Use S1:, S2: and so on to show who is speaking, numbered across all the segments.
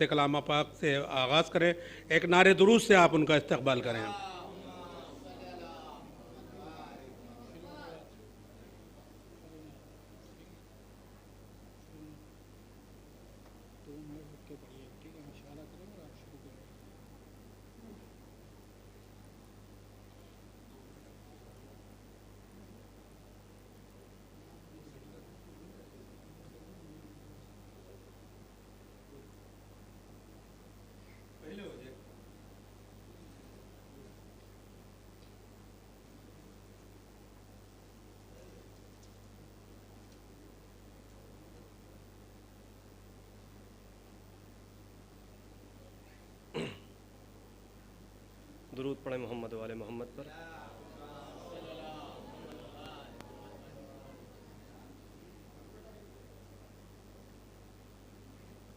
S1: کلام پاک سے آغاز کریں، ایک نعرے درود سے آپ ان کا استقبال کریں۔
S2: درود پڑھیں محمد والے محمد پر۔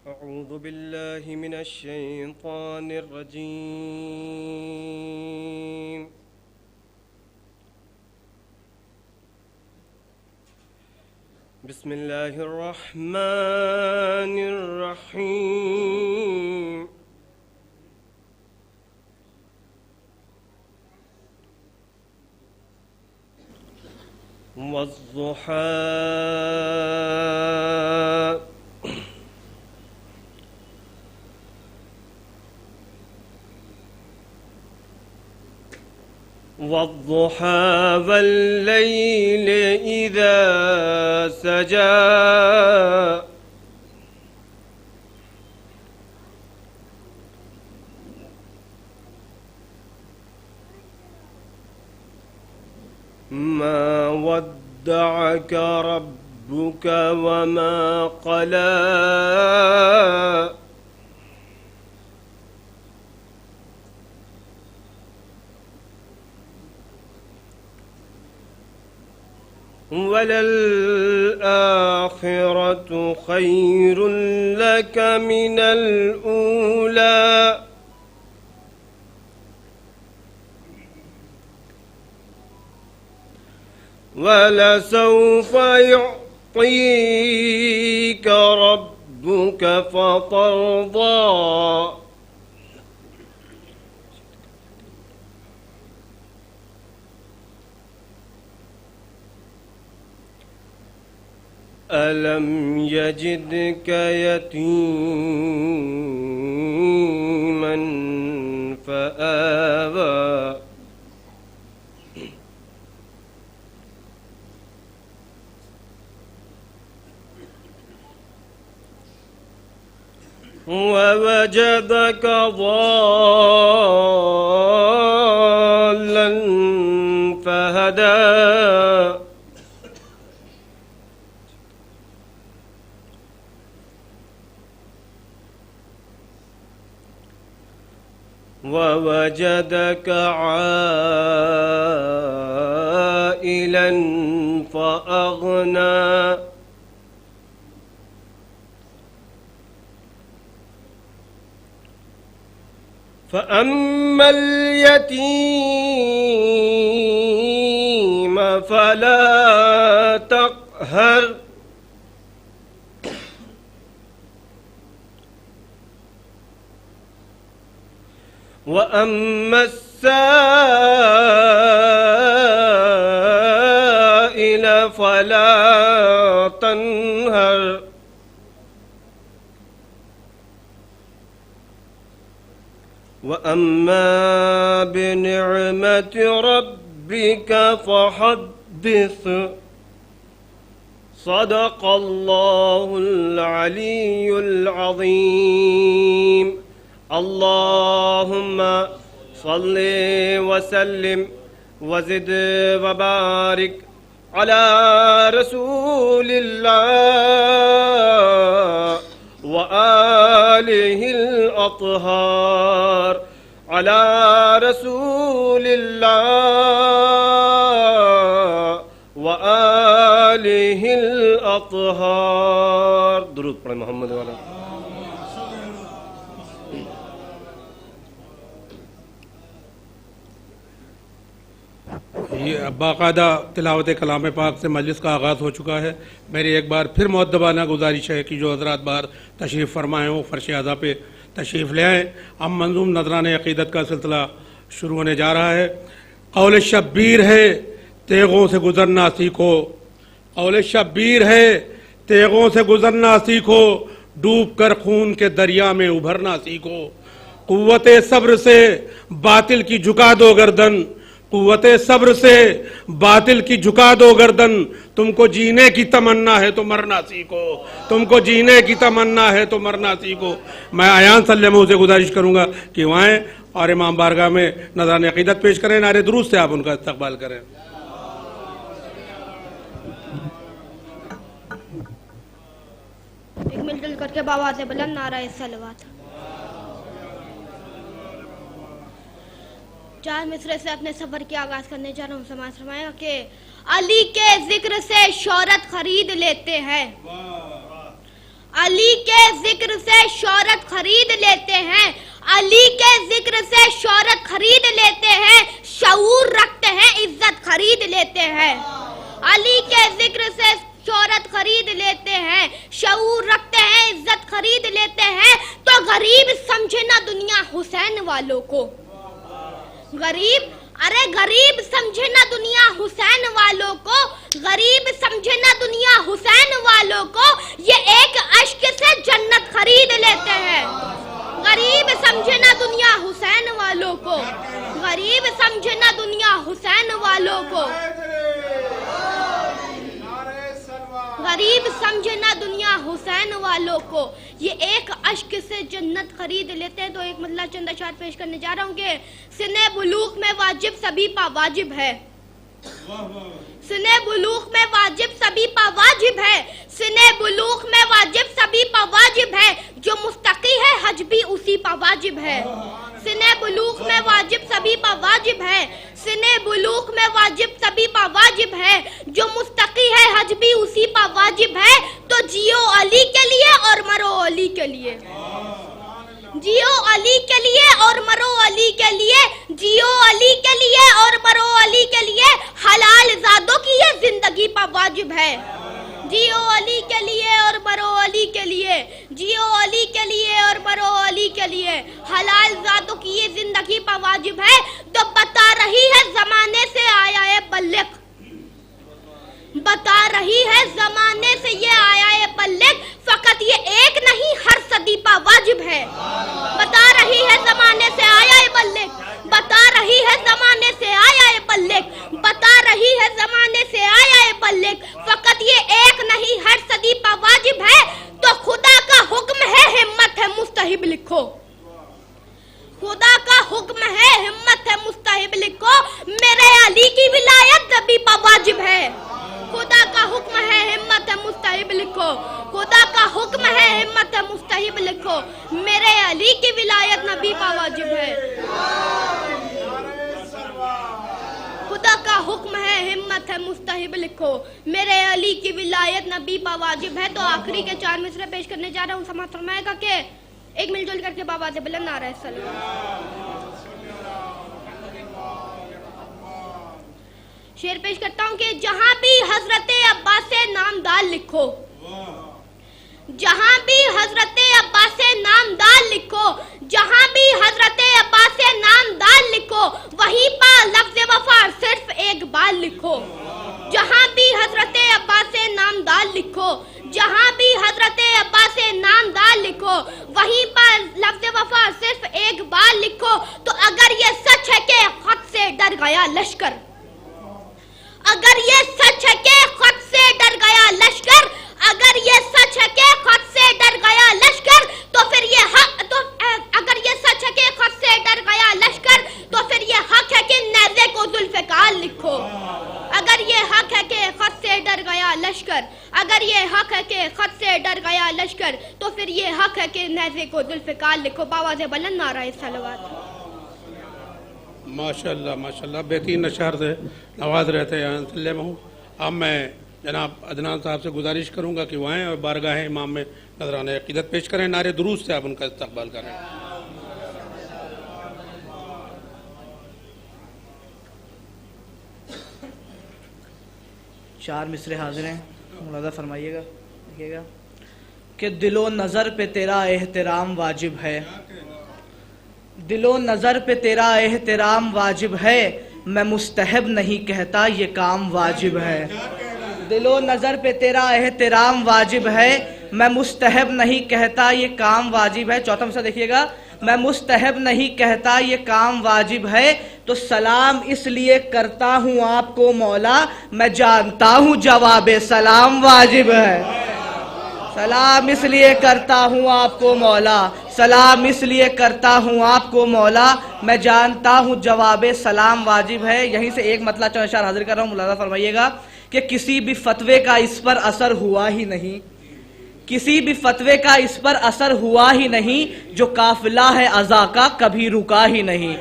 S2: اعوذ باللہ من الشیطان الرجیم، بسم اللہ الرحمن الرحیم۔ والضحى والليل إذا سجى ما ودعك ربك وما قلى وللآخرة خير لك من الأولى ولسوف يعطيك ربك فترضى ألم يجدك يتيما فآوى ووجدك ضالا فهدى ووجدك عائلا فأغنى فأما اليتيم فلا تقهر وأما السائل فلا تنهر وأما بنعمة ربك فحدث صدق الله العلي العظيم اللهم صل وسلم وزد وبارك على رسول الله وآله الأطهار على رسول الله وآله الأطهار۔ درود پڑھیں محمد والا۔
S1: یہ باقاعدہ تلاوت کلام پاک سے مجلس کا آغاز ہو چکا ہے۔ میری ایک بار پھر مؤدبانہ گزارش ہے کہ جو حضرات باہر تشریف فرمائے ہوں فرش اعضاء پہ تشریف لے آئیں. اب منظوم نذران عقیدت کا سلسلہ شروع ہونے جا رہا ہے. قول شبیر ہے تیغوں سے گزرنا سیکھو. قول شبیر ہے تیغوں سے گزرنا سیکھو. ڈوب کر خون کے دریا میں ابھرنا سیکھو. قوت صبر سے باطل کی جھکا دو گردن. قوت صبر سے باطل کی جھکا دو گردن. تم کو جینے کی تمنا ہے تو مرنا سیکھو. تم کو جینے کی تمنا ہے تو مرنا سیکھو. میں ایان صلی اللہ علیہ وسلم سے گزارش کروں گا کہ وہ آئیں اور امام بارگاہ میں نذران عقیدت پیش کریں. نعرہ درود سے آپ ان کا استقبال کریں.
S3: ایک مل جل کر کے بآواز بلند نعرہ صلوات. چار مصرے سے اپنے سفر کی آغاز کرنے جا رہا ہوں. سماعت فرمائے گا کہ علی کے ذکر سے شہرت خرید لیتے ہیں. علی کے ذکر سے شہرت خرید لیتے ہیں. علی کے ذکر سے شہرت خرید لیتے ہیں. شعور رکھتے ہیں عزت خرید لیتے ہیں. علی کے ذکر سے شہرت خرید لیتے ہیں. شعور رکھتے ہیں عزت خرید لیتے ہیں. تو غریب سمجھے نہ دنیا حسین والوں کو. غریب غریب سمجھے نہ دنیا حسین والوں کو. غریب سمجھے نہ دنیا حسین والوں کو. یہ ایک اشک سے جنت خرید لیتے ہیں. غریب سمجھے نہ دنیا حسین والوں کو. غریب سمجھے نہ دنیا حسین والوں کو. غریب سمجھے نہ دنیا حسین والوں کو. یہ ایک اشک سے جنت خرید لیتے ہیں. تو ایک مطلع چند اشعار پیش کرنے جا رہا ہوں کہ سنے بلوغ میں واجب سبھی پا واجب ہے. سنے بلوغ میں واجب سبھی پا واجب ہے. سنے بلوغ میں واجب سبھی پا واجب ہے. جو مستقی ہے حج بھی اسی پا واجب ہے. سنے بلوغ میں واجب سبھی پا واجب ہے. سنے بلوغ میں واجب سبھی پا واجب ہے. جو مستقی ہے حج بھی اسی پا واجب ہے. تو جیو علی کے لیے اور مرو علی کے لیے. جیو علی کے لیے اور مرو علی کے لیے. جیو علی کے لیے اور مرو علی کے لیے. حلال زادوں کی یہ زندگی پا واجب ہے. جیو علی کے لیے اور مرو علی کے لیے. جیو علی کے لیے اور مرو علی کے لیے. حلال ذاتوں کی یہ زندگی پا واجب ہے. تو بتا رہی ہے زمانے سے آیا ہے بلغ. بتا رہی ہے زمانے سے یہ آیا ہے بلغ. فقط یہ ایک نہیں ہر صدی پا واجب ہے. بتا رہی ہے زمانے سے آیا ہے بلغ. بتا رہی ہے زمانے سے آیا ہے بلغ. بتا رہی ہے زمانے سے آیا ہے بلغ. فقط یہ ایک نہیں ہر صدی پا واجب ہے. تو خدا کا حکم ہے ہمت ہے مستحب لکھو. خدا کا حکم ہے ہمت ہے مستحب لکھو. میرے علی کی ولایت نبی پا واجب ہے. خدا کا حکم ہے ہمت ہے مستحب لکھو. خدا کا حکم ہے ہمت ہے مستحب لکھو. میرے علی کی ولایت نبی پا واجب ہے. خدا کا حکم ہے ہمت ہے مستحب لکھو. میرے علی کی ولایت نبی پا واجب ہے. تو آخری کے چار مصرے پیش کرنے جا رہا ہوں. سماعت فرمائے گا کہ ایک مل جل کر کے بآواز بلند نعرہ صلوات. شعر پیش کرتا ہوں کہ جہاں بھی حضرت عباس نامدار لکھو. جہاں بھی حضرت عباس نامدار لکھو. جہاں بھی حضرت عباس نامدار لکھو. وہیں پر لفظ وفا صرف ایک بار لکھو. جہاں بھی حضرت عباس نامدار لکھو. جہاں بھی حضرت عباس نامدار لکھو. وہیں پر لفظ وفا صرف ایک بار لکھو. تو اگر یہ سچ ہے کہ خط سے ڈر گیا لشکر. اگر یہ سچ ہے کہ خط سے ڈر گیا لشکر. اگر یہ سچ ہے کہ خط سے ڈر گیا لشکر. تو پھر یہ حق اگر یہ سچ ہے کہ خط سے ڈر گیا لشکر. تو پھر یہ حق ہے کہ نیزے کو ذوالفقار لکھو. اگر یہ حق ہے کہ خط سے ڈر گیا لشکر. اگر یہ حق ہے کہ خط سے ڈر گیا لشکر. تو پھر یہ حق ہے کہ نیزے کو ذوالفقار لکھو. بآواز بلند نعرہ صلوات.
S1: ماشاءاللہ بہترین اشعار سے نواز رہتے ہیں صلی اللہ علیہ وسلم. اب میں جناب عدنان صاحب سے گزارش کروں گا کہ وہ آئیں اور بارگاہ امام میں نذران عقیدت پیش کریں. نعرہ درود سے آپ ان کا استقبال کریں.
S4: چار مصرے حاضر ہیں. ملاحظہ فرمائیے گا. دیکھیے گا کہ دل و نظر پہ تیرا احترام واجب ہے، دل و نظر پہ تیرا احترام واجب ہے، میں مستحب نہیں کہتا یہ کام واجب ہے۔ دل و نظر پہ تیرا احترام واجب ہے، میں مستحب نہیں کہتا یہ کام واجب ہے۔ چوتھا مسئلہ دیکھیے گا، میں مستحب نہیں کہتا یہ کام واجب ہے، تو سلام اس لیے کرتا ہوں آپ کو مولا، میں جانتا ہوں جواب سلام واجب ہے۔ سلام اس لیے کرتا ہوں آپ کو مولا، سلام اس لیے کرتا ہوں آپ کو مولا، میں جانتا ہوں جواب سلام واجب ہے۔ یہیں سے ایک مطلب چند اشعار حاضر کر رہا ہوں، ملاحظہ فرمائیے گا کہ کسی بھی فتوے کا اس پر اثر ہوا ہی نہیں، کسی بھی فتوے کا اس پر اثر ہوا ہی نہیں، جو قافلہ ہے اذا کا کبھی رکا ہی نہیں،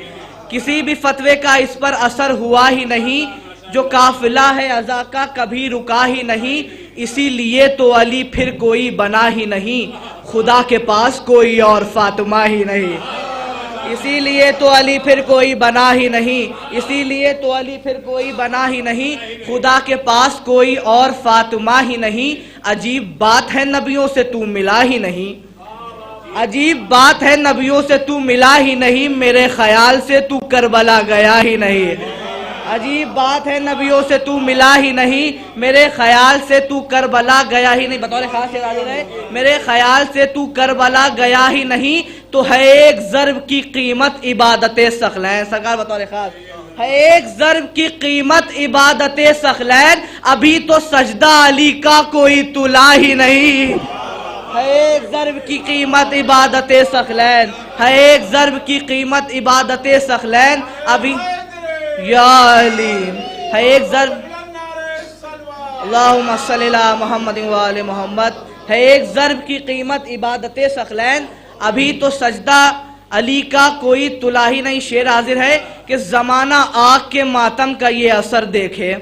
S4: کسی بھی فتوے کا اس پر اثر ہوا ہی نہیں، جو قافلہ ہے اذا کا کبھی رکا ہی نہیں، اسی لیے تو علی پھر کوئی بنا ہی نہیں، خدا کے پاس کوئی اور فاطمہ ہی نہیں، اسی لیے تو علی پھر کوئی بنا ہی نہیں، اسی لیے تو علی پھر کوئی بنا ہی نہیں، خدا کے پاس کوئی اور فاطمہ ہی نہیں۔ عجیب بات ہے نبیوں سے تو ملا ہی نہیں، عجیب بات ہے نبیوں سے تو ملا ہی نہیں، میرے خیال سے تو کربلا گیا ہی نہیں، عجیب بات ہے نبیوں سے تو ملا ہی نہیں، میرے خیال سے تو کربلا گیا ہی نہیں۔ بطور خاص یہ حاضر ہے، میرے خیال سے تو کربلا گیا ہی نہیں، تو ہے ایک ضرب کی قیمت عبادت ثقلین۔ سرکار بطور خاص ہے ایک ضرب کی قیمت عبادت ثقلین، ابھی تو سجدہ علی کا کوئی تلا ہی نہیں، ہے ایک ضرب کی قیمت عبادت ثقلین، ہے ایک ضرب کی قیمت عبادت ثقلین، ابھی یا علی ہے ایک ضرب، اللہم صلی اللہ محمد وآل محمد، ہے ایک ضرب کی قیمت عبادت ثقلین، ابھی تو سجدہ علی کا کوئی تلا ہی نہیں۔ شعر حاضر ہے کہ زمانہ آگ کے ماتم کا یہ اثر دیکھے،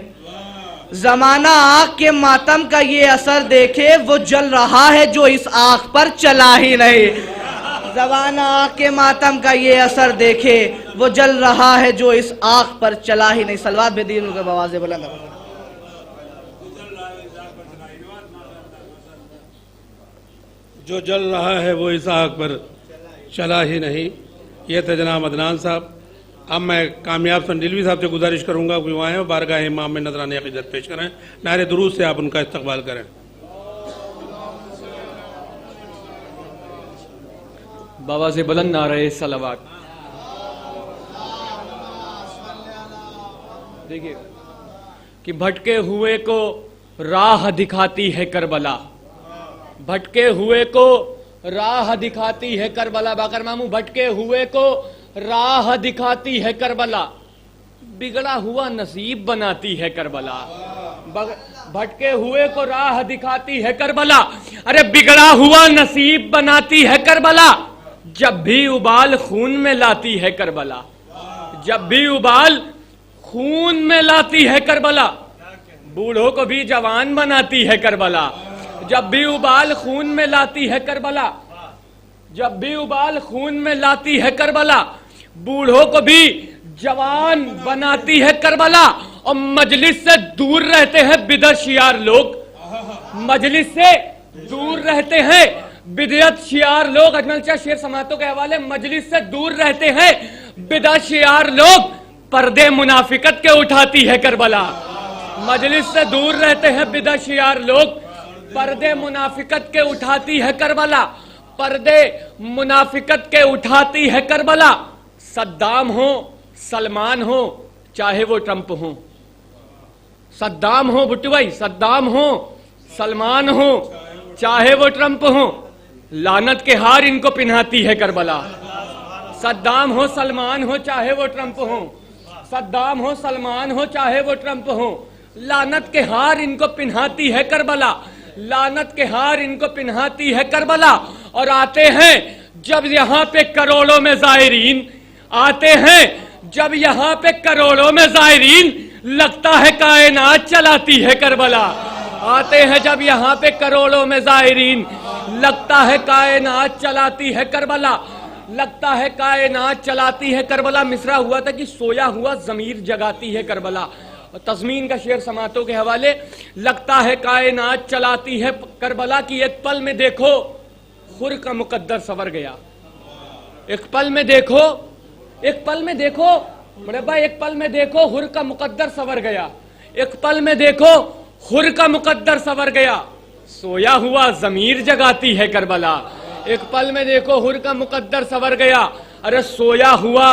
S4: زمانہ آگ کے ماتم کا یہ اثر دیکھے، وہ جل رہا ہے جو اس آگ پر چلا ہی نہیں، زمانہ آگ کے ماتم کا یہ اثر دیکھے، وہ جل رہا ہے جو اس آگ پر چلا ہی نہیں۔ صلوات بھیجیے ان کے بواز بلند۔
S1: جو جل رہا ہے وہ اس آگ پر چلا ہی نہیں۔ یہ تھے جناب عدنان صاحب۔ اب میں کامیاب سنڈیلوی صاحب سے گزارش کروں گا کہ وہ آئیں اور بارگاہ امام میں نذرانہ عقیدت پیش کریں، نعرہ درود سے آپ ان کا استقبال کریں۔
S5: بابا سے بلند نعرہ صلوات۔ دیکھیے کہ بھٹکے ہوئے کو راہ دکھاتی ہے کربلا، بھٹکے ہوئے کو راہ دکھاتی ہے کربلا، باقر ماموں بھٹکے ہوئے کو راہ دکھاتی ہے کربلا، بگڑا ہوا نصیب بناتی ہے کربلا، بھٹکے ہوئے کو راہ دکھاتی ہے کربلا، ارے بگڑا ہوا نصیب بناتی ہے کربلا، جب بھی ابال خون میں لاتی ہے کربلا، جب بھی ابال خون میں لاتی ہے کربلا، بوڑھوں کو بھی جوان بناتی ہے کربلا، جب بھی ابال خون میں لاتی ہے کربلا، جب بھی ابال خون میں لاتی ہے کربلا، بوڑھوں کو بھی جوان بناتی ہے کربلا، اور مجلس سے دور رہتے ہیں بدعت شیار لوگ، مجلس سے دور رہتے ہیں بدعت شیار لوگ، اجمل شاہ شیر سماعتوں کے حوالے، مجلس سے دور رہتے ہیں بدعت شیار لوگ، پردے منافقت کے اٹھاتی ہے کربلا، مجلس سے دور رہتے ہیں بدعت شیار لوگ، پردے منافقت کے اٹھاتی ہے کربلا، پردے منافقت کے اٹھاتی ہے کربلا، صدام ہو سلمان ہو چاہے وہ ٹرمپ ہو، صدام ہو بھٹو بھائی، صدام ہو سلمان ہو چاہے وہ ٹرمپ ہو، لعنت کے ہار ان کو پہناتی ہے کربلا، صدام ہو سلمان ہو چاہے وہ ٹرمپ ہو، صدام ہو سلمان ہو چاہے وہ ٹرمپ ہو، لعنت کے ہار ان کو پہناتی ہے کربلا، لعنت کے ہار ان کو پہناتی ہے کربلا، اور آتے ہیں جب یہاں پہ کروڑوں میں زائرین، آتے ہیں جب یہاں پہ کروڑوں میں زائرین، لگتا ہے کائنات چلاتی ہے کربلا، آتے ہیں جب یہاں پہ کروڑوں میں زائرین، لگتا ہے کائنات چلاتی ہے کربلا، لگتا ہے کائنات چلاتی ہے کربلا۔ مصرع ہوا تھا کہ سویا ہوا ضمیر جگاتی ہے کربلا، تضمین کا شعر سماعتوں کے حوالے. لگتا ہے کائنات چلاتی ہے کربلا کی ایک پل میں دیکھو خور کا مقدر سنور گیا. ایک پل میں دیکھو بڑے بھائی ایک پل میں دیکھو خور کا مقدر سنور گیا. ایک پل میں دیکھو خور کا مقدر سنور گیا. سویا ہوا ضمیر جگاتی ہے کربلا. ایک پل میں دیکھو خور کا مقدر سنور گیا. ارے سویا ہوا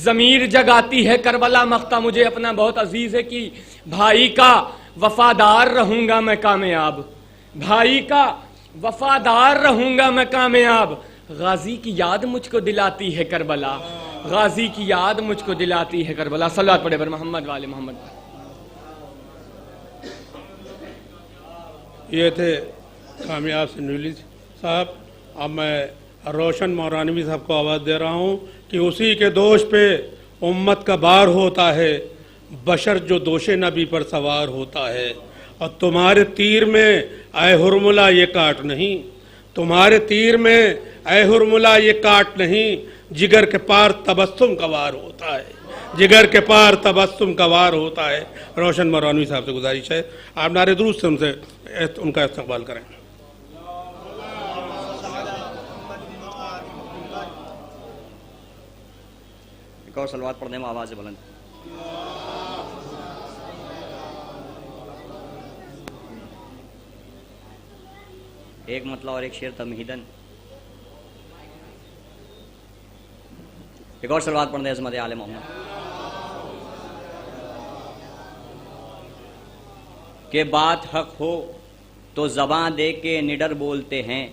S5: ضمیر جگاتی ہے کربلا. مقطع مجھے اپنا بہت عزیز ہے کہ بھائی کا وفادار رہوں گا میں کامیاب. بھائی کا وفادار رہوں گا میں کامیاب. غازی کی یاد مجھ کو دلاتی ہے کربلا. غازی کی یاد مجھ کو دلاتی ہے کربلا. صلوات پڑھے بر محمد والے محمد.
S1: یہ تھے کامیاب سنولی صاحب. اب میں روشن مورانوی صاحب کو آواز دے رہا ہوں کہ اسی کے دوش پہ امت کا بار ہوتا ہے. بشر جو دوش نبی پر سوار ہوتا ہے. اور تمہارے تیر میں اے ہرملا یہ کاٹ نہیں. تمہارے تیر میں اے ہرملا یہ کاٹ نہیں. جگر کے پار تبسم کا وار ہوتا ہے. جگر کے پار تبسم کا وار ہوتا ہے. روشن مورانوی صاحب سے گزارش ہے آپ نعرے درود سے ان کا استقبال کریں.
S6: ایک اور صلوات پڑھنے میں آواز بلند. ایک مطلع اور ایک شعر تمہیدن. ایک اور صلوات پڑھنے عظمت آل محمد. کہ بات حق ہو تو زباں دے کے نڈر بولتے ہیں.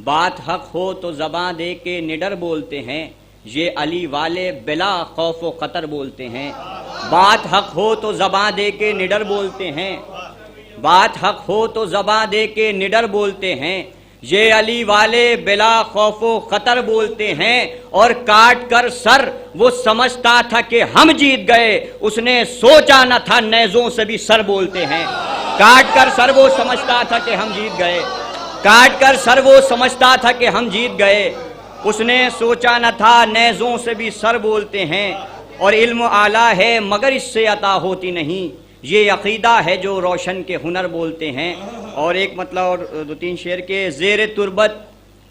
S6: بات حق ہو تو زباں دے کے نڈر بولتے ہیں. یہ علی والے بلا خوف و خطر بولتے ہیں. بات حق ہو تو زباں دے کے نڈر بولتے ہیں. بات حق ہو تو زباں دے کے نڈر بولتے ہیں. یہ علی والے بلا خوف و خطر بولتے ہیں. اور کاٹ کر سر وہ سمجھتا تھا کہ ہم جیت گئے. اس نے سوچا نہ تھا نیزوں سے بھی سر بولتے ہیں. کاٹ کر سر وہ سمجھتا تھا کہ ہم جیت گئے. کاٹ کر سر وہ سمجھتا تھا کہ ہم جیت گئے. اس نے سوچا نہ تھا نیزوں سے بھی سر بولتے ہیں. اور علم اعلیٰ ہے مگر اس سے عطا ہوتی نہیں. یہ عقیدہ ہے جو روشن کے ہنر بولتے ہیں. اور ایک مطلب اور دو تین شعر کے. زیر تربت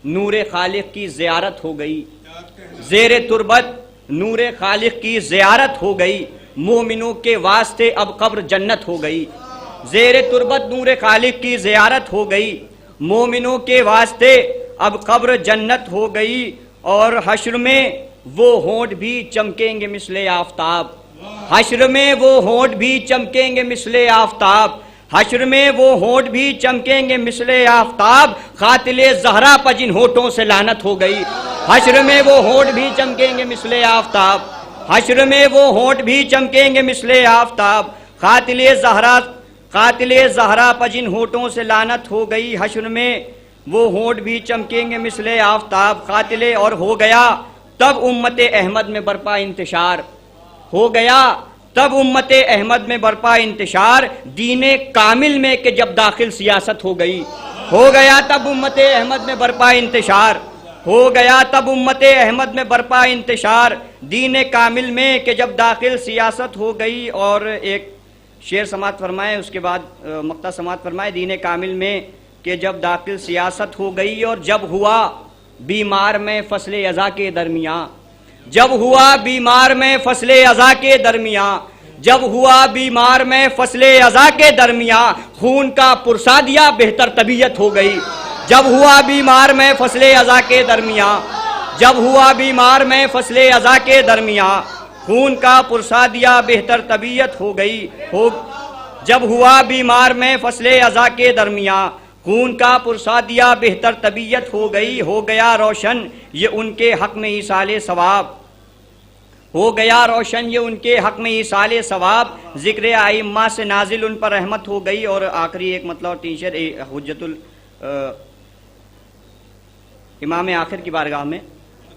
S6: نور خالق کی زیارت ہو گئی. زیر تربت نور خالق کی زیارت ہو گئی. مومنوں کے واسطے اب قبر جنت ہو گئی. زیر تربت نور خالق کی زیارت ہو گئی. مومنوں کے واسطے اب قبر جنت ہو گئی. اور حشر میں وہ ہونٹ بھی چمکیں گے مثل آفتاب. حشر میں وہ ہونٹ بھی چمکیں گے مثل آفتاب. حشر میں وہ ہونٹ بھی چمکیں گے مثل آفتاب. قاتل زہرا پر جن ہونٹوں سے لعنت ہو گئی. حشر میں وہ ہونٹ بھی چمکیں گے مثل آفتاب. حشر میں وہ ہونٹ بھی چمکیں گے مثل آفتاب. قاتل زہرا پر جن ہونٹوں سے لعنت ہو گئی. حشر میں وہ ہونٹ بھی چمکیں گے مثل آفتاب. قاتل اور ہو گیا تب امت احمد میں برپا انتشار. ہو گیا تب امت احمد میں برپا انتشار. دین کامل میں کہ جب داخل سیاست ہو گئی. ہو گیا تب امت احمد میں برپا انتشار. ہو گیا تب امت احمد میں برپا انتشار. دین کامل میں کہ جب داخل سیاست ہو گئی. اور ایک شعر سماعت فرمائے اس کے بعد مقطع سماعت فرمائے. دین کامل میں کہ جب داخل سیاست ہو گئی. اور جب ہوا بیمار میں فصل ازا کے درمیان. جب ہوا بیمار میں فصل ازا کے درمیان. جب ہوا بیمار میں فصل ازا کے درمیان. خون کا پرسا دیا بہتر طبیعت ہو گئی. جب ہوا بیمار میں فصل ازا کے درمیان. جب ہوا بیمار میں فصل ازا کے درمیان. خون کا پرسا دیا بہتر طبیعت ہو گئی. جب ہوا بیمار میں فصل ازا کے درمیان. خون کا پرسا دیا بہتر طبیعت ہو گئی. ہو گیا روشن یہ ان کے حق میں ایصال ثواب. ہو گیا روشن یہ ان کے حق میں ایصال ثواب. ذکر ائمہ سے نازل ان پر رحمت ہو گئی. اور آخری ایک مطلب اور تین شعر حجت امام آخر کی بارگاہ میں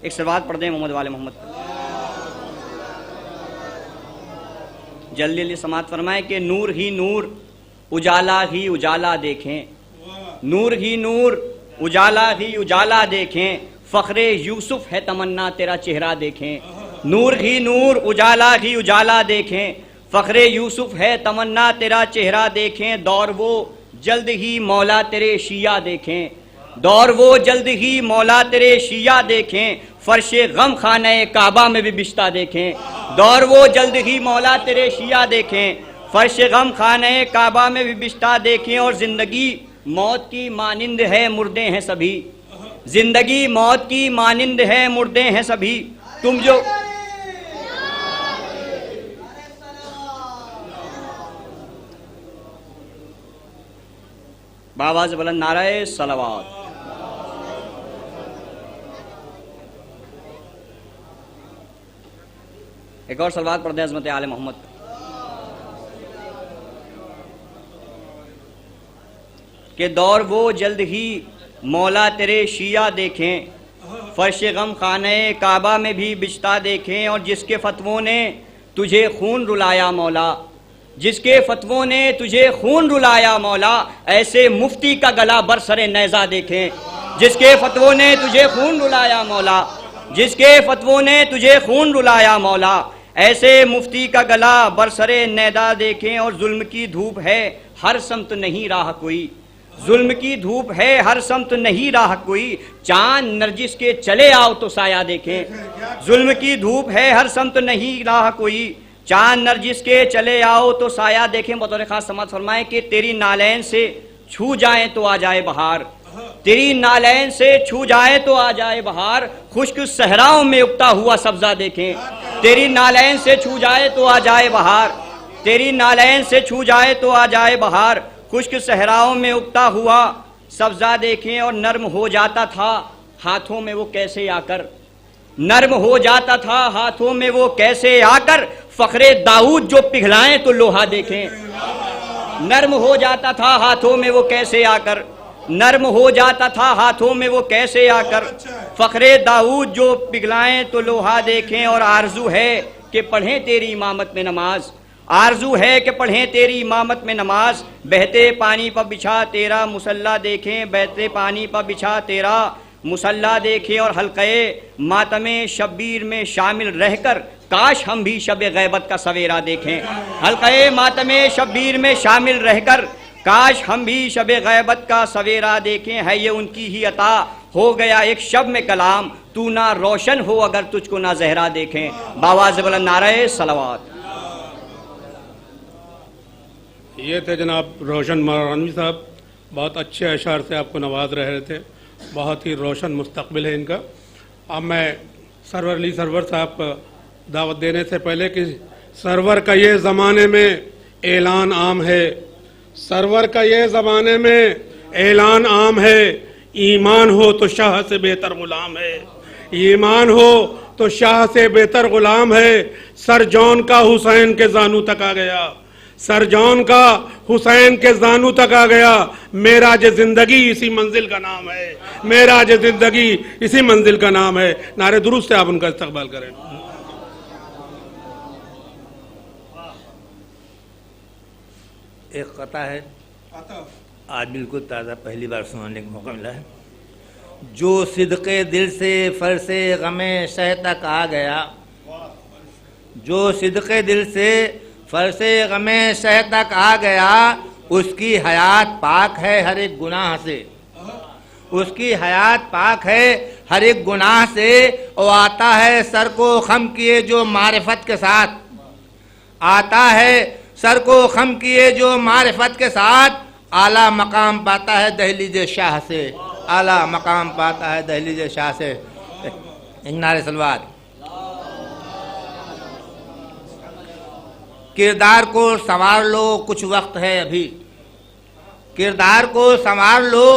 S6: ایک صلوات پڑھ دیں محمد والے محمد. جلدی جلدی سماعت فرمائے کہ نور ہی نور اجالا ہی اجالا دیکھیں. نور ہی نور اجالا ہی اجالا دیکھیں. فخر یوسف ہے تمنا تیرا چہرہ دیکھیں. نور ہی نور اجالا ہی اجالا دیکھیں. فخر یوسف ہے تمنا تیرا چہرہ دیکھیں، دور وہ جلد ہی مولا تیرے شیعہ دیکھیں، دور وہ جلد ہی مولا تیرے شیعہ دیکھیں، فرش غم خانہ کعبہ میں بھی بچتا دیکھیں، دور وہ جلد ہی مولا تیرے شیعہ دیکھیں، فرش غم خانہ کعبہ میں بھی بچتا دیکھیں، اور زندگی موت کی مانند ہے مردے ہیں سبھی، زندگی موت کی مانند ہے مردے ہیں سبھی، تم جو بآواز بلند نعرہ صلوات۔ ایک اور صلوات پڑھ دیں عظمت آل محمد۔ کہ دور وہ جلد ہی مولا تیرے شیعہ دیکھیں، فرش غم خانہ کعبہ میں بھی بچتا دیکھیں، اور جس کے فتووں نے تجھے خون رلایا مولا، جس کے فتووں نے تجھے خون رلایا مولا، ایسے مفتی کا گلا برسر نیزہ دیکھیں، جس کے فتووں نے تجھے خون رلایا مولا، جس کے فتووں نے تجھے خون رلایا مولا، ایسے مفتی کا گلا برسر نیزہ دیکھیں، اور ظلم کی دھوپ ہے ہر سمت نہیں راہ کوئی، ظلم کی دھوپ ہے ہر سمت نہیں راہ کوئی، چاند نرجس کے چلے آؤ تو سایہ دیکھیں، ظلم کی دھوپ ہے ہر سمت نہیں راہ کوئی، چاند نرجس کے چلے آؤ تو سایہ دیکھیں۔ بطور خاص سماعت فرمائیں کہ تیری نالین سے چھو جائیں تو آ جائے بہار، تیری نالین سے چھو جائے تو آ جائے بہار، خشک صحراؤں میں اگتا ہوا سبزہ دیکھیں، تیری نالین سے چھو جائے تو آ جائے بہار، تیری نالین سے چھو جائے تو آ جائے بہار، خشک صحراؤں میں اگتا ہوا سبزہ دیکھیں، اور نرم ہو جاتا تھا ہاتھوں میں وہ کیسے آ کر، نرم ہو جاتا تھا ہاتھوں میں وہ کیسے آ کر، فخر داؤد جو پگھلائیں تو لوہا دیکھیں، نرم ہو جاتا تھا ہاتھوں میں وہ کیسے آ کر، نرم ہو جاتا تھا ہاتھوں میں وہ کیسے آ کر، فخر داؤد جو پگھلائیں تو لوہا دیکھیں، اور آرزو ہے کہ پڑھیں تیری امامت میں نماز، آرزو ہے کہ پڑھیں تیری امامت میں نماز، بہتے پانی پر بچھا تیرا مصلی دیکھیں، بہتے پانی پر بچھا تیرا مصلی دیکھیں، اور حلقہ ماتم شبیر میں شامل رہ کر کاش ہم بھی شب غیبت کا سویرا دیکھیں، حلقہ ماتم شبیر میں شامل رہ کر کاش ہم بھی شب غیبت کا سویرا دیکھیں، ہے یہ ان کی ہی عطا ہو گیا ایک شب میں کلام، تو نہ روشن ہو اگر تجھ کو نہ زہرا دیکھیں، بآواز بلند نعرہ صلوات۔
S1: یہ تھے جناب روشن مارانوی صاحب، بہت اچھے اشعار سے آپ کو نواز رہے تھے، بہت ہی روشن مستقبل ہے ان کا۔ اب میں سرور علی سرور صاحب کو دعوت دینے سے پہلے کہ سرور کا یہ زمانے میں اعلان عام ہے، سرور کا یہ زمانے میں اعلان عام ہے، ایمان ہو تو شاہ سے بہتر غلام ہے، ایمان ہو تو شاہ سے بہتر غلام ہے، سر جون کا حسین کے زانو تک آ گیا، سر جون کا حسین کے زانو تک آ گیا، معراج زندگی اسی منزل کا نام ہے، معراج زندگی اسی منزل کا نام ہے۔ نعرہ درود سے آپ ان کا استقبال کریں۔
S7: ایک قطع ہے، آج بالکل تازہ پہلی بار سنانے کا موقع ملا ہے۔ جو صدق دل سے فرش غم شہ تک آ گیا، جو صدق دل سے فرش غم شہ تک آ گیا، اس کی حیات پاک ہے ہر ایک گناہ سے، اس کی حیات پاک ہے ہر ایک گناہ سے، اور آتا ہے سر کو خم کیے جو معرفت کے ساتھ، آتا ہے سر کو خم کیے جو معرفت کے ساتھ، اعلیٰ مقام پاتا ہے دہلیز شاہ سے، اعلیٰ مقام پاتا ہے دہلیز شاہ سے۔ ایک نعرہ صلوات۔ کردار کو سنوار لو کچھ وقت ہے ابھی، کردار کو سنوار لو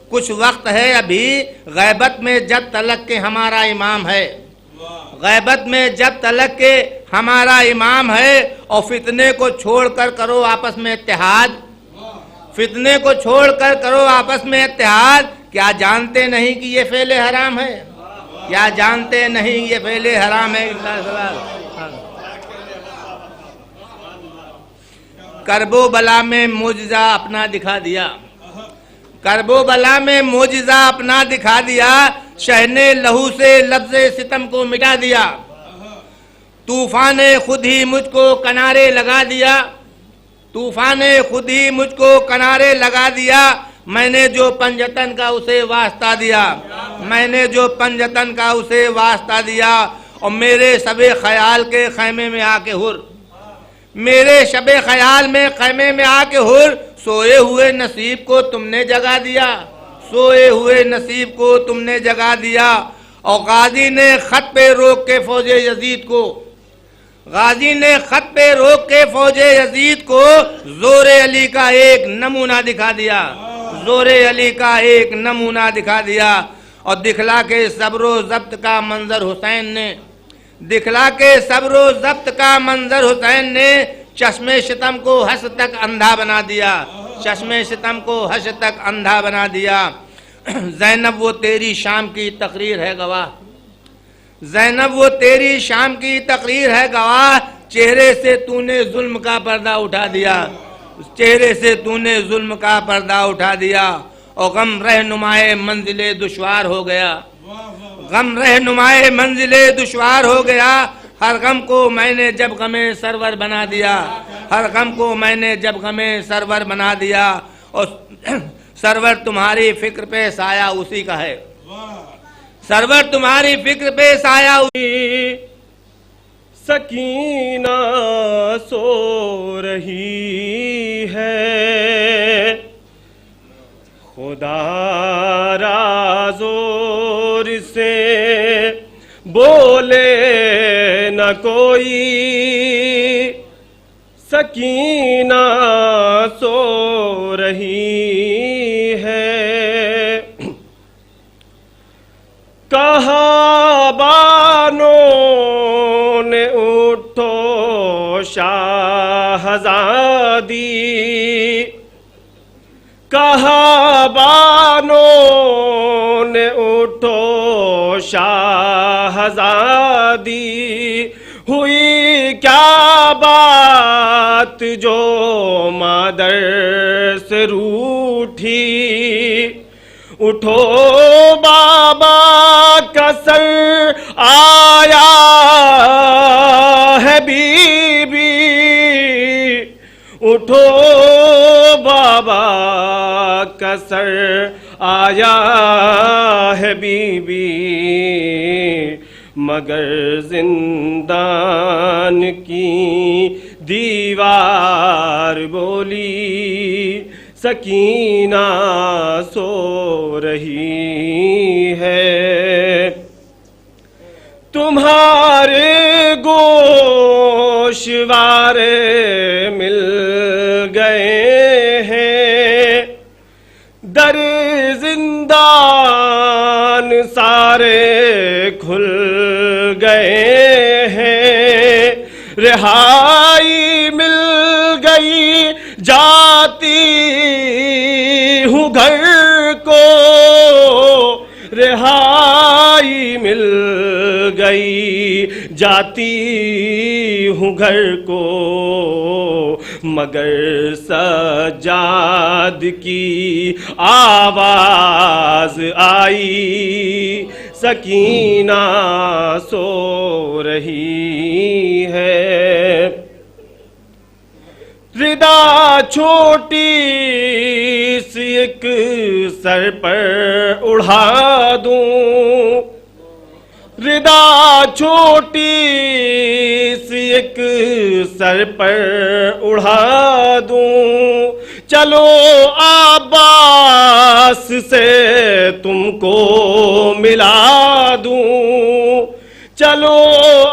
S7: کچھ وقت ہے ابھی، غیبت میں جب تلک کہ ہمارا امام ہے، غیبت میں جب تلک کہ ہمارا امام ہے، اور فتنے کو چھوڑ کر کرو آپس میں اتحاد، فتنے کو چھوڑ کر کرو آپس میں اتحاد، کیا جانتے نہیں کہ یہ فعل حرام ہے، کیا جانتے نہیں یہ فعل حرام ہے۔ کرب و بلا میں معجزہ اپنا دکھا دیا، کرب و بلا میں معجزہ اپنا دکھا دیا، شہ نے لہو سے لفظ ستم کو مٹا دیا، طوفان نے خود ہی مجھ کو کنارے لگا دیا، طوفان نے خود ہی مجھ کو کنارے لگا دیا، میں نے جو پنجتن کا اسے واسطہ دیا، میں نے جو پنجتن کا اسے واسطہ دیا، اور میرے شب خیال کے خیمے میں آ کے ہر، میرے شب خیال میں خیمے میں آ کے ہر، سوئے ہوئے نصیب کو تم نے جگا دیا، سوئے ہوئے نصیب کو تم نے جگا دیا۔ اور غازی نے خط پہ روک کے فوج یزید کو، غازی نے خط پہ روک کے فوج یزید کو زور علی کا ایک نمونہ دکھا دیا، زور علی کا ایک نمونہ دکھا دیا، اور دکھلا کے صبر و ضبط کا منظر حسین نے، دکھلا کے صبر و ضبط کا منظر حسین نے چشم ستم کو حش تک اندھا بنا دیا، چشم ستم کو حش تک اندھا بنا دیا۔ زینب وہ تیری شام کی تقریر ہے گواہ، زینب وہ تیری شام کی تقریر ہے گواہ، چہرے سے تو نے ظلم کا پردہ اٹھا دیا، چہرے سے تو نے ظلم کا پردہ اٹھا دیا، اور غم رہنمائے منزل دشوار ہو گیا، غم رہنمائے منزل دشوار ہو گیا، ہر غم کو میں نے جب غم سرور بنا دیا، ہر غم کو میں نے جب غم سرور بنا دیا، اور سرور تمہاری فکر پہ سایہ اسی کا ہے، سرور تمہاری فکر پہ سایہ
S2: سکینہ سو رہی ہے، خدا را زور سے بولے نہ کوئی، سکینہ سو رہی ہے، کہا بانوں نے اٹھو شاہزادی، کہا بانوں نے اٹھو شاہزادی، ہوئی کیا بات جو مادر سے روٹھی، اٹھو بابا کا سر آیا ہے بی بی، اٹھو بابا کا سر آیا ہے بی بی، مگر زندان کی دیوار بولی، سکینہ سو رہی ہے، تمہارے گوشوارے مل گئے ہیں، در زندان سارے کھل گئے ہیں، رہائی مل گئی جاتی ہوں گھر کو، رہائی مل گئی جاتی ہوں گھر کو، مگر سجاد کی آواز آئی، سکینہ سو رہی ہے، ردا چھوٹی سی ایک سر پر اڑا دوں، ردا چھوٹی سی ایک سر پر اڑا دوں، چلو عباس سے تم کو ملا دوں، چلو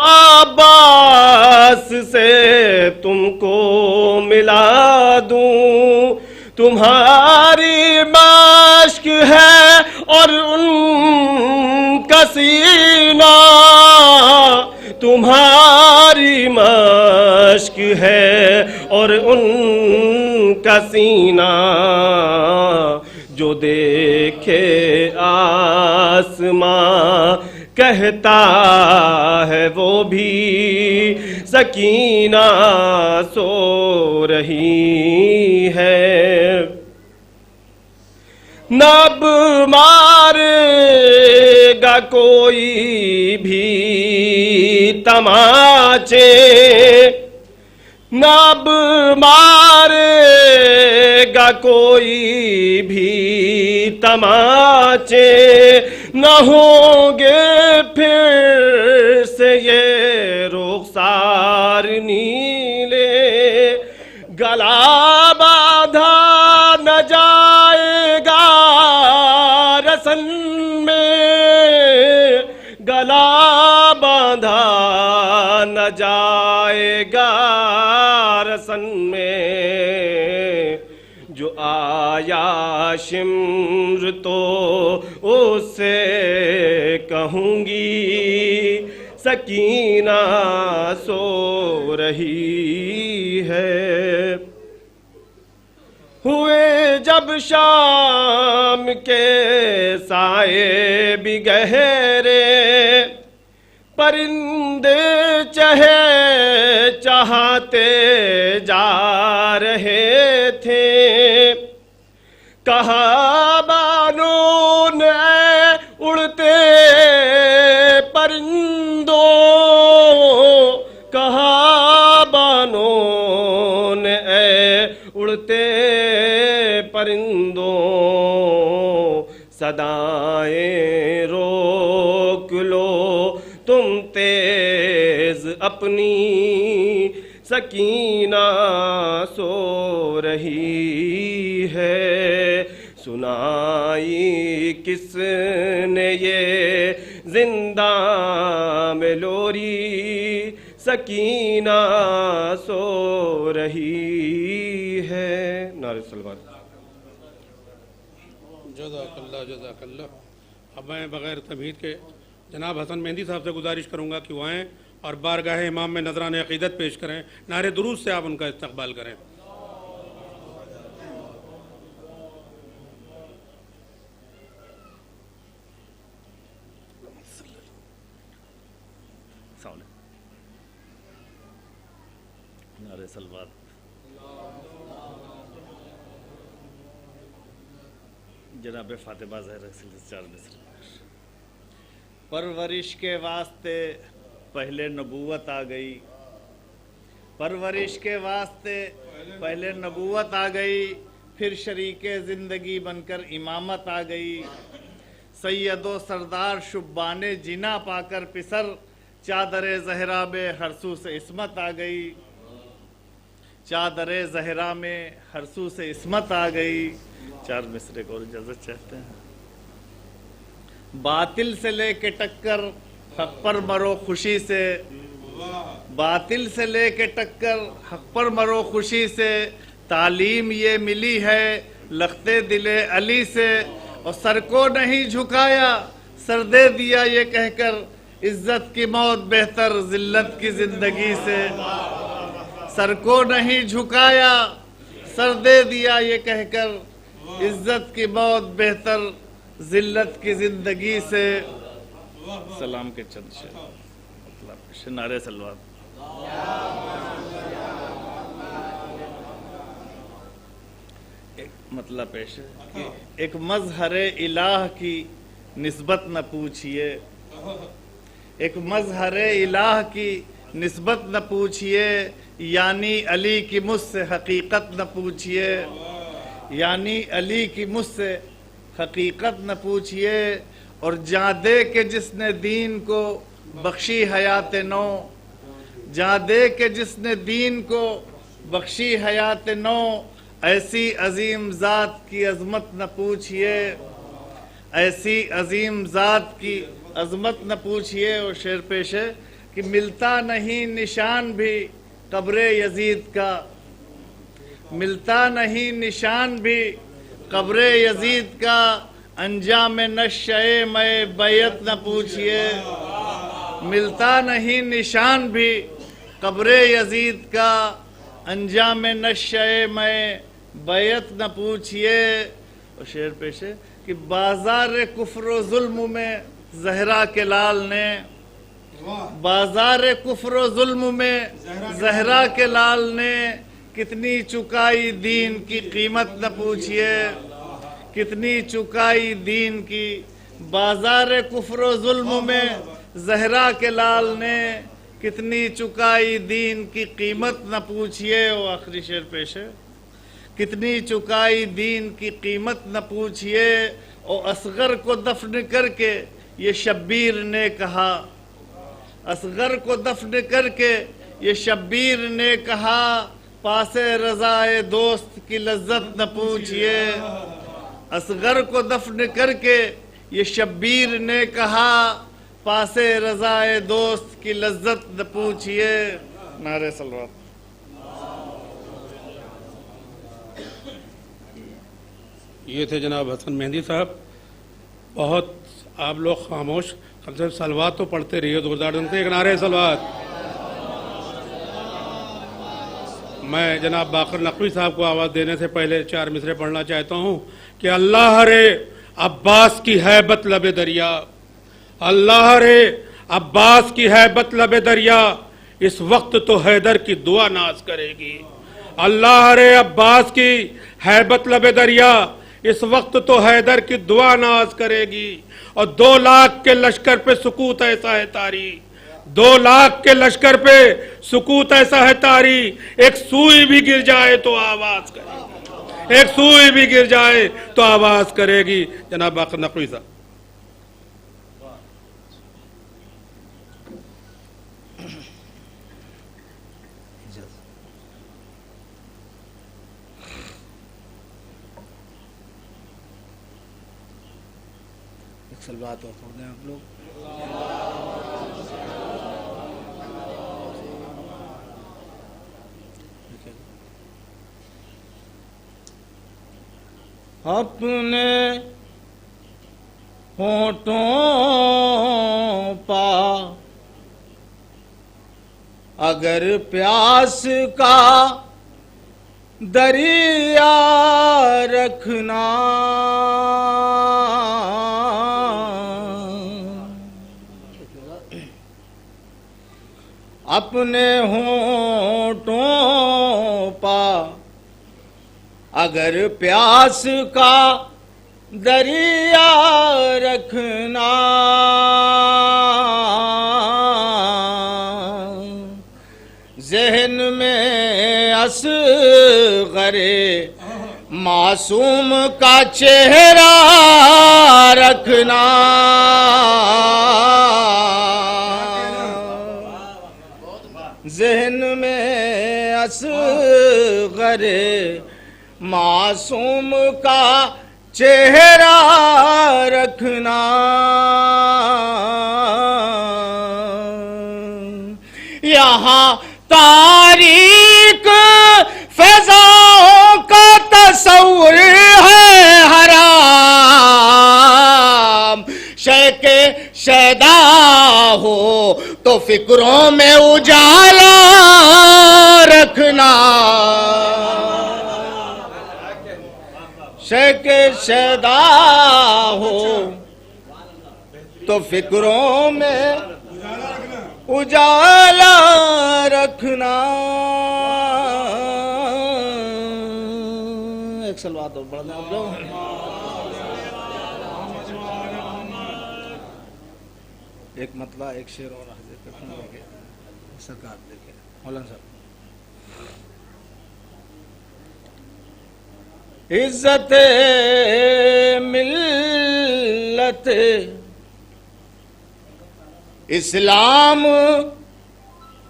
S2: عباس سے تم کو ملا دوں، تمہاری مشق ہے اور ان کا سینہ، تمہاری مشق ہے اور ان کا سینہ، جو دیکھے آسماں کہتا ہے وہ بھی، سکینہ سو رہی ہے، نب مارے گا کوئی بھی تماچے، نہ اب مارے گا کوئی بھی تماچے، نہ ہوں گے پھر سے یہ رخسار نیلے، گلا باندھا نہ جائے گا رسن میں، گلا باندھا نہ جائے گا رسن میں، جو آیا شمر تو اس سے کہوں گی سکینہ سو رہی ہے۔ ہوئے جب شام کے سائے بھی گہرے، پرندے چہے چاہتے جا رہے تھے، کہا بانوں نے اڑتے پرندوں، کہا بانوں نے اڑتے پرندوں، صدائیں روک لو تم تیز اپنی، سکینہ سو رہی ہے۔ سنائی کس نے یہ زندہ میں لوری، سکینہ سو رہی ہے۔ نعرہ سلوات۔
S1: جزاک اللہ جزاک اللہ۔ اب میں بغیر تمہید کے جناب حسن مہندی صاحب سے گزارش کروں گا کہ وہ آئیں اور بارگاہ امام میں نذران عقیدت پیش کریں، نعرہ درود سے آپ ان کا استقبال کریں۔
S8: نعرہ سلوات۔ جناب فاطمہ زہرا چار مصر۔ پرورش کے واسطے پہلے نبوت آ گئی، پرورش کے واسطے پہلے نبوت آ گئی، پھر شریک زندگی بن کر امامت آ گئی۔ سید و سردار شبان جنا پا کر پسر، چادر زہرا میں ہر سو سے عصمت آ گئی، چادر زہرا میں ہر سو سے عصمت آ گئی۔ چار مصرے کو اجازت چاہتے ہیں۔ باطل سے لے کے ٹکر حق پر مرو خوشی سے، باطل سے لے کے ٹکر حق پر مرو خوشی سے، تعلیم یہ ملی ہے لختے دل علی سے، اور سر کو نہیں جھکایا سر دے دیا یہ کہہ کر، عزت کی موت بہتر ذلت کی زندگی سے، سر کو نہیں جھکایا سر دے دیا یہ کہہ کر، عزت کی موت بہتر ذلت کی زندگی سے۔ سلام کے چند شعر، نعرہ سلوات۔ ایک مطلب پیش ہے کہ ایک مظہر الہ کی نسبت نہ پوچھئے، ایک مظہر الہ کی نسبت نہ پوچھئے، یعنی علی کی مجھ سے حقیقت نہ پوچھئے، یعنی علی کی مجھ سے حقیقت نہ پوچھئے، اور جاں دے کے جس نے دین کو بخشی حیات نو، جاں دے کے جس نے دین کو بخشی حیات نو، ایسی عظیم ذات کی عظمت نہ پوچھئے، ایسی عظیم ذات کی عظمت نہ پوچھئے۔ اور شعر پیش ہے کہ ملتا نہیں نشان بھی قبر یزید کا، ملتا نہیں نشان بھی قبر یزید کا، انجام نشے میں بیعت نہ پوچھئے، ملتا نہیں نشان بھی قبر یزید کا، انجام نشے میں بیعت نہ پوچھئے۔ اور شعر پیش ہے کہ بازار کفر و ظلم میں زہرا کے لال نے، بازار کفر و ظلم میں زہرا کے لال نے، کتنی چکائی دین کی قیمت نہ پوچھئے، کتنی چکائی دین کی بازار کفر و ظلم میں زہرا کے لال نے کتنی چکائی دین کی قیمت نہ پوچھئے. وہ آخری شعر پیش ہے. کتنی چکائی دین کی قیمت نہ پوچھئے، او اصغر کو دفن کر کے یہ شبیر نے کہا. اصغر کو دفن کر کے یہ شبیر نے کہا، پاسے رضائے دوست کی لذت نہ پوچھئے. اصغر کو دفن کر کے یہ شبیر نے کہا، پاسے رضائے دوست کی لذت نہ پوچھئے. نعرہ صلوات.
S1: یہ تھے جناب حسن مہندی صاحب. بہت آپ لوگ خاموش، کم سے کم سلوات تو پڑھتے رہیے زوردار ڈھنگ سے. ایک نعرہ سلوات. میں جناب باقر نقوی صاحب کو آواز دینے سے پہلے 4 مصرے پڑھنا چاہتا ہوں کہ اللہ رے عباس کی ہیبت لب دریا، اللہ رے عباس کی ہیبت لب دریا، اس وقت تو حیدر کی دعا ناز کرے گی. اللہ رے عباس کی ہیبت لب دریا، اس وقت تو حیدر کی دعا ناز کرے گی. اور 2 لاکھ کے لشکر پہ سکوت ایسا ہے طاری، 2 لاکھ کے لشکر پہ سکوت ایسا ہے طاری، ایک سوئی بھی گر جائے تو آواز کرے گی، ایک سوئی بھی گر جائے تو آواز کرے گی. جناب باقر نقوی صاحب.
S4: سلوات اور پڑھ دیں آپ لوگ.
S8: اپنے ہونٹوں پا اگر پیاس کا دریا رکھنا، اپنے ہونٹوں پا اگر پیاس کا دریا رکھنا، ذہن میں اصغر معصوم کا چہرہ رکھنا، ذہن میں اصغر معصوم کا چہرہ رکھنا. یہاں تاریک فضاؤں کا تصور ہے حرام، شے کے شیدا ہو تو فکروں میں اجالا رکھنا، شے کے شیدا ہو تو فکروں میں اجالا رکھنا. ایک سلوات اور پڑھ دیں آپ لوگ. ایک مطلع ایک شعر اور حاضر کرتا ہوں کہ سرکار دیکھیں. مولانا صاحب. عزت ملت اسلام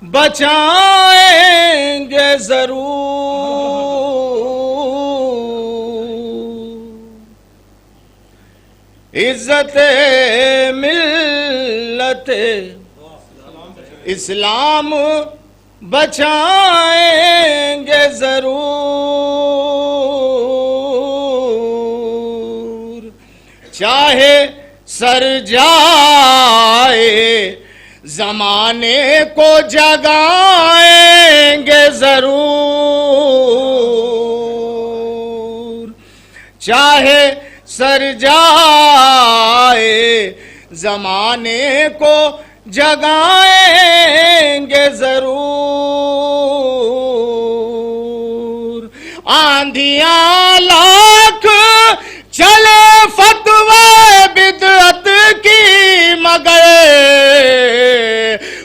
S8: بچائیں گے ضرور، عزت ملت اسلام بچائیں گے ضرور، چاہے سر جائے زمانے کو جگائیں گے ضرور، چاہے سر جائے زمانے کو جگائیں گے ضرور، آندھیاں لاکھ چلے فتوی بدعت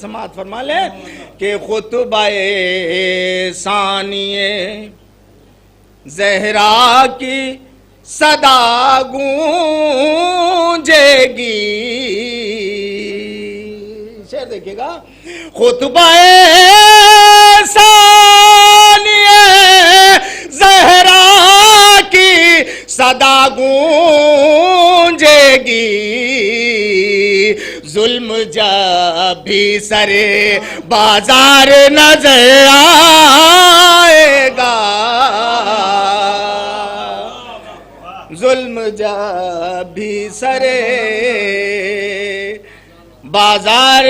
S9: سماعت فرما لیں کہ خطبہ ثانیہ زہرا کی صدا گونجے گی. شعر دیکھیے گا. خطبہ ثانیہ زہرا کی صدا گونجے گی. ظلم جب بھی سرے بازار نظر آئے گا. ظلم جب بھی سرے بازار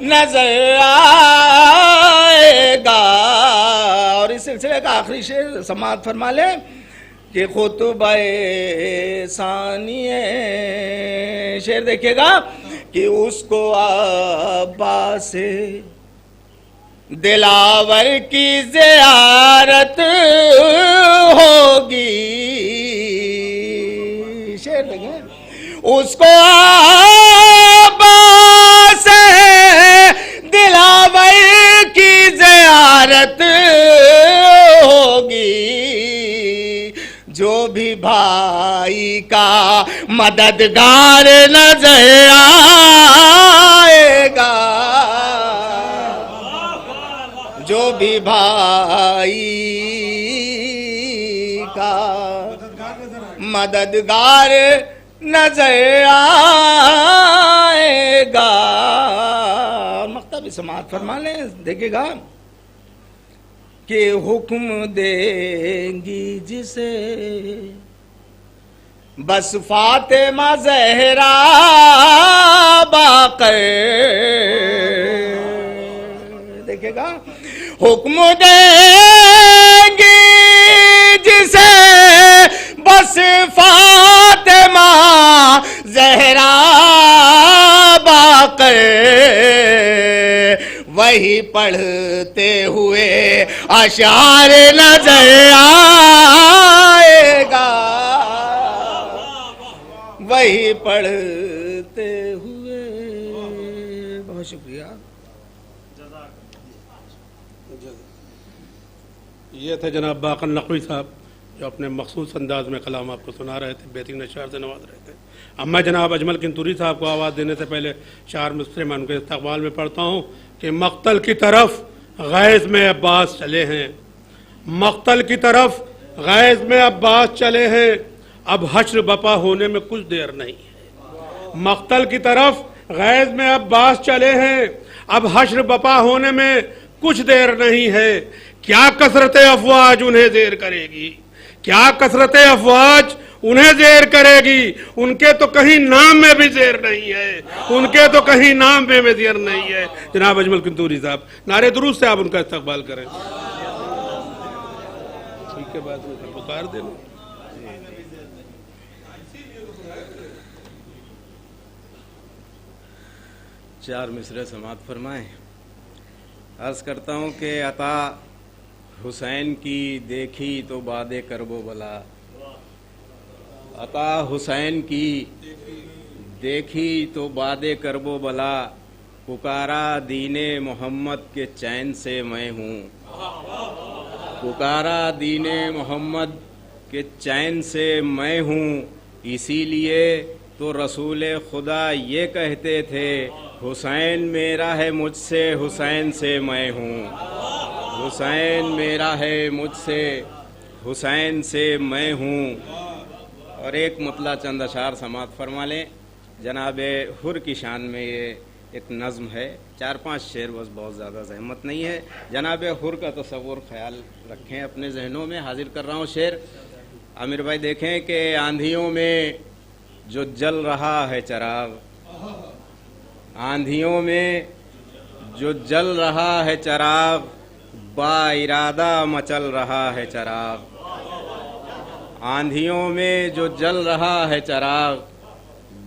S9: نظر آئے گا. اور اس سلسلے کا آخری شعر سماعت فرما لیں کہ خطبہ ثانیہ. شعر دیکھیے گا کہ اس کو عباس دلاور کی زیارت ہوگی. شعر دیکھیں. اس کو عباس دلاور کی زیارت ہوگی. جو بھی بھائی کا مددگار نظر آئے گا. جو بھی بھائی کا مددگار نظر آئے گا. مقطع بھی سماعت فرما لیں. دیکھے گا کہ حکم دیں گی جسے بس فاطمہ زہرا باقر. دیکھے گا. حکم دیں گی جسے بس فاطمہ زہرا باقر. وہی پڑھتے ہوئے اشعار نظر آئے گا. وہی پڑھتے ہوئے. بہت شکریہ.
S1: یہ تھے جناب باقر نقوی صاحب جو اپنے مخصوص انداز میں کلام آپ کو سنا رہے تھے، بہترین اشعار سے نواز رہے تھے. اب میں جناب اجمل کنتوری صاحب کو آواز دینے سے پہلے چار مصرے میں ان کے استقبال میں پڑھتا ہوں کہ مقتل کی طرف غیظ میں عباس چلے ہیں. مقتل کی طرف غیظ میں عباس چلے ہیں. اب حشر بپا ہونے میں کچھ دیر نہیں ہے. مقتل کی طرف غیظ میں عباس چلے ہیں. اب حشر بپا ہونے میں کچھ دیر نہیں ہے. کیا کثرت افواج انہیں زیر کرے گی. کیا کثرت افواج انہیں زیر کرے گی. ان کے تو کہیں نام میں بھی زیر نہیں ہے. ان کے تو کہیں نام میں بھی زیر نہیں ہے. جناب اجمل کنتوری صاحب نعرے درود سے آپ ان کا استقبال کریں. ٹھیک ہے بات میں پکار دے لوں.
S2: چار مصرے سماعت فرمائیں. عرض کرتا ہوں کہ عطا حسین کی دیکھی تو باد کرب و بلا. عطا حسین کی دیکھی تو باد کرب و بلا. پکارا دین محمد کے چین سے میں ہوں. پکارا دین محمد کے چین سے میں ہوں. اسی لیے تو رسول خدا یہ کہتے تھے حسین میرا ہے مجھ سے حسین سے میں ہوں. حسین میرا ہے مجھ سے حسین سے میں ہوں. اور ایک مطلع چند اشعار سماعت فرما لیں. جناب حر کی شان میں یہ ایک نظم ہے. 4-5 شعر بس، بہت زیادہ زحمت نہیں ہے. جناب حر کا تصور خیال رکھیں اپنے ذہنوں میں. حاضر کر رہا ہوں شعر. عامر بھائی دیکھیں کہ آندھیوں میں جو جل رہا ہے چراغ. آندھیوں میں جو جل رہا ہے چراغ. با ارادہ مچل رہا ہے چراغ. آندھیوں میں جو جل رہا ہے چراغ.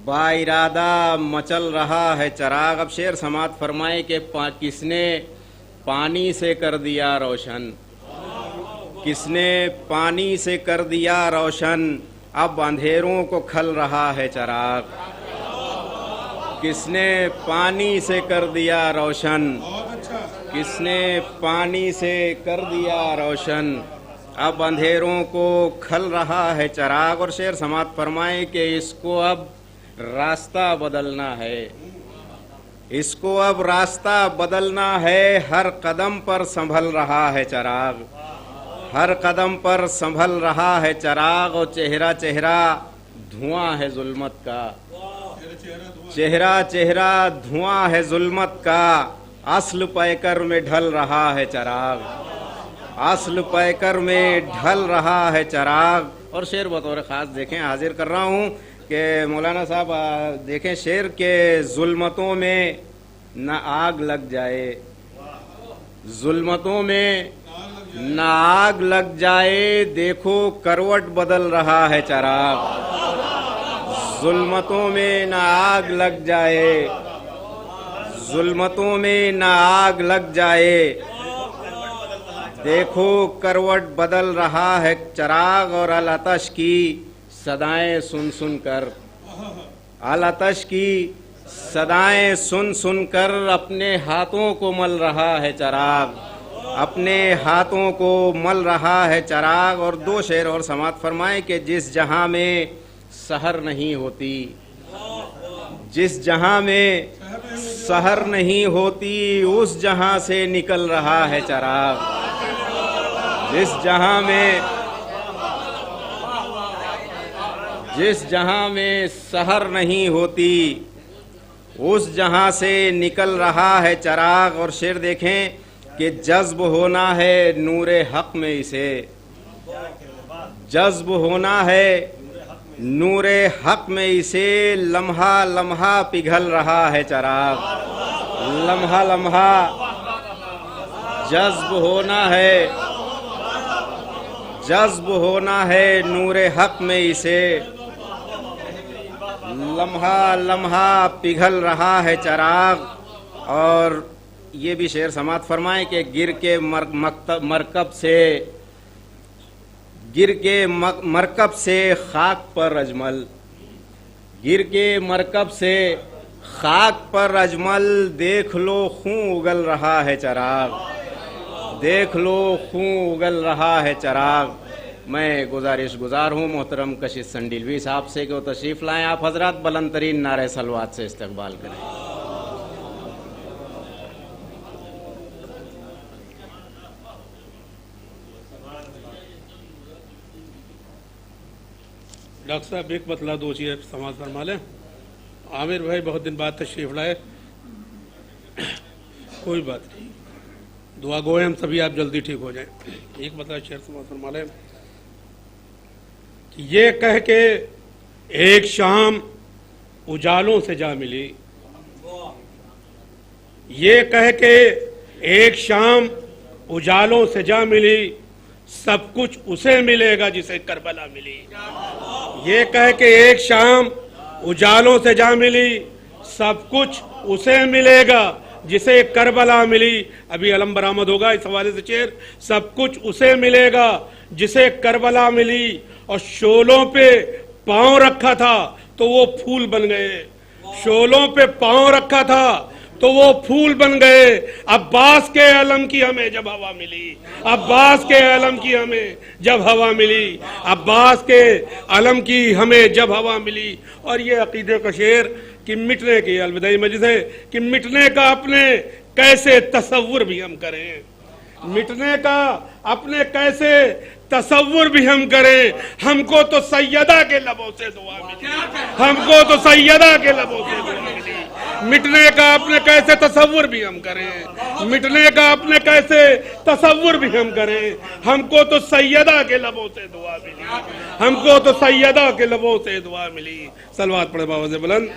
S2: با ارادہ مچل رہا ہے چراغ. اب شعر سماعت فرمائے کہ کس نے پانی سے کر دیا روشن. کس نے پانی سے کر دیا روشن. اب اندھیروں کو کھل رہا ہے چراغ. کس نے پانی سے کر دیا روشن، کس نے پانی سے کر دیا روشن، اب اندھیروں کو کھل رہا ہے چراغ. اور شعر سماعت فرمائیں کہ اس کو اب راستہ بدلنا ہے، اس کو اب راستہ بدلنا ہے، ہر قدم پر سنبھل رہا ہے چراغ، ہر قدم پر سنبھل رہا ہے چراغ. اور چہرہ چہرہ دھواں ہے ظلمت کا، چہرہ چہرہ دھواں ہے ظلمت کا، اصل پیکر میں ڈھل رہا ہے چراغ، اصل پیکر میں ڈھل رہا ہے چراغ. اور شعر بطور خاص دیکھیں حاضر کر رہا ہوں کہ مولانا صاحب دیکھیں شعر کے ظلمتوں میں نہ آگ لگ جائے، ظلمتوں میں نہ آگ لگ جائے، دیکھو کروٹ بدل رہا ہے چراغ، ظلمتوں میں نہ آگ لگ جائے، ظلمتوں میں نہ آگ لگ جائے، دیکھو کروٹ بدل رہا ہے چراغ. اور الاتش کی صدائیں سن سن کر، الاتش کی صدائیں سن سن کر اپنے ہاتھوں کو مل رہا ہے چراغ، اپنے ہاتھوں کو مل رہا ہے چراغ. اور دو شعر اور سماعت فرمائیں کہ جس جہاں میں سحر نہیں ہوتی، جس جہاں میں سحر نہیں ہوتی، اس جہاں سے نکل رہا ہے چراغ، جس جہاں میں سحر نہیں ہوتی، اس جہاں سے نکل رہا ہے چراغ. اور شعر دیکھیں کہ جذب ہونا ہے نور حق میں اسے، جذب ہونا ہے نور حق میں اسے، لمحہ لمحہ پگھل رہا ہے چراغ، لمحہ لمحہ جذب ہونا ہے، جذب ہونا ہے نور حق میں اسے، لمحہ لمحہ پگھل رہا ہے چراغ. اور یہ بھی شعر سماعت فرمائیں کہ گر کے مرکب سے، گر کے مرکب سے خاک پر اجمل، گر کے مرکب سے خاک پر اجمل، دیکھ لو خون اگل رہا ہے چراغ، دیکھ لو خون اگل رہا ہے چراغ. میں گزارش گزار ہوں محترم کشش سنڈیلوی صاحب سے کہ وہ تشریف لائیں، آپ حضرات بلند ترین نعرہ صلوات سے استقبال کریں.
S1: ڈاکٹر صاحب ایک بتلا دو چیز سماعت فرما لیں. عامر بھائی بہت دن بعد تشریف لائے، کوئی بات نہیں، دعا گوئے ہم سبھی آپ جلدی ٹھیک ہو جائیں. ایک بتلا شعر سماعت فرما لیں کہ یہ کہہ کے ایک شام اجالوں سے جا ملی، یہ کہہ کے ایک شام اجالوں سے جا ملی، سب کچھ اسے ملے گا جسے کربلا ملی. یہ کہہ کے ایک شام اجالوں سے جا ملی، سب کچھ اسے ملے گا جسے کربلا ملی. ابھی علم برآمد ہوگا اس حوالے سے شعر، سب کچھ اسے ملے گا جسے کربلا ملی. اور شولوں پہ پاؤں رکھا تھا تو وہ پھول بن گئے، شولوں پہ پاؤں رکھا تھا تو وہ پھول بن گئے. عباس کے علم کی ہمیں جب ہوا ملی، عباس کے علم کی ہمیں جب ہوا ملی، عباس کے علم کی ہمیں جب ہوا ملی. اور یہ عقیدے کا شعر کہ مٹنے کی الوداعی مجلس ہے کہ مٹنے کا اپنے کیسے تصور بھی ہم کریں، مٹنے کا اپنے کیسے تصور بھی ہم کریں. ہم کو تو سیدہ کے لبوں سے دعا ملی، ہم کو تو سیدہ کے لبوں سے دعا ملی. مٹنے کا اپنے کیسے تصور بھی ہم کریں، مٹنے کا اپنے کیسے تصور بھی ہم کریں. ہم کو تو سیدہ کے لبوں سے دعا ملی، ہم کو تو سیدہ کے لبوں سے دعا ملی. صلوات پڑھے باوز بلند.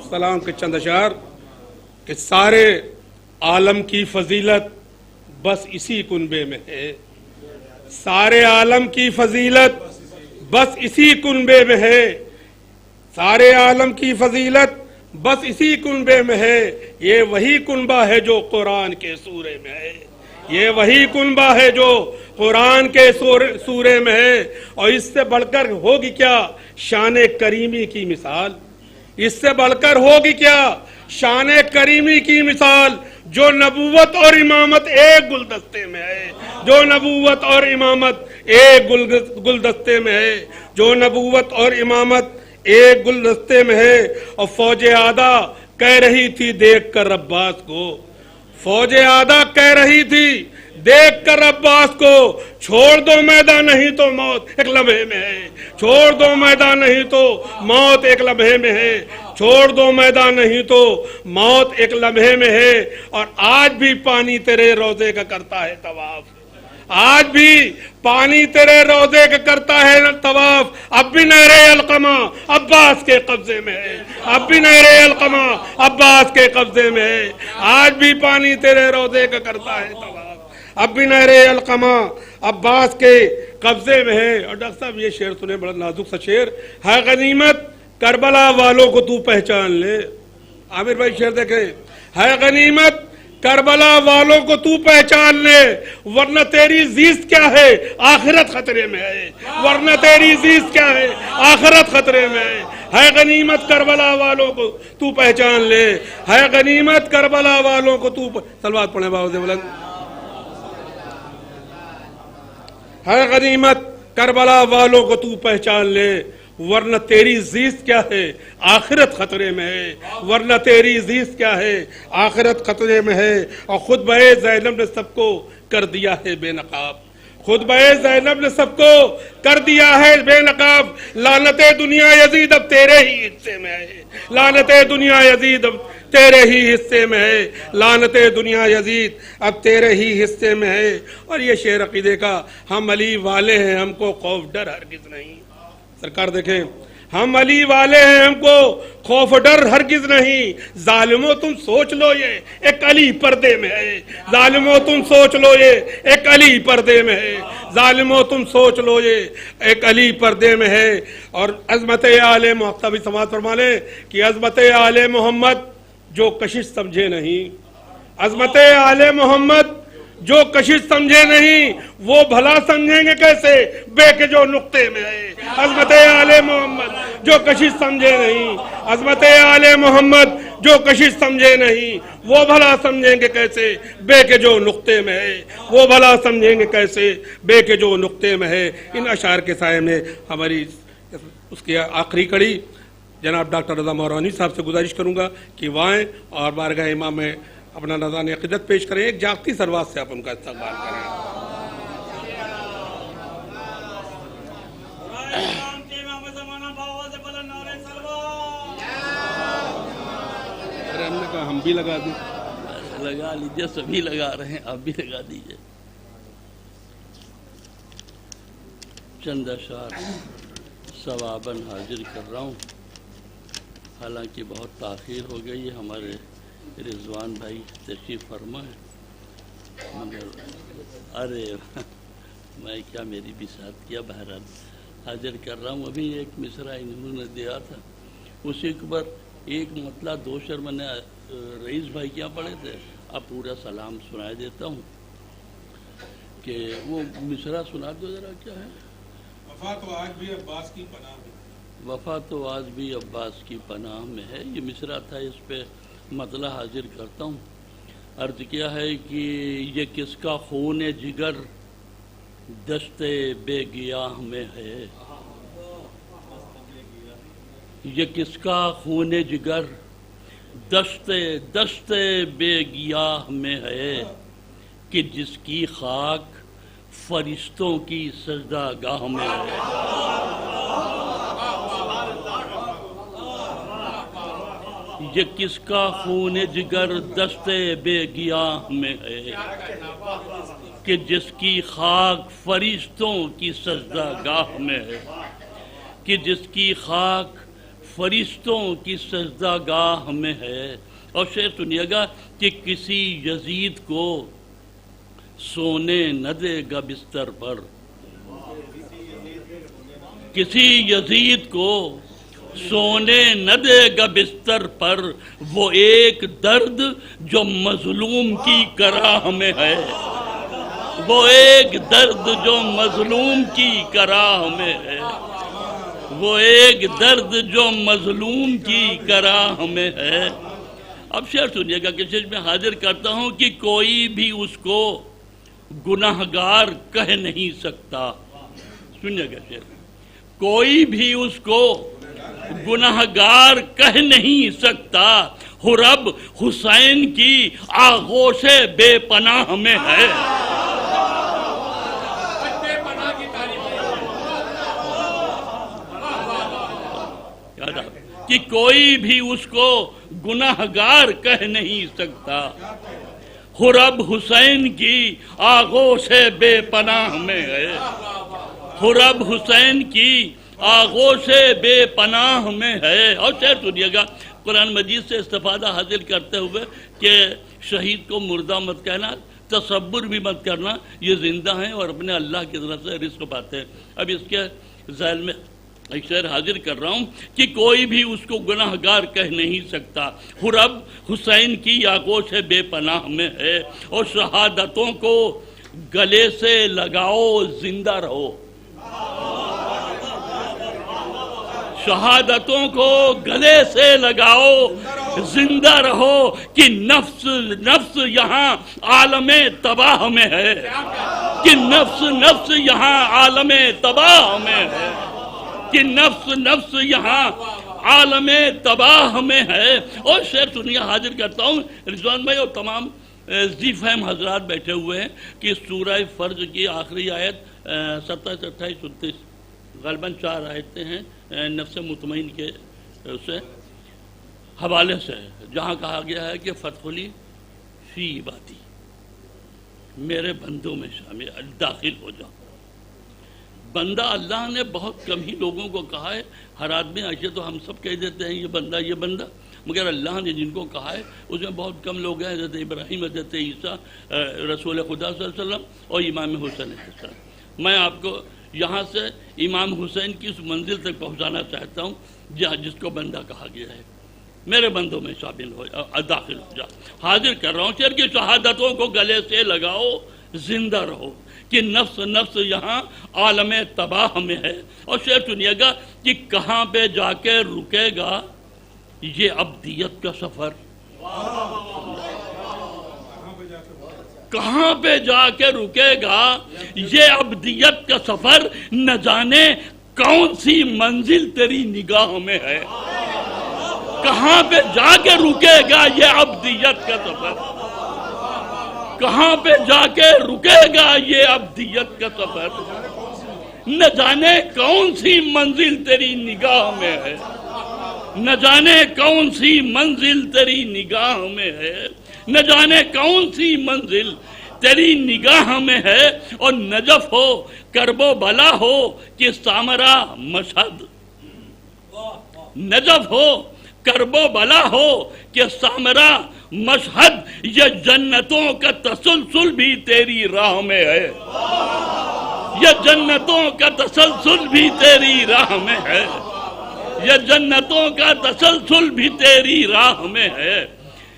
S1: سلام کے چند اشعار کہ سارے عالم کی فضیلت بس اسی کنبے میں ہے، سارے عالم کی فضیلت بس اسی کنبے میں ہے، سارے عالم کی فضیلت بس اسی کنبے میں ہے. یہ وہی کنبہ ہے جو قرآن کے سورے میں ہے، یہ وہی کنبہ ہے جو قرآن کے سورے میں ہے. اور اس سے بڑھ کر ہوگی کیا شان کریمی کی مثال، اس سے بڑھ کر ہوگی کیا شان کریمی کی مثال جو نبوت اور امامت ایک گلدستے میں ہے، جو نبوت اور امامت ایک گلدستے میں ہے، جو نبوت اور امامت ایک گلدستے میں ہے۔ اور فوج آدھا کہہ رہی تھی دیکھ کر عباس کو، فوج آدھا کہہ رہی تھی دیکھ کر عباس کو، چھوڑ دو میدان نہیں تو موت ایک لمحے میں ہے، چھوڑ دو میدان نہیں تو موت ایک لمحے میں ہے، چھوڑ دو میدان نہیں تو موت ایک لمحے میں ہے۔ اور آج بھی پانی تیرے روضے کا کرتا ہے طواف، آج بھی پانی تیرے روضے کا کرتا ہے طواف، اب بھی نہر القمہ عباس کے قبضے میں ہے، اب بھی نہر القمہ عباس کے قبضے میں ہے، آج بھی پانی تیرے روضے کا کرتا ہے طواف، اب بھی نہر القمہ عباس کے قبضے میں ہے۔ اور ڈاکٹر صاحب یہ شعر سنے، بڑا نازک سا شعر ہے، غنیمت کربلا والوں کو تو پہچان لے۔ عامر بھائی شعر دیکھیں، ہے غنیمت کربلا والوں کو تو پہچان لے، ورنہ تیری زیست کیا ہے آخرت خطرے میں ہے، ورنہ تیری زیست کیا ہے آخرت خطرے میں ہے غنیمت کربلا والوں کو تو پہچان لے، ہے غنیمت کربلا والوں کو تو صلوات پڑھیں باؤ سے بلند، ہے غنیمت کربلا والوں کو تو پہچان لے، ورنہ تیری زیست کیا ہے آخرت خطرے میں ہے، ورنہ تیری زیست کیا ہے آخرت خطرے میں ہے۔ اور خود بہ زینب نے سب کو کر دیا ہے بے نقاب، خود بہ زینب نے سب کو کر دیا ہے بے نقاب، لعنت دنیا یزید اب تیرے ہی حصے میں ہے، لعنت دنیا یزید اب تیرے ہی حصے میں ہے، لعنت دنیا یزید اب تیرے ہی حصے میں ہے۔ اور یہ شعر عقیدے کا، ہم علی والے ہیں ہم کو خوف ڈر ہرگز نہیں، سرکار دیکھیں ہم علی والے ہیں ہم کو خوف ڈر ہرگز نہیں، ظالموں تم سوچ لو یہ ایک علی پردے میں ہے، ظالموں تم سوچ لو یہ ایک علی پردے میں ہے، ظالموں تم سوچ لو یہ ایک علی پردے میں ہے۔ اور عظمت آل محمد بھی سماعت فرما لیں کہ عظمت آل محمد جو کشش سمجھے نہیں، عظمت آل محمد جو کشش سمجھے نہیں وہ بھلا سمجھیں گے کیسے بے کے جو نقطے میں ہے، عظمت آل محمد جو کشش سمجھے نہیں، عظمت آل محمد جو کشش سمجھے نہیں وہ بھلا سمجھیں گے کیسے بے کے جو نقطے میں ہے، وہ بھلا سمجھیں گے کیسے بے کے جو نقطے میں ہے۔ ان اشعار کے سائے میں ہماری اس کی آخری کڑی جناب ڈاکٹر رضا مہرانی صاحب سے گزارش کروں گا کہ وہ آئیں اور بارگاہ امام میں اپنا نذران عقیدت پیش کریں، ایک جاگتی سروات سے آپ ان کا استقبال کریں۔ ہم نے کہا ہم بھی لگا دیں،
S10: لگا لیجئے، سبھی لگا رہے ہیں، آپ بھی لگا دیجئے۔ چند اشعار ثواباً حاضر کر رہا ہوں، حالانکہ بہت تاخیر ہو گئی ہے، ہمارے رضوان بھائی تشریف فرما ہے، مگر ارے میں کیا میری بھی ساتھ کیا، بہرحال حاضر کر رہا ہوں۔ ابھی ایک مصرع انہوں نے دیا تھا، اسی کے بعد ایک مطلع دو شعر میں نے رئیس بھائی کیا پڑھے تھے، اب پورا سلام سنا دیتا ہوں کہ وہ مصرع سنا دو ذرا، کیا ہے؟
S1: وفا تو آج بھی عباس کی پناہ میں،
S10: وفا تو آج بھی عباس کی پناہ میں ہے، یہ مصرع تھا، اس پہ مطلع حاضر کرتا ہوں۔ عرض کیا ہے کہ یہ کس کا خون جگر دشت بے گیاہ میں ہے، یہ کس کا خون جگر دشت بے گیاہ میں ہے، کہ جس کی خاک فرشتوں کی سجدہ گاہ میں ہے۔ یہ کس کا خون جگر دشت بے گیاہ میں ہے، کہ جس کی خاک فرشتوں کی سجدہ گاہ میں ہے، کہ جس کی خاک فرشتوں کی سجدہ گاہ میں ہے۔ اور شعر سنیے گا کہ کسی یزید کو سونے نہ دے گا بستر پر، کسی یزید کو سونے نہ دے گا بستر پر، وہ ایک درد جو مظلوم کی کراہ میں ہے، وہ ایک درد جو مظلوم کی کراہ میں ہے، وہ ایک درد جو مظلوم کی کراہ میں ہے. اب شعر سنیے گا، کسی میں حاضر کرتا ہوں کہ کوئی بھی اس کو گناہگار کہہ نہیں سکتا. سنیے گا شعر، کوئی بھی اس کو گناہگار کہہ نہیں سکتا، رب حسین کی آغوش بے پناہ میں ہے. کہ کوئی بھی اس کو گناہگار کہہ نہیں سکتا، رب حسین کی آغوش بے پناہ میں ہے. رب حسین کی آغوش بے پناہ میں ہے. اور شعر سنیے گا، قرآن مجید سے استفادہ حاصل کرتے ہوئے کہ شہید کو مردہ مت کہنا، تصور بھی مت کرنا، یہ زندہ ہیں اور اپنے اللہ کی طرف سے رزق پاتے ہیں. اب اس کے ذیل میں ایک شعر حاضر کر رہا ہوں کہ کوئی بھی اس کو گناہگار کہہ نہیں سکتا، رب حسین کی آغوش بے پناہ میں ہے. اور شہادتوں کو گلے سے لگاؤ زندہ رہو. شہادتوں کو گلے سے لگاؤ زندہ رہو کہ نفس یہاں عالم تباہ میں ہے. کہ نفس یہاں عالم تباہ میں ہے. کہ نفس یہاں عالم تباہ میں ہے. اور شعر سنیے حاضر کرتا ہوں رضوان بھائی اور تمام ذی فہم حضرات بیٹھے ہوئے ہیں کہ سورہ فرج کی آخری آیت 27, 28, 29 غالباً 4 آیتیں ہیں نفس مطمئن کے اسے حوالے سے، جہاں کہا گیا ہے کہ فدخلی فی عبادی، میرے بندوں میں شامل داخل ہو جاؤ. بندہ اللہ نے بہت کم ہی لوگوں کو کہا ہے. ہر آدمی ایسے تو ہم سب کہہ دیتے ہیں یہ بندہ، مگر اللہ نے جن کو کہا ہے اس میں بہت کم لوگ ہیں. حضرت ابراہیم، حضرت عیسیٰ، رسول خدا صلی اللہ علیہ وسلم اور امام حسین علیہ السلام. میں آپ کو یہاں سے امام حسین کی اس منزل تک پہنچانا چاہتا ہوں جس کو بندہ کہا گیا ہے. میرے بندوں میں شامل ہو، داخل ہو جا. حاضر کر رہا ہوں شعر کی شہادتوں کو گلے سے لگاؤ زندہ رہو کہ نفس یہاں عالم تباہ میں ہے. اور شعر سنیے گا کہ کہاں پہ جا کے رکے گا یہ ابدیت کا سفر. کہاں پہ جا کے رکے گا یہ ابدیت کا سفر، نہ جانے کون سی منزل تیری نگاہ میں ہے. کہاں پہ جا کے رکے گا یہ ابدیت کا سفر، کہاں پہ جا کے رکے گا یہ ابدیت کا سفر، نہ جانے کون سی منزل تیری نگاہ میں ہے. نہ جانے کون سی منزل تیری نگاہ میں ہے. نہ جانے کون سی منزل تیری نگاہ میں ہے. اور نجف ہو کرب و بلا ہو کہ سامرا مشہد، نجف ہو کرب و بلا ہو کہ سامرا مشہد، یہ جنتوں کا تسلسل بھی تیری راہ میں ہے. یہ جنتوں کا تسلسل بھی تیری راہ میں ہے. یہ جنتوں کا تسلسل بھی تیری راہ میں ہے.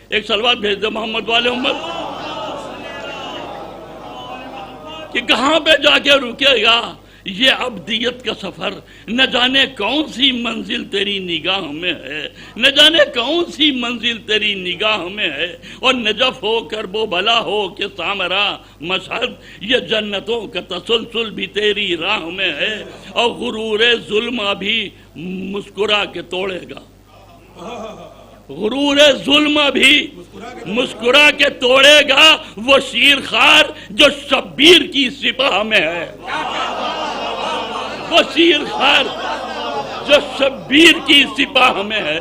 S10: ایک سلوات بھیج دے محمد والے امت کہ کہاں پہ جا کے رکے گا یہ ابدیت کا سفر، نہ جانے کون سی منزل تیری نگاہ میں ہے. نہ جانے کون سی منزل تیری نگاہ میں ہے. اور نجف ہو کرب و بلا ہو کہ سامرا مشہد، یہ جنتوں کا تسلسل بھی تیری راہ میں ہے. اور غرور ظلم ابھی مسکرا کے توڑے گا. غرور ظلم بھی مسکرا کے توڑے گا، وہ شیر خار جو شبیر کی سپاہ میں ہے. وہ شیر خار جو شبیر کی سپاہ میں ہے.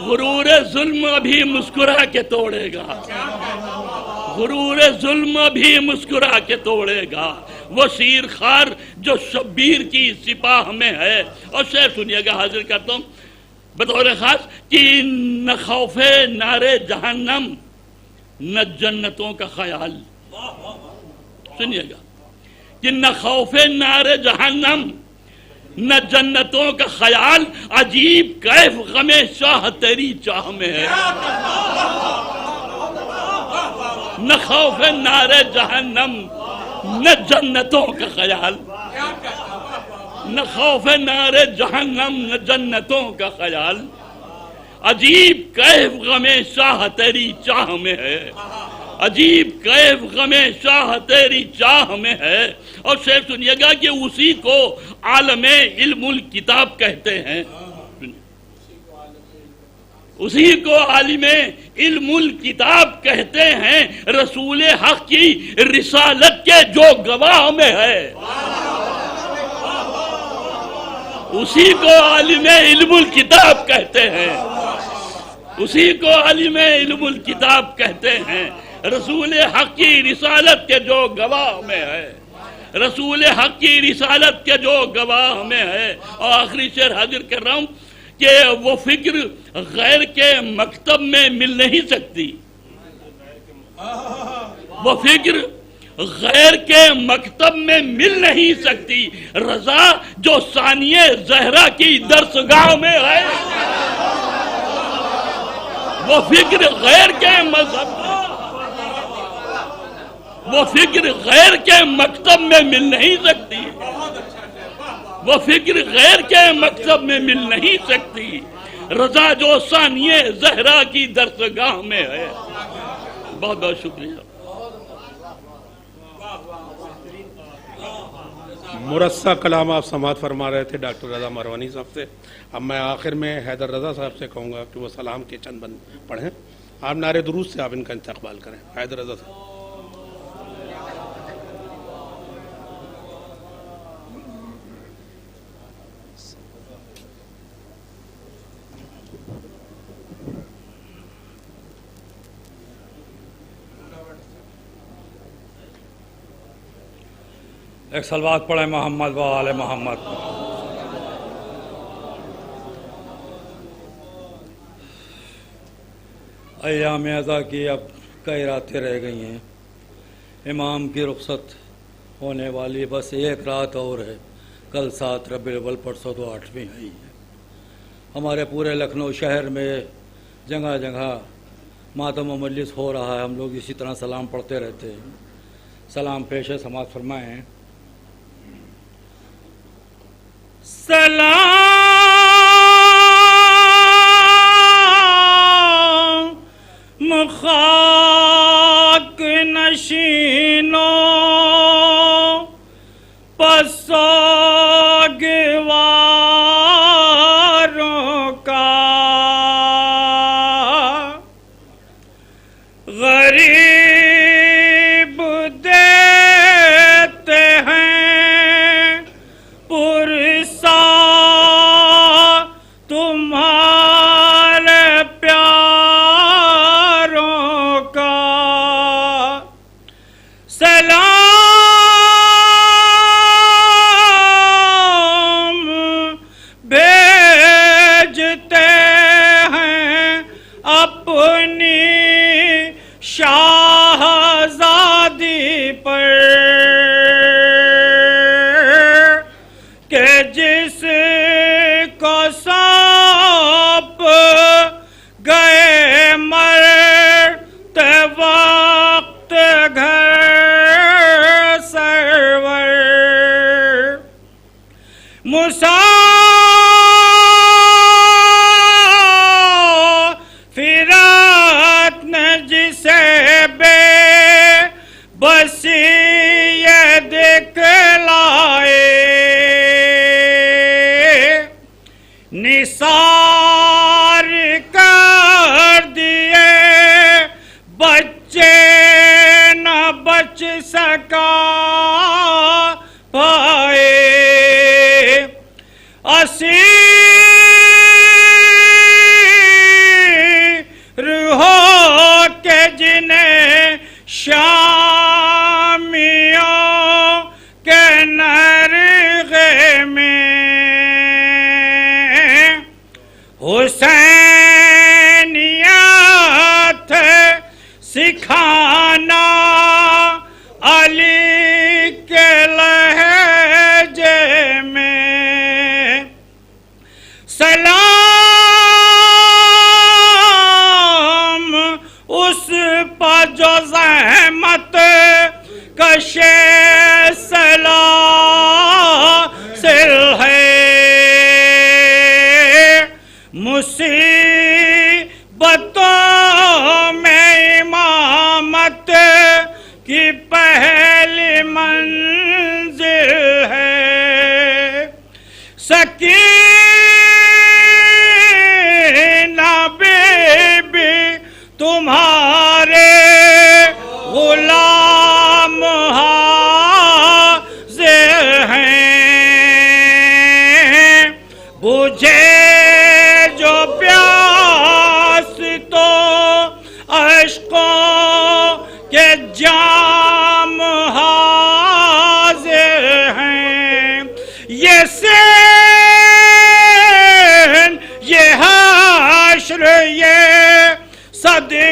S10: غرور ظلم بھی مسکرا کے توڑے گا. غرور ظلم بھی مسکرا کے توڑے گا، وہ شیر خار جو شبیر کی سپاہ میں ہے. اور شعر سنیے گا حاضر کرتا ہوں بطور خاص کہ نہ خوف نار جہنم نہ جنتوں کا خیال. سنیے گا کہ نہ خوف نار جہنم نہ جنتوں کا خیال، عجیب کیف غم شاہ تیری چاہ میں ہے. نہ خوف نار جہنم نہ جنتوں کا خیال، نہ خوف نار جہنم نہ جنتوں کا خیال، عجیب کیف غم شاہ تیری چاہ میں ہے، عجیب کیف غم شاہ تیری چاہ میں ہے۔ اور شیخ سنیے گا کہ اسی کو عالم علم الکتاب کہتے ہیں، اسی کو عالم علم الکتاب کہتے ہیں، رسول حق کی رسالت کے جو گواہ میں ہے، اسی کو عالم علم الکتاب کہتے ہیں، اسی کو عالم علم الکتاب کہتے ہیں، رسول حق کی رسالت کے جو گواہ میں ہے، رسول حق کی رسالت کے جو گواہ میں ہے۔ اور آخری شعر حاضر کر رہا ہوں کہ وہ فکر غیر کے مکتب میں مل نہیں سکتی، وہ فکر غیر کے مکتب میں مل نہیں سکتی، رضا جو ثانیہ زہرا کی درسگاہ میں ہے، وہ فکر غیر کے مذہب، وہ فکر غیر کے مکتب میں مل نہیں سکتی، وہ فکر غیر کے مکتب میں مل نہیں سکتی، رضا جو ثانیہ زہرا کی درسگاہ میں ہے۔ بہت بہت شکریہ۔
S1: مرصع کلام آپ سماعت فرما رہے تھے ڈاکٹر رضا مروانی صاحب سے۔ اب میں آخر میں حیدر رضا صاحب سے کہوں گا کہ وہ سلام کے چند بند پڑھیں، آپ نعرے درود سے آپ ان کا استقبال کریں۔ حیدر رضا صاحب۔
S11: ایک صلوات پڑھیں محمد و آل محمد۔ ایام ازا کی اب کئی راتیں رہ گئی ہیں، امام کی رخصت ہونے والی بس ایک رات اور ہے، کل 7 ربیع الاول، پرسوں تو 8ویں ہے۔ ہمارے پورے لکھنؤ شہر میں جگہ جگہ ماتم و مجلس ہو رہا ہے، ہم لوگ اسی طرح سلام پڑھتے رہتے ہیں۔ سلام پیش سماعت فرمائیں۔ سلام خاک نشینوں پسوگواروں کا، غریب دیتے ہیں پرسا تمہارے پیاروں کا، سلام بھیجتے ہیں اپنی شاہزادی پر کہ جس کو سونپ گئے مرتے وقت گھر سرور، مسافرات نے جسے بے بسی یہ دکھلائے، نثار کر دیے بچے نہ بچ سکا پائے، اسیر ہو کے جنہیں شامیوں کے نرغے میں حسینیت سکھانا علی کے لہجے میں، سلام اس پر جو زحمت کشے سلاسل ہے،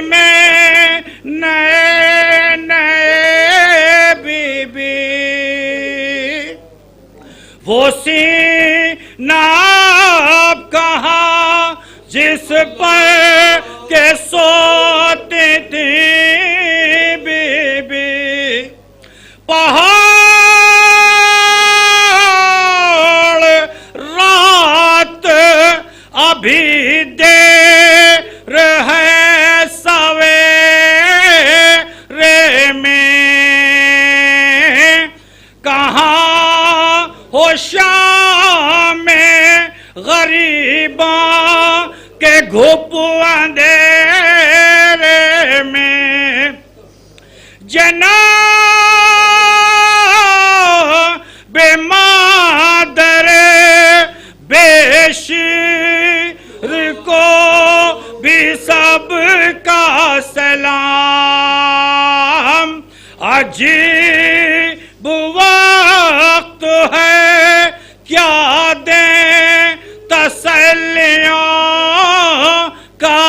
S9: میں نئے نئے بیبی وہ سینہ اب کہاں جس پر کہ سوتی تھی بیبی پہاڑ رات ابھی دیر ہے سویرے میں کہاں ہو شام میں غریباں کے گھپ اندھیرے میں جناب مادر بے شیر کو بھی سب کا سلام عجیب وقت ہے کیا دیں تسلیوں کا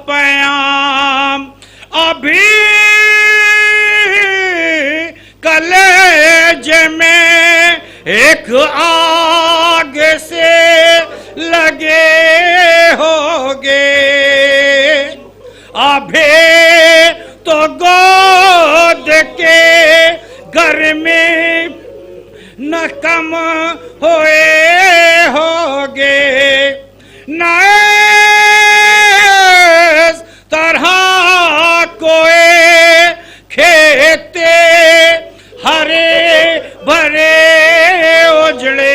S9: پیام ابھی کلیجے میں ایک آگ سے لگے ہوگے ابھی تو گود کے گرمی نہ کم ہوئے ہوگے نہ اس طرح کوئی کھیتے ہرے بھرے اجڑے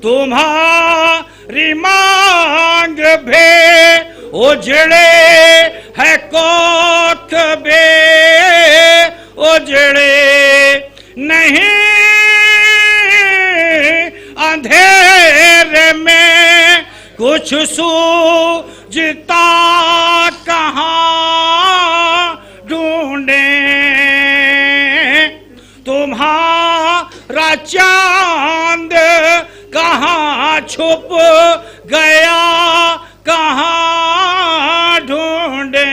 S9: تمہاری مانگ بھی اجڑے ہے کوکھ بھی اجڑے نہیں اندھیرے میں کچھ سوجھتا کہاں ڈھونڈیں تمہارا چاند کہاں چھپ گیا کہاں ڈھونڈیں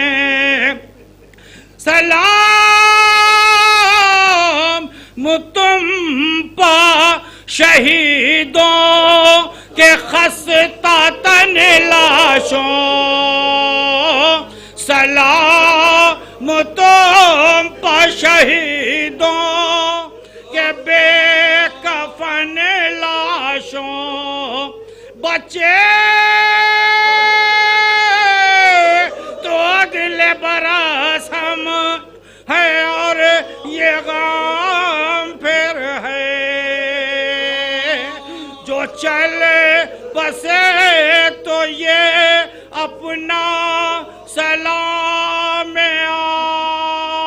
S9: سلام تم پا شہیدوں کے خستہ تن لاشوں سلام تم پا شہیدوں کے بے کفن لاشوں بچے تو اگلے برس ہم ہے اور یہ غم پھر ہے جو چلے بسے تو یہ اپنا سلام آخر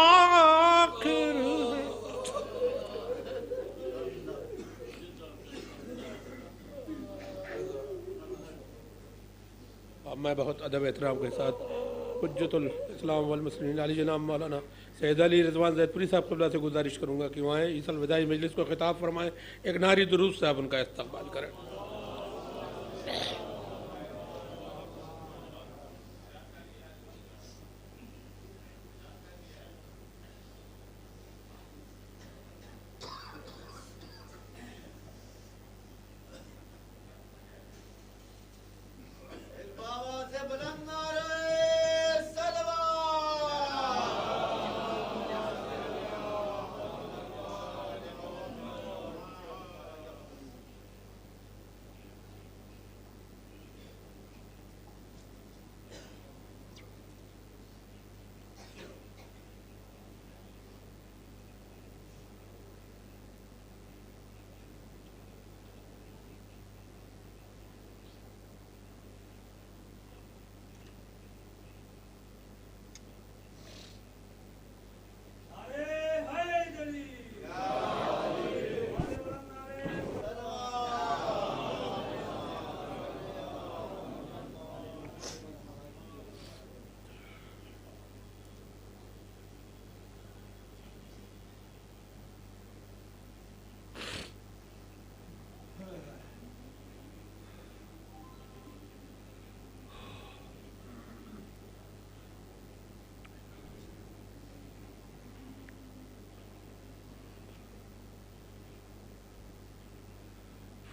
S1: اب میں بہت ادب احترام کے ساتھ حجت الاسلام والمسلمین علی جناب مولانا سید علی رضوان زید پوری صاحب قبلہ سے گزارش کروں گا کہ وہ آئیں اس الوداعی مجلس کو خطاب فرمائیں ایک نعری درود سے آپ ان کا استقبال کریں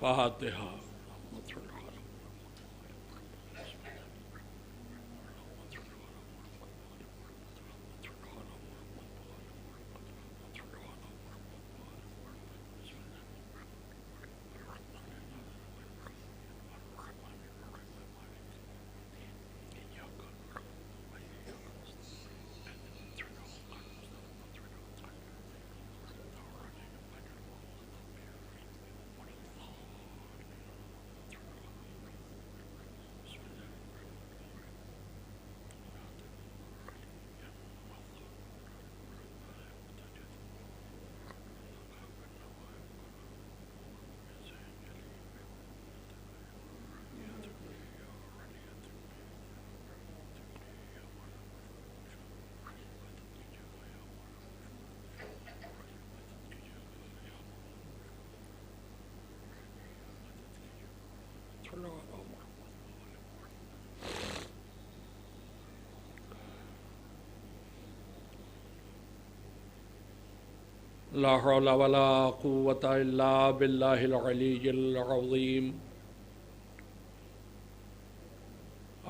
S1: فاتحہ. لا حول ولا قوة إلا بالله العلي العظيم.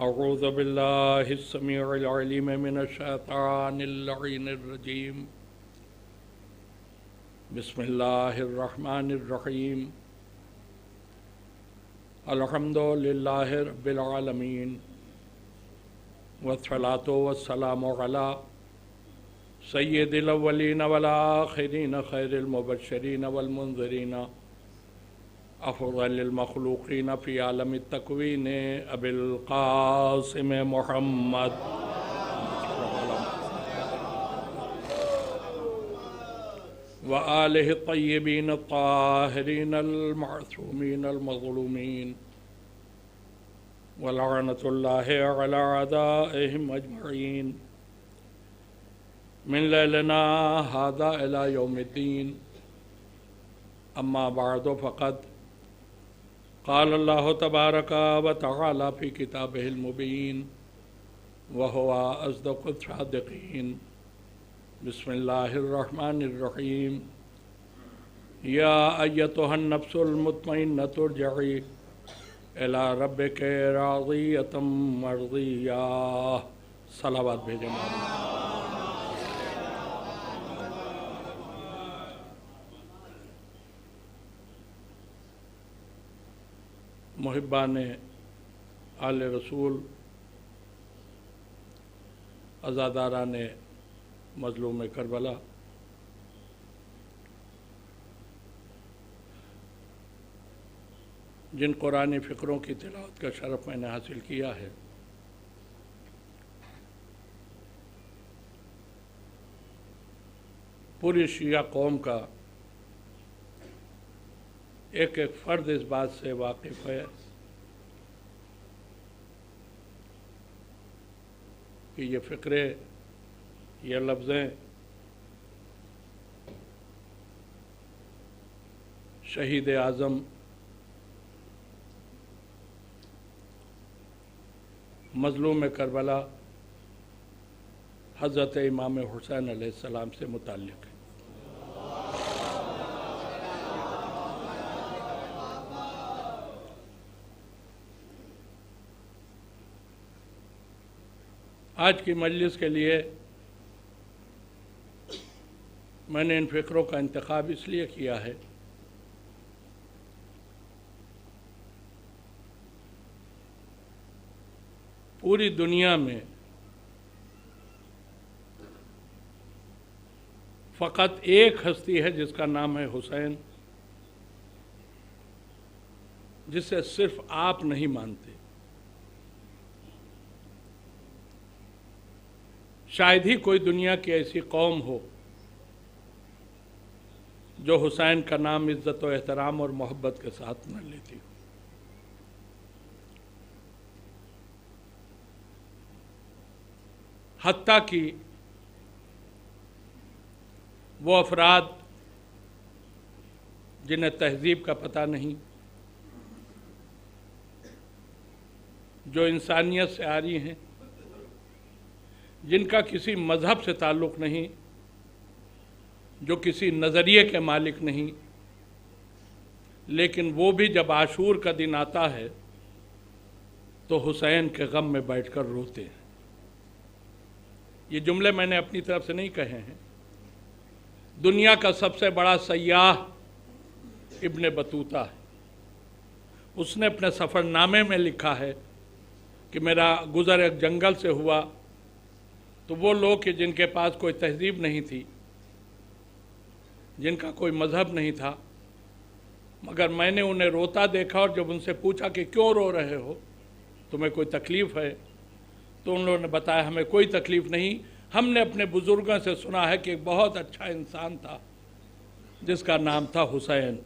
S1: أعوذ بالله السميع العليم من الشيطان اللعين الرجيم. بسم الله الرحمن الرحيم. الحمد لله رب العالمين والصلاة والسلام على سید الاولین والآخرین خیر المبشرین والمنذرین افضل المخلوقین فی عالم التکوین ابی القاسم محمد وآلہ الطیبین الطاہرین المعصومین المظلومین ولعنۃ اللہ علی اعدائہم اجمعین من لیلنا هذا إلى يوم الدين. أما بعد فقد قال الله تبارك وتعالى في كتابه المبين وهو أصدق الصادقين. بسم الله الرحمن الرحيم. يا أيتها النفس المطمئنة ارجعي إلى ربك راضية مرضية. صلوات بھیجیں مولانا. محبان آل رسول، عزاداران مظلوم کربلا، جن قرآنی فکروں کی تلاوت کا شرف میں نے حاصل کیا ہے، پوری شیعہ قوم کا ایک ایک فرد اس بات سے واقف ہے کہ یہ فکرے، یہ لفظیں شہید اعظم مظلوم کربلا حضرت امام حسین علیہ السلام سے متعلق ہے. آج کی مجلس کے لیے میں نے ان فکروں کا انتخاب اس لیے کیا ہے پوری دنیا میں فقط ایک ہستی ہے جس کا نام ہے حسین، جسے صرف آپ نہیں مانتے. شاید ہی کوئی دنیا کی ایسی قوم ہو جو حسین کا نام عزت و احترام اور محبت کے ساتھ نہ لیتی ہو. حتیٰ کہ وہ افراد جنہیں تہذیب کا پتہ نہیں، جو انسانیت سے عاری ہیں، جن کا کسی مذہب سے تعلق نہیں، جو کسی نظریے کے مالک نہیں،
S12: لیکن وہ بھی جب عاشور کا دن آتا ہے تو حسین کے غم میں بیٹھ کر روتے ہیں. یہ جملے میں نے اپنی طرف سے نہیں کہے ہیں. دنیا کا سب سے بڑا سیاح ابن بطوطہ ہے. اس نے اپنے سفر نامے میں لکھا ہے کہ میرا گزر ایک جنگل سے ہوا تو وہ لوگ کہ جن کے پاس کوئی تہذیب نہیں تھی، جن کا کوئی مذہب نہیں تھا، مگر میں نے انہیں روتا دیکھا، اور جب ان سے پوچھا کہ کیوں رو رہے ہو، تمہیں کوئی تکلیف ہے؟ تو ان لوگوں نے بتایا ہمیں کوئی تکلیف نہیں، ہم نے اپنے بزرگوں سے سنا ہے کہ ایک بہت اچھا انسان تھا جس کا نام تھا حسین،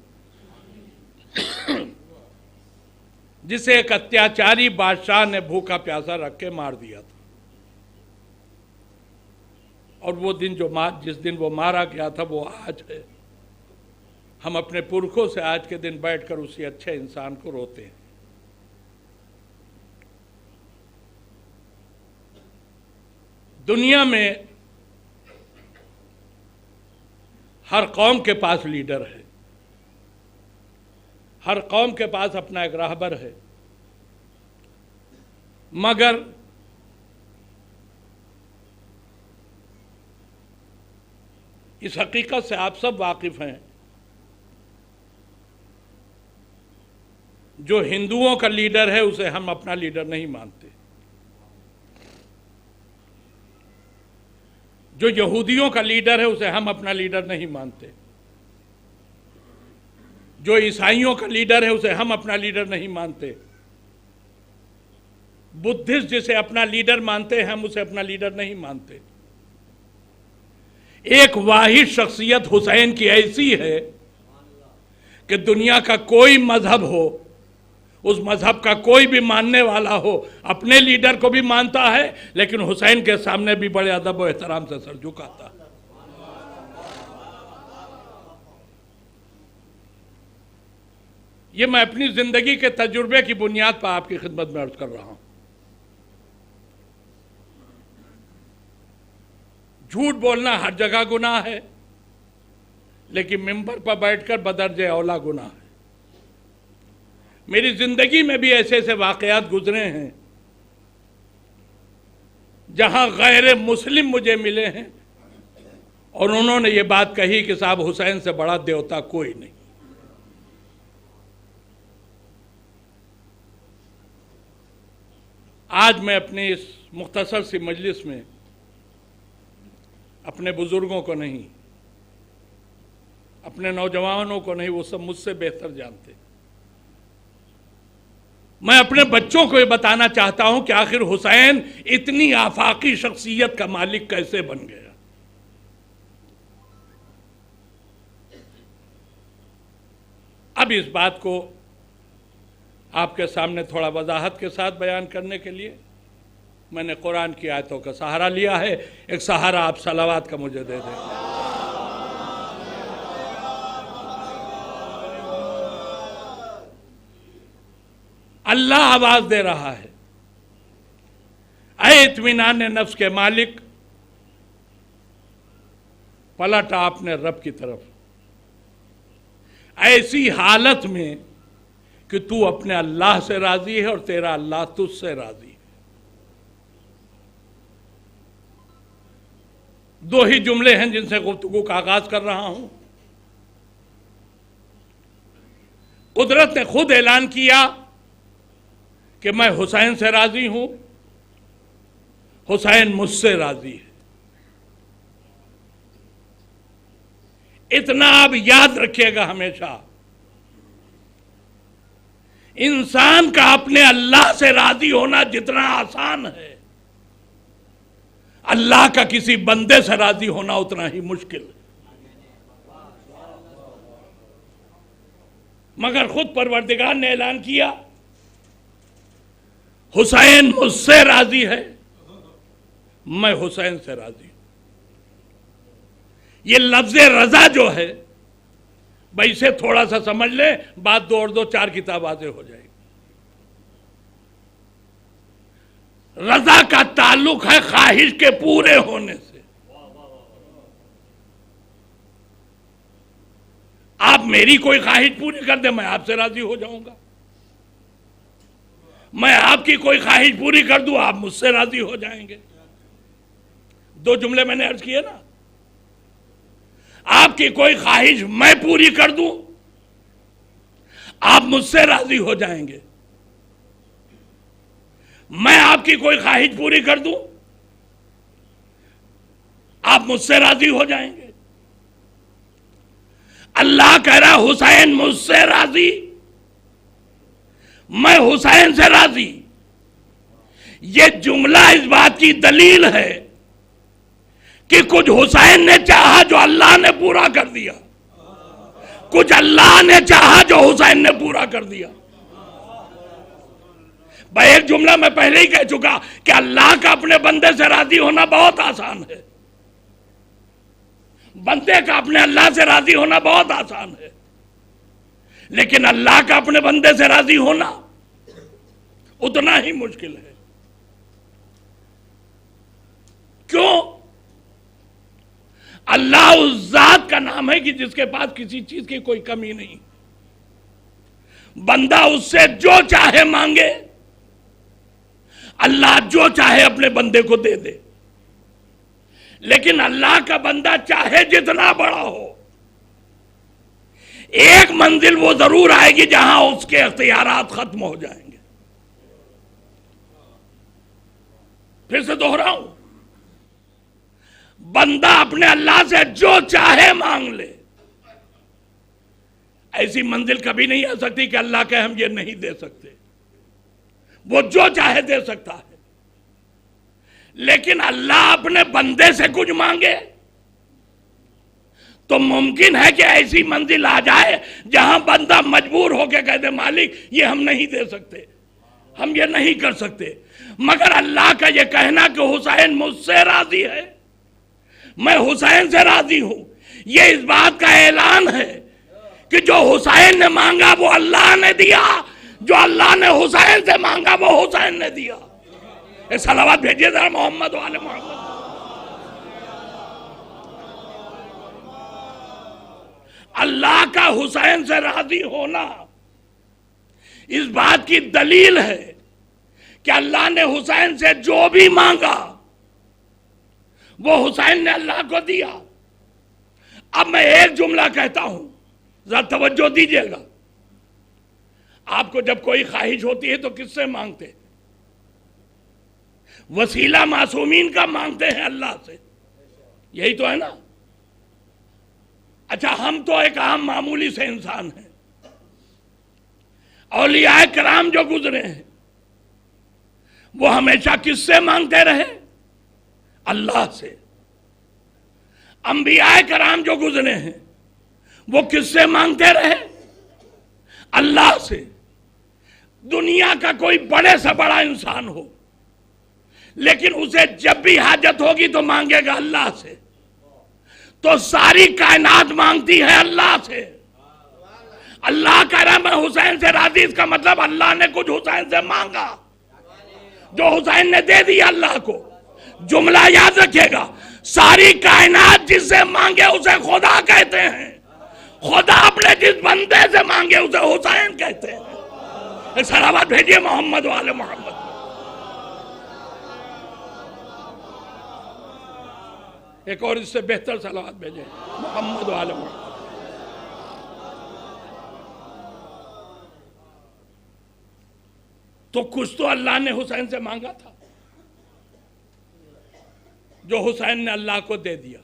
S12: جسے ایک اتیاچاری بادشاہ نے بھوکا پیاسا رکھ کے مار دیا تھا، اور وہ دن جس دن وہ مارا گیا تھا وہ آج ہے. ہم اپنے پرکھوں سے آج کے دن بیٹھ کر اسی اچھے انسان کو روتے ہیں. دنیا میں ہر قوم کے پاس لیڈر ہے، ہر قوم کے پاس اپنا ایک راہبر ہے، مگر اس حقیقت سے آپ سب واقف ہیں، جو ہندوؤں کا لیڈر ہے اسے ہم اپنا لیڈر نہیں مانتے، جو یہودیوں کا لیڈر ہے اسے ہم اپنا لیڈر نہیں مانتے، جو عیسائیوں کا لیڈر ہے اسے ہم اپنا لیڈر نہیں مانتے، بدھسٹ جسے اپنا لیڈر مانتے ہیں ہم اسے اپنا لیڈر نہیں مانتے. ایک واحد شخصیت حسین کی ایسی ہے کہ دنیا کا کوئی مذہب ہو، اس مذہب کا کوئی بھی ماننے والا ہو، اپنے لیڈر کو بھی مانتا ہے، لیکن حسین کے سامنے بھی بڑے ادب و احترام سے سر جھکاتا ہے. یہ میں اپنی زندگی کے تجربے کی بنیاد پر آپ کی خدمت میں عرض کر رہا ہوں. جھوٹ بولنا ہر جگہ گناہ ہے، لیکن ممبر پر بیٹھ کر بدرجہ اولا گناہ ہے. میری زندگی میں بھی ایسے ایسے واقعات گزرے ہیں جہاں غیر مسلم مجھے ملے ہیں اور انہوں نے یہ بات کہی کہ صاحب حسین سے بڑا دیوتا کوئی نہیں. آج میں اپنی اس مختصر سی مجلس میں اپنے بزرگوں کو نہیں، اپنے نوجوانوں کو نہیں، وہ سب مجھ سے بہتر جانتے، میں اپنے بچوں کو یہ بتانا چاہتا ہوں کہ آخر حسین اتنی آفاقی شخصیت کا مالک کیسے بن گیا. اب اس بات کو آپ کے سامنے تھوڑا وضاحت کے ساتھ بیان کرنے کے لیے میں نے قرآن کی آیتوں کا سہارا لیا ہے. ایک سہارا آپ صلوات کا مجھے دے دیں. اللہ آواز دے رہا ہے، اے اطمینان نفس کے مالک، پلٹا اپنے رب کی طرف ایسی حالت میں کہ تو اپنے اللہ سے راضی ہے اور تیرا اللہ تجھ سے راضی ہے. دو ہی جملے ہیں جن سے گفتگو کا آغاز کر رہا ہوں. قدرت نے خود اعلان کیا کہ میں حسین سے راضی ہوں، حسین مجھ سے راضی ہے. اتنا آپ یاد رکھیے گا ہمیشہ، انسان کا اپنے اللہ سے راضی ہونا جتنا آسان ہے، اللہ کا کسی بندے سے راضی ہونا اتنا ہی مشکل ہے. مگر خود پروردگار نے اعلان کیا حسین مجھ سے راضی ہے، میں حسین سے راضی ہوں. یہ لفظ رضا جو ہے بھائی اسے تھوڑا سا سمجھ لیں، بات دو اور دو چار کتاب واضح ہو جائے گی. رضا کا تعلق ہے خواہش کے پورے ہونے سے. آپ میری کوئی خواہش پوری کر دیں میں آپ سے راضی ہو جاؤں گا، میں آپ کی کوئی خواہش پوری کر دوں آپ مجھ سے راضی ہو جائیں گے۔ دو جملے میں نے عرض کیے نا، آپ کی کوئی خواہش میں پوری کر دوں آپ مجھ سے راضی ہو جائیں گے، میں آپ کی کوئی خواہش پوری کر دوں آپ مجھ سے راضی ہو جائیں گے۔ اللہ کہہ رہا حسین مجھ سے راضی، میں حسین سے راضی۔ یہ جملہ اس بات کی دلیل ہے کہ کچھ حسین نے چاہا جو اللہ نے پورا کر دیا، کچھ اللہ نے چاہا جو حسین نے پورا کر دیا۔ بھائی ایک جملہ میں پہلے ہی کہہ چکا کہ اللہ کا اپنے بندے سے راضی ہونا بہت آسان ہے، بندے کا اپنے اللہ سے راضی ہونا بہت آسان ہے، لیکن اللہ کا اپنے بندے سے راضی ہونا اتنا ہی مشکل ہے۔ کیوں؟ اللہ اس ذات کا نام ہے کہ جس کے پاس کسی چیز کی کوئی کمی نہیں، بندہ اس سے جو چاہے مانگے، اللہ جو چاہے اپنے بندے کو دے دے، لیکن اللہ کا بندہ چاہے جتنا بڑا ہو، ایک منزل وہ ضرور آئے گی جہاں اس کے اختیارات ختم ہو جائیں گے۔ پھر سے دوہراؤں، بندہ اپنے اللہ سے جو چاہے مانگ لے، ایسی منزل کبھی نہیں آ سکتی کہ اللہ کہ ہم یہ نہیں دے سکتے، وہ جو چاہے دے سکتا ہے۔ لیکن اللہ اپنے بندے سے کچھ مانگے تو ممکن ہے کہ ایسی منزل آ جائے جہاں بندہ مجبور ہو کے کہہ دے مالک یہ ہم نہیں دے سکتے، ہم یہ نہیں کر سکتے۔ مگر اللہ کا یہ کہنا کہ حسین مجھ سے راضی ہے، میں حسین سے راضی ہوں، یہ اس بات کا اعلان ہے کہ جو حسین نے مانگا وہ اللہ نے دیا، جو اللہ نے حسین سے مانگا وہ حسین نے دیا۔ ایک صلوات بھیجیے ذرا محمد و آل محمد۔ اللہ کا حسین سے راضی ہونا اس بات کی دلیل ہے کہ اللہ نے حسین سے جو بھی مانگا وہ حسین نے اللہ کو دیا۔ اب میں ایک جملہ کہتا ہوں، ذرا توجہ دیجئے گا۔ آپ کو جب کوئی خواہش ہوتی ہے تو کس سے مانگتے ہیں؟ وسیلہ معصومین کا مانگتے ہیں اللہ سے، یہی تو ہے نا۔ اچھا ہم تو ایک عام معمولی سے انسان ہیں، اولیاء کرام جو گزرے ہیں وہ ہمیشہ کس سے مانگتے رہے؟ اللہ سے۔ انبیاء کرام جو گزرے ہیں وہ کس سے مانگتے رہے؟ اللہ سے۔ دنیا کا کوئی بڑے سے بڑا انسان ہو لیکن اسے جب بھی حاجت ہوگی تو مانگے گا اللہ سے، تو ساری کائنات مانگتی ہے اللہ سے۔ اللہ کہہ رہا میں حسین سے راضی، اس کا مطلب اللہ نے کچھ حسین سے مانگا جو حسین نے دے دیا اللہ کو۔ جملہ یاد رکھیے گا، ساری کائنات جس سے مانگے اسے خدا کہتے ہیں، خدا اپنے جس بندے سے مانگے اسے حسین کہتے ہیں۔ ایک صلوات بھیجیے محمد و آل محمد۔ ایک اور اس سے بہتر صلوات بھیجیں، محمد و آل محمد۔ تو کچھ تو اللہ نے حسین سے مانگا تھا جو حسین نے اللہ کو دے دیا۔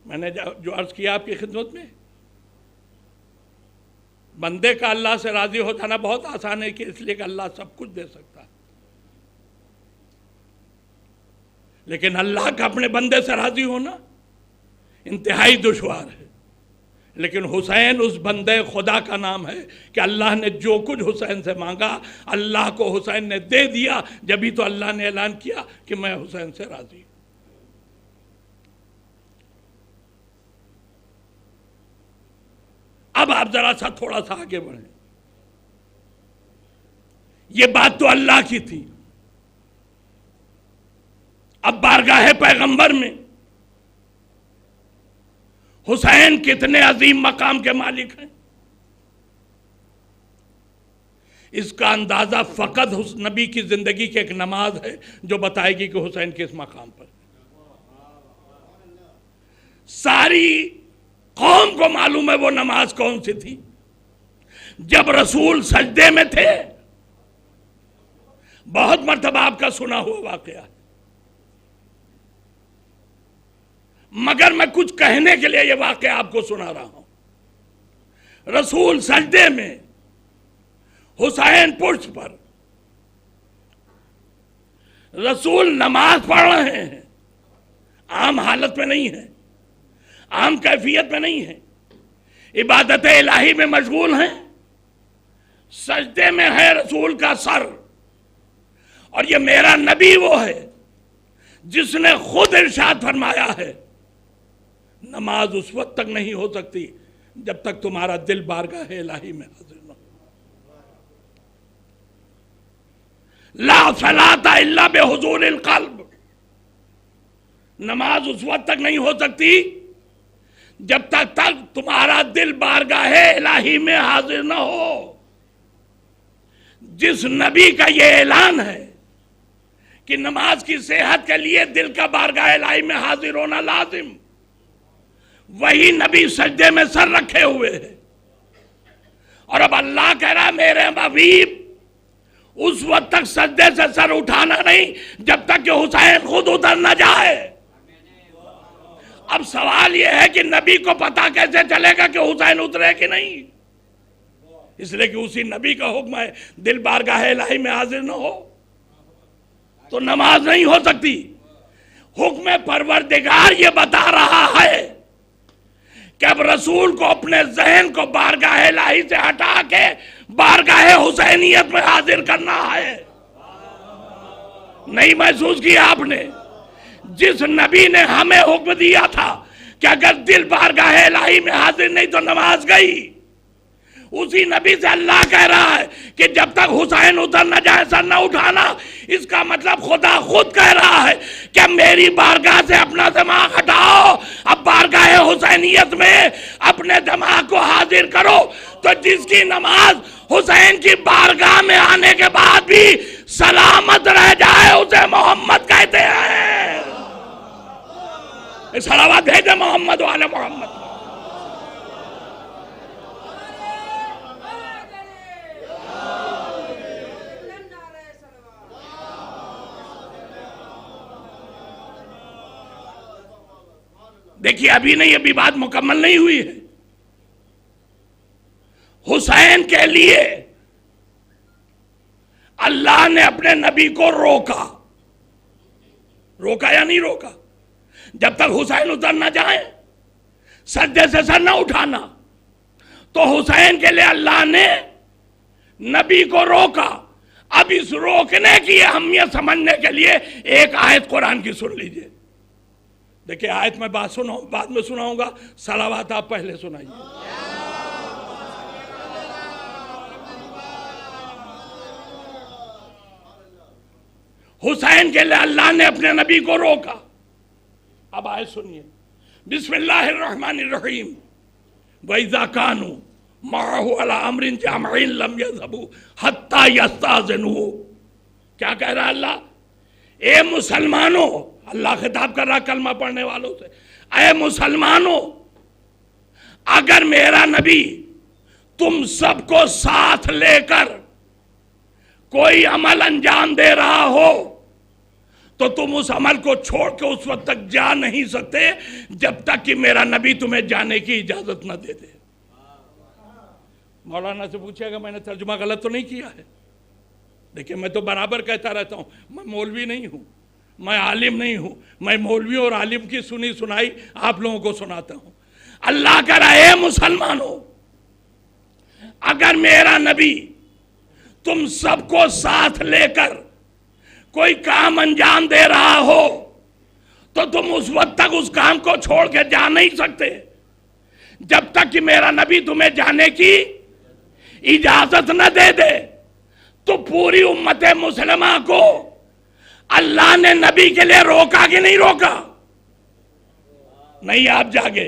S12: میں نے جو عرض کیا آپ کی خدمت میں، بندے کا اللہ سے راضی ہو جانا بہت آسان ہے کہ اس لیے کہ اللہ سب کچھ دے سکتا ہے، لیکن اللہ کا اپنے بندے سے راضی ہونا انتہائی دشوار ہے۔ لیکن حسین اس بندے خدا کا نام ہے کہ اللہ نے جو کچھ حسین سے مانگا اللہ کو حسین نے دے دیا، جبھی تو اللہ نے اعلان کیا کہ میں حسین سے راضی ہوں۔ اب آپ ذرا سا تھوڑا سا آگے بڑھیں۔ یہ بات تو اللہ کی تھی، اب بارگاہ پیغمبر میں حسین کتنے عظیم مقام کے مالک ہیں، اس کا اندازہ فقط نبی کی زندگی کی ایک نماز ہے جو بتائے گی کہ حسین کس مقام پر۔ ساری قوم کو معلوم ہے وہ نماز کون سی تھی، جب رسول سجدے میں تھے۔ بہت مرتبہ آپ کا سنا ہوا واقعہ، مگر میں کچھ کہنے کے لیے یہ واقعہ آپ کو سنا رہا ہوں۔ رسول سجدے میں، حسین پشت پر، رسول نماز پڑھ رہے ہیں، عام حالت میں نہیں ہے، عام کیفیت میں نہیں ہے، عبادت الہی میں مشغول ہیں، سجدے میں ہے رسول کا سر، اور یہ میرا نبی وہ ہے جس نے خود ارشاد فرمایا ہے نماز اس وقت تک نہیں ہو سکتی جب تک تمہارا دل بارگاہ الہی میں حاضر نہ ہو۔ لا صلاۃ الا بحضور القلب، نماز اس وقت تک نہیں ہو سکتی جب تک تمہارا دل بارگاہ الہی میں حاضر نہ ہو۔ جس نبی کا یہ اعلان ہے کہ نماز کی صحت کے لیے دل کا بارگاہ الہی میں حاضر ہونا لازم، وہی نبی سجدے میں سر رکھے ہوئے ہے، اور اب اللہ کہہ رہا میرے حبیب اس وقت تک سجدے سے سر اٹھانا نہیں جب تک کہ حسین خود اتر نہ جائے۔ اب سوال یہ ہے کہ نبی کو پتا کیسے چلے گا کہ حسین اترے کہ نہیں؟ اس لیے کہ اسی نبی کا حکم ہے دل بارگاہ الہی میں حاضر نہ ہو تو نماز نہیں ہو سکتی۔ حکم پروردگار یہ بتا رہا ہے کہ اب رسول کو اپنے ذہن کو بارگاہ الہی سے ہٹا کے بارگاہ حسینیت میں حاضر کرنا ہے۔ نہیں محسوس کیا آپ نے؟ جس نبی نے ہمیں حکم دیا تھا کہ اگر دل بارگاہ الہی میں حاضر نہیں تو نماز گئی، اسی نبی سے اللہ کہہ رہا ہے کہ جب تک حسین اتر نہ جائے سر نہ اٹھانا۔ اس کا مطلب خدا خود کہہ رہا ہے کہ میری بارگاہ سے اپنا دماغ ہٹاؤ، اب بارگاہ حسینیت میں اپنے دماغ کو حاضر کرو۔ تو جس کی نماز حسین کی بارگاہ میں آنے کے بعد بھی سلامت رہ جائے اسے محمد کہتے ہیں۔ صلوات بھیجے محمد وعلی محمد۔ دیکھیے ابھی نہیں، ابھی بات مکمل نہیں ہوئی ہے۔ حسین کے لیے اللہ نے اپنے نبی کو روکا یا نہیں روکا؟ جب تک حسین اتر نہ جائیں سجدے سے سر نہ اٹھانا، تو حسین کے لیے اللہ نے نبی کو روکا۔ اب اس روکنے کی اہمیت سمجھنے کے لیے ایک آیت قرآن کی سن لیجئے۔ دیکھیں آیت میں بعد میں سناؤں گا، صلوات آپ پہلے سنائیے۔ حسین کے لیے اللہ نے اپنے نبی کو روکا۔ اب آیت سنیے، بسم اللہ الرحمن الرحیم، وَإِذَا كَانُوا مَعَهُ عَلَىٰ أَمْرٍ جَامِعٍ لَمْ يَذْهَبُوا حَتَّىٰ يَسْتَأْذِنُوهُ۔ کیا کہہ رہا اللہ؟ اے مسلمانوں، اللہ خطاب کر رہا کلمہ پڑھنے والوں سے، اے مسلمانوں، اگر میرا نبی تم سب کو ساتھ لے کر کوئی عمل انجام دے رہا ہو تو تم اس عمل کو چھوڑ کے اس وقت تک جا نہیں سکتے جب تک کہ میرا نبی تمہیں جانے کی اجازت نہ دے دے۔ مولانا سے پوچھے گا میں نے ترجمہ غلط تو نہیں کیا ہے؟ دیکھیں میں تو برابر کہتا رہتا ہوں، میں مولوی نہیں ہوں، میں عالم نہیں ہوں، میں مولوی اور عالم کی سنی سنائی آپ لوگوں کو سناتا ہوں۔ اللہ کہہ رہا ہے اے مسلمانوں، اگر میرا نبی تم سب کو ساتھ لے کر کوئی کام انجام دے رہا ہو تو تم اس وقت تک اس کام کو چھوڑ کے جا نہیں سکتے جب تک کہ میرا نبی تمہیں جانے کی اجازت نہ دے دے۔ تو پوری امت مسلمہ کو اللہ نے نبی کے لیے روکا کہ نہیں روکا؟ نہیں آپ جاگے۔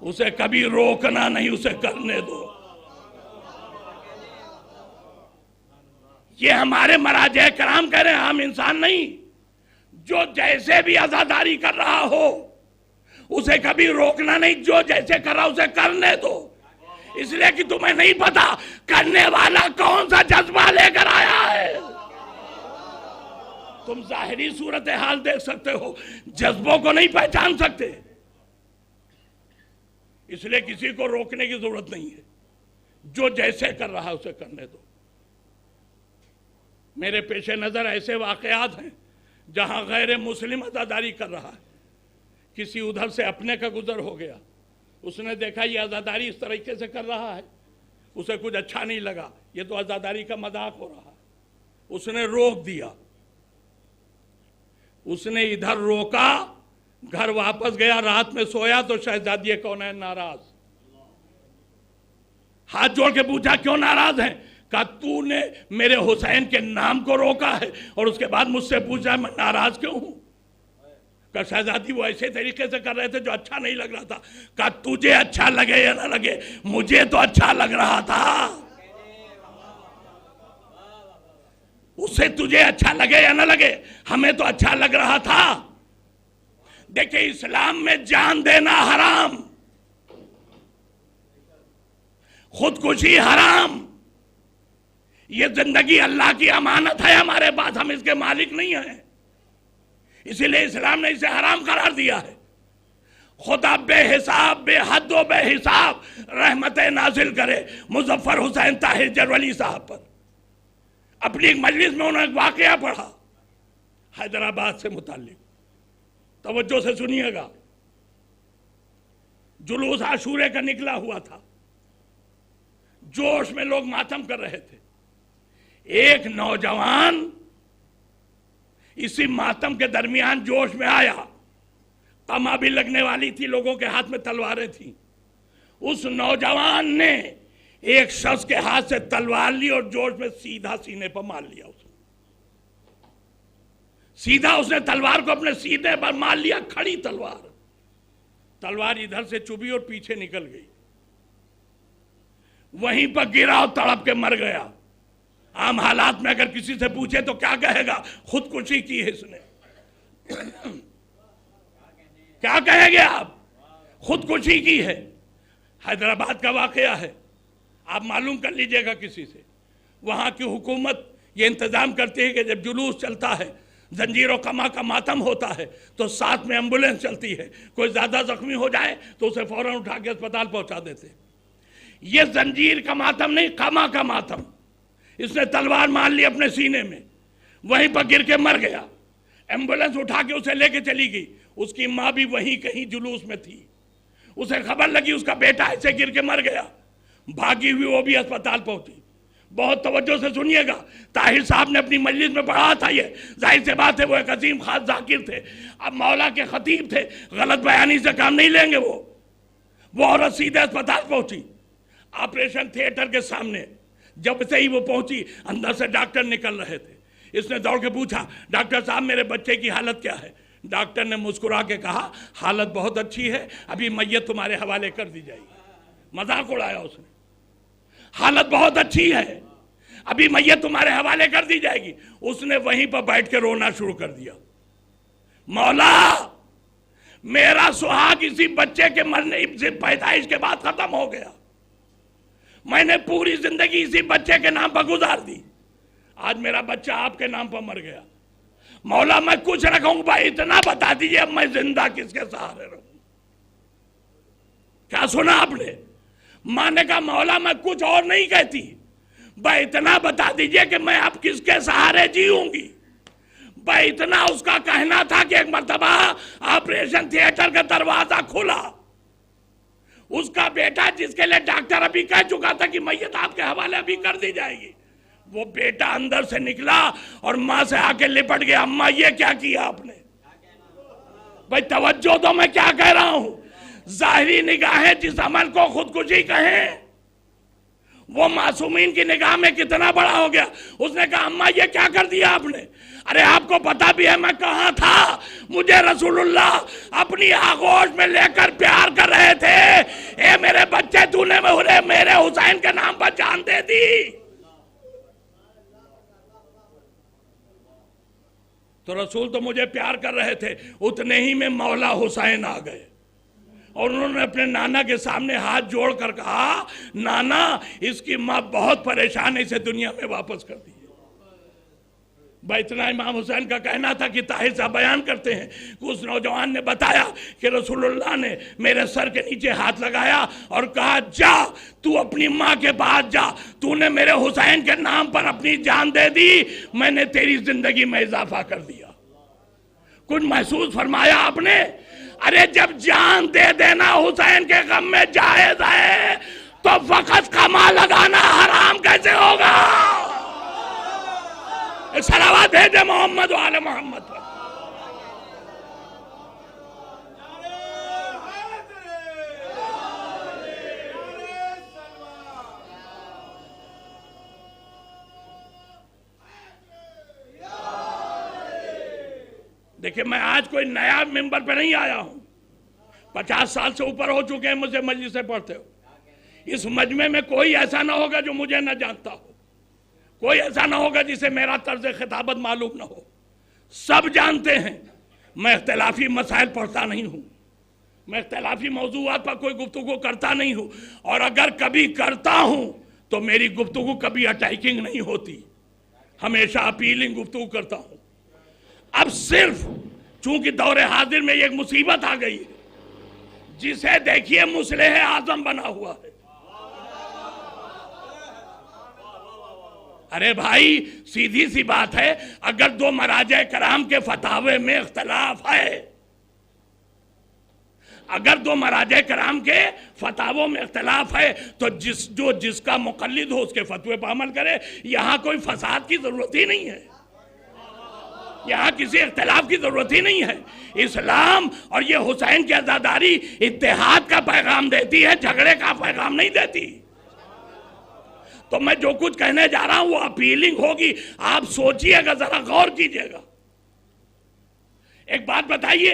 S12: اسے کبھی روکنا نہیں، اسے کرنے دو. یہ ہمارے مراجع کرام کہہ رہے ہیں، عام انسان نہیں. جو جیسے بھی عزاداری کر رہا ہو اسے کبھی روکنا نہیں، جو جیسے کر رہا اسے کرنے دو. اس لیے کہ تمہیں نہیں پتا کرنے والا کون سا جذبہ لے کر آیا ہے. تم ظاہری صورتحال دیکھ سکتے ہو، جذبوں کو نہیں پہچان سکتے. اس لیے کسی کو روکنے کی ضرورت نہیں ہے، جو جیسے کر رہا ہے اسے کرنے دو. میرے پیش نظر ایسے واقعات ہیں جہاں غیر مسلم عزاداری کر رہا ہے، کسی ادھر سے اپنے کا گزر ہو گیا، اس نے دیکھا یہ عزاداری اس طریقے سے کر رہا ہے، اسے کچھ اچھا نہیں لگا، یہ تو عزاداری کا مذاق ہو رہا ہے، اس نے روک دیا. اس نے ادھر روکا، گھر واپس گیا، رات میں سویا تو شہزادی کونین ناراض، ہاتھ جوڑ کے پوچھا کیوں ناراض ہیں؟ کہا تو نے میرے حسین کے نام کو روکا ہے اور اس کے بعد مجھ سے پوچھا میں ناراض کیوں ہوں؟ کہا شہزادی وہ ایسے طریقے سے کر رہے تھے جو اچھا نہیں لگ رہا تھا. کہا تجھے اچھا لگے یا نہ لگے مجھے تو اچھا لگ رہا تھا. اسے تجھے اچھا لگے یا نہ لگے ہمیں تو اچھا لگ رہا تھا. دیکھیں اسلام میں جان دینا حرام، خودکشی حرام. یہ زندگی اللہ کی امانت ہے ہمارے پاس، ہم اس کے مالک نہیں ہیں، اسی لئے اسلام نے اسے حرام قرار دیا ہے. خدا بے حساب بے حد و بے حساب رحمت نازل کرے مظفر حسین طاہر جرولی صاحب پر. اپنی ایک مجلس میں انہوں نے ایک واقعہ پڑھا حیدرآباد سے متعلق، توجہ سے سنیے گا. جلوس عاشورے کا نکلا ہوا تھا، جوش میں لوگ ماتم کر رہے تھے. ایک نوجوان اسی ماتم کے درمیان جوش میں آیا، قمع بھی لگنے والی تھی، لوگوں کے ہاتھ میں تلواریں تھیں. اس نوجوان نے ایک شخص کے ہاتھ سے تلوار لی اور جوش میں سیدھا سینے پر مار لیا. سیدھا اس نے تلوار کو اپنے سینے پر مار لیا، کھڑی تلوار. تلوار ادھر سے چبھی اور پیچھے نکل گئی، وہیں پر گرا اور تڑپ کے مر گیا. عام حالات میں اگر کسی سے پوچھے تو کیا کہے گا؟ خودکشی کی ہے اس نے. کیا کہیں گے آپ؟ خودکشی کی ہے. حیدرآباد کا واقعہ ہے، آپ معلوم کر لیجئے گا کسی سے. وہاں کی حکومت یہ انتظام کرتی ہے کہ جب جلوس چلتا ہے، زنجیر و قمع کا ماتم ہوتا ہے، تو ساتھ میں ایمبولینس چلتی ہے. کوئی زیادہ زخمی ہو جائے تو اسے فوراً اٹھا کے اسپتال پہنچا دیتے. یہ زنجیر کا ماتم نہیں، قمع کا ماتم. اس نے تلوار مار لی اپنے سینے میں، وہیں پر گر کے مر گیا. ایمبولینس اٹھا کے اسے لے کے چلی گئی. اس کی ماں بھی وہیں کہیں جلوس میں تھی. اسے خبر لگی اس کا بیٹا ایسے گر کے مر گیا، بھاگی ہوئی وہ بھی اسپتال پہنچی. بہت توجہ سے سنیے گا، طاہر صاحب نے اپنی مجلس میں پڑھا تھا. یہ ظاہر سے بات ہے وہ ایک عظیم خاص ذاکر تھے، اب مولا کے خطیب تھے، غلط بیانی سے کام نہیں لیں گے. وہ عورت سیدھے اسپتال پہنچی، آپریشن تھیٹر کے سامنے. جب سے ہی وہ پہنچی اندر سے ڈاکٹر نکل رہے تھے. اس نے دوڑ کے پوچھا ڈاکٹر صاحب میرے بچے کی حالت کیا ہے؟ ڈاکٹر نے مسکرا کے کہا حالت بہت اچھی ہے، ابھی میت تمہارے حوالے کر دی جائے گی. مذاق اڑایا اس نے. حالت بہت اچھی ہے، ابھی میت تمہارے حوالے کر دی جائے گی. اس نے وہیں پر بیٹھ کے رونا شروع کر دیا. مولا میرا سہاگ اسی بچے کے مرنے سے پیدائش کے بعد ختم ہو گیا، میں نے پوری زندگی اسی بچے کے نام پر گزار دی، آج میرا بچہ آپ کے نام پر مر گیا. مولا میں کچھ رکھوں بھائی اتنا بتا دیجئے اب میں زندہ کس کے سہارے رہوں. کیا سنا آپ نے؟ ماں نے کہا مولا میں کچھ اور نہیں کہتی، بھائی اتنا بتا دیجئے کہ میں اب کس کے سہارے جیوں گی. بھائی اتنا اس کا کہنا تھا کہ ایک مرتبہ آپریشن تھیٹر کا دروازہ کھلا، اس کا بیٹا جس کے لئے ڈاکٹر ابھی کہہ چکا تھا کہ میت آپ کے حوالے ابھی کر دی جائے گی، وہ بیٹا اندر سے نکلا اور ماں سے آ کے لپٹ گیا. اماں یہ کیا کیا آپ نے؟ بھائی توجہ تو میں کیا کہہ رہا ہوں. ظاہری نگاہیں جس عمل کو خودکشی کہیں وہ معصومین کی نگاہ میں کتنا بڑا ہو گیا. اس نے کہا اماں یہ کیا کر دیا آپ نے؟ ارے آپ کو پتا بھی ہے میں کہاں تھا؟ مجھے رسول اللہ اپنی آغوش میں لے کر پیار کر رہے تھے. اے میرے بچے تو نے میرے حسین کے نام پر جان دے دی. تو رسول تو مجھے پیار کر رہے تھے. اتنے ہی میں مولا حسین آ گئے اور انہوں نے اپنے نانا کے سامنے ہاتھ جوڑ کر کہا نانا اس کی ماں بہت پریشان ہے، اسے دنیا میں واپس کر دی. بھائی اتنا امام حسین کا کہنا تھا کہ طاہر صاحب بیان کرتے ہیں کہ اس نوجوان نے بتایا کہ رسول اللہ نے میرے سر کے نیچے ہاتھ لگایا اور کہا جا تو اپنی ماں کے پاس جا، تو نے میرے حسین کے نام پر اپنی جان دے دی، میں نے تیری زندگی میں اضافہ کر دیا. کچھ محسوس فرمایا آپ نے؟ ارے جب جان دے دینا حسین کے غم میں جائز ہے تو وقت کما لگانا حرام کیسے ہوگا؟ صلوات بھیجے محمد و آل محمد پر. دیکھیں میں آج کوئی نیا ممبر پہ نہیں آیا ہوں. 50 سال سے اوپر ہو چکے ہیں مجھے مجلس سے پڑھتے ہو. اس مجمع میں کوئی ایسا نہ ہوگا جو مجھے نہ جانتا ہو، کوئی ایسا نہ ہوگا جسے میرا طرز خطابت معلوم نہ ہو. سب جانتے ہیں میں اختلافی مسائل پڑھتا نہیں ہوں، میں اختلافی موضوعات پر کوئی گفتگو کرتا نہیں ہوں، اور اگر کبھی کرتا ہوں تو میری گفتگو کبھی اٹیکنگ نہیں ہوتی، ہمیشہ اپیلنگ گفتگو کرتا ہوں. اب صرف چونکہ دور حاضر میں ایک مصیبت آ گئی ہے جسے دیکھیے مصلح اعظم بنا ہوا ہے. ارے بھائی سیدھی سی بات ہے، اگر دو مراجع کرام کے فتاوے میں اختلاف ہے، اگر دو مراجع کرام کے فتاووں میں اختلاف ہے تو جس کا مقلد ہو اس کے فتوے پر عمل کرے. یہاں کوئی فساد کی ضرورت ہی نہیں ہے، یہاں کسی اختلاف کی ضرورت ہی نہیں ہے. اسلام اور یہ حسین کی عزاداری اتحاد کا پیغام دیتی ہے، جھگڑے کا پیغام نہیں دیتی. تو میں جو کچھ کہنے جا رہا ہوں وہ اپیلنگ ہوگی، آپ سوچئے گا، ذرا غور کیجئے گا. ایک بات بتائیے،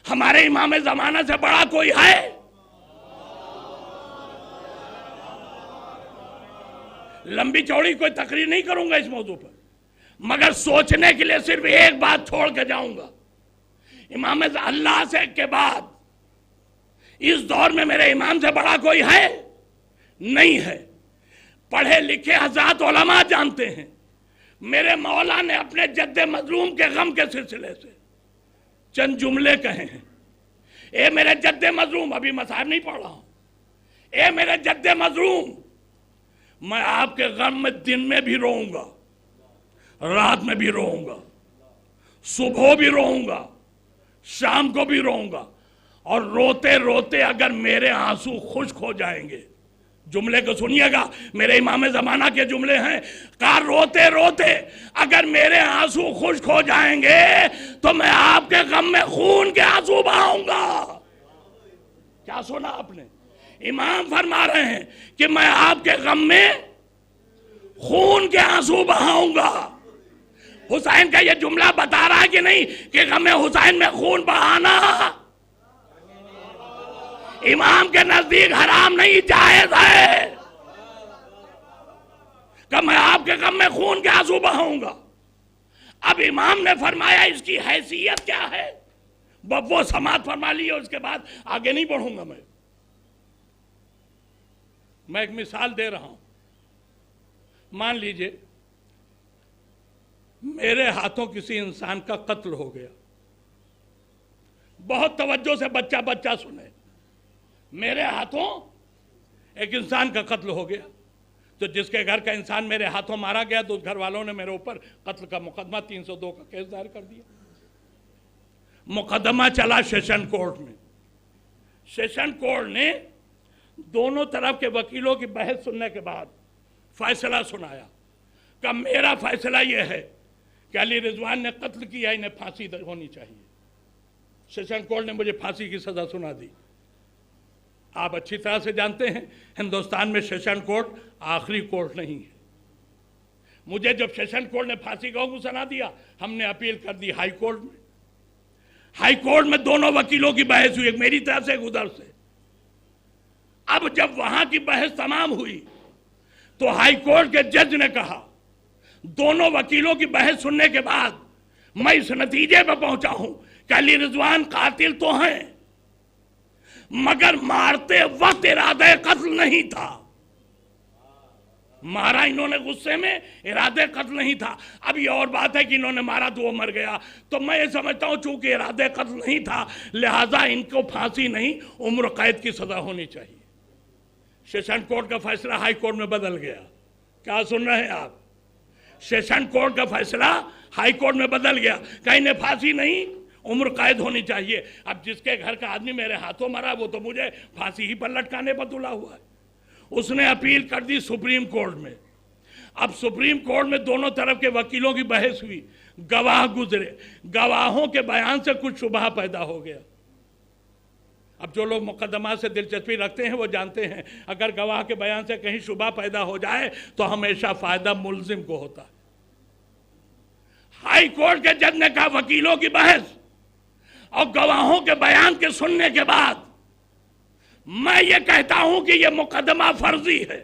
S12: ہمارے امام زمانہ سے بڑا کوئی ہے؟ لمبی چوڑی کوئی تقریر نہیں کروں گا اس موضوع پر، مگر سوچنے کے لیے صرف ایک بات چھوڑ کے جاؤں گا. امام اللہ سے کے بعد اس دور میں میرے امام سے بڑا کوئی ہے؟ نہیں ہے. پڑھے لکھے حضرات علماء جانتے ہیں میرے مولا نے اپنے جد مظلوم کے غم کے سلسلے سے چند جملے کہے ہیں. اے میرے جد مظلوم، ابھی مصائب نہیں پڑھ رہا ہوں، اے میرے جد مظلوم، میں آپ کے غم میں دن میں بھی روؤں گا، رات میں بھی روؤں گا، صبح بھی روؤں گا، شام کو بھی روؤں گا، اور روتے روتے اگر میرے آنسو خشک ہو جائیں گے. جملے کو سنیے گا، میرے امام زمانہ کے جملے ہیں. کہا روتے روتے اگر میرے آنسو خشک ہو جائیں گے تو میں آپ کے غم میں خون کے آنسو بہاؤں گا. کیا سنا آپ نے؟ امام فرما رہے ہیں کہ میں آپ کے غم میں خون کے آنسو بہاؤں گا. حسین کا یہ جملہ بتا رہا ہے کہ نہیں کہ غم حسین میں خون بہانا امام کے نزدیک حرام نہیں، جائز ہے کہ میں آپ کے غم میں خون کے آنسو بہاؤں گا. اب امام نے فرمایا اس کی حیثیت کیا ہے، وہ سماعت فرما لیے، اس کے بعد آگے نہیں بڑھوں گا. میں ایک مثال دے رہا ہوں. مان لیجئے میرے ہاتھوں کسی انسان کا قتل ہو گیا. بہت توجہ سے بچہ بچہ سنے. میرے ہاتھوں ایک انسان کا قتل ہو گیا، تو جس کے گھر کا انسان میرے ہاتھوں مارا گیا تو اس گھر والوں نے میرے اوپر قتل کا مقدمہ 302 کا کیس دائر کر دیا. مقدمہ چلا سیشن کورٹ میں. سیشن کورٹ نے دونوں طرف کے وکیلوں کی بحث سننے کے بعد فیصلہ سنایا کہ میرا فیصلہ یہ ہے کہ علی رضوان نے قتل کیا، انہیں پھانسی ہونی چاہیے. سیشن کورٹ نے مجھے پھانسی کی سزا سنا دی. آپ اچھی طرح سے جانتے ہیں ہندوستان میں سیشن کورٹ آخری کورٹ نہیں ہے. مجھے جب سیشن کورٹ نے پھانسی کا حکم سنا دیا ہم نے اپیل کر دی ہائی کورٹ میں. ہائی کورٹ میں دونوں وکیلوں کی بحث ہوئی, ایک میری طرف سے ایک ادھر سے. اب جب وہاں کی بحث تمام ہوئی تو ہائی کورٹ کے جج نے کہا دونوں وکیلوں کی بحث سننے کے بعد میں اس نتیجے پہ پہنچا ہوں کہ علی رضوان قاتل تو ہیں مگر مارتے وقت ارادہ قتل نہیں تھا. مارا انہوں نے غصے میں, ارادہ قتل نہیں تھا. اب یہ اور بات ہے کہ انہوں نے مارا تو وہ مر گیا, تو میں یہ سمجھتا ہوں چونکہ ارادہ قتل نہیں تھا لہذا ان کو پھانسی نہیں عمر قید کی سزا ہونی چاہیے. سیشن کورٹ کا فیصلہ ہائی کورٹ میں بدل گیا. کیا سن رہے ہیں آپ؟ سیشن کورٹ کا فیصلہ ہائی کورٹ میں بدل گیا کہ انہیں پھانسی نہیں عمر قید ہونی چاہیے. اب جس کے گھر کا آدمی میرے ہاتھوں مرا وہ تو مجھے پھانسی ہی پر لٹکانے پر تلا ہوا ہے. اس نے اپیل کر دی سپریم کورٹ میں. اب سپریم کورٹ میں دونوں طرف کے وکیلوں کی بحث ہوئی, گواہ گزرے, گواہوں کے بیان سے کچھ شبہ پیدا ہو گیا. اب جو لوگ مقدمات سے دلچسپی رکھتے ہیں وہ جانتے ہیں اگر گواہ کے بیان سے کہیں شبہ پیدا ہو جائے تو ہمیشہ فائدہ ملزم کو ہوتا ہے. ہائی کورٹ کے جج نے کہا وکیلوں کی بحث اور گواہوں کے بیان کے سننے کے بعد میں یہ کہتا ہوں کہ یہ مقدمہ فرضی ہے.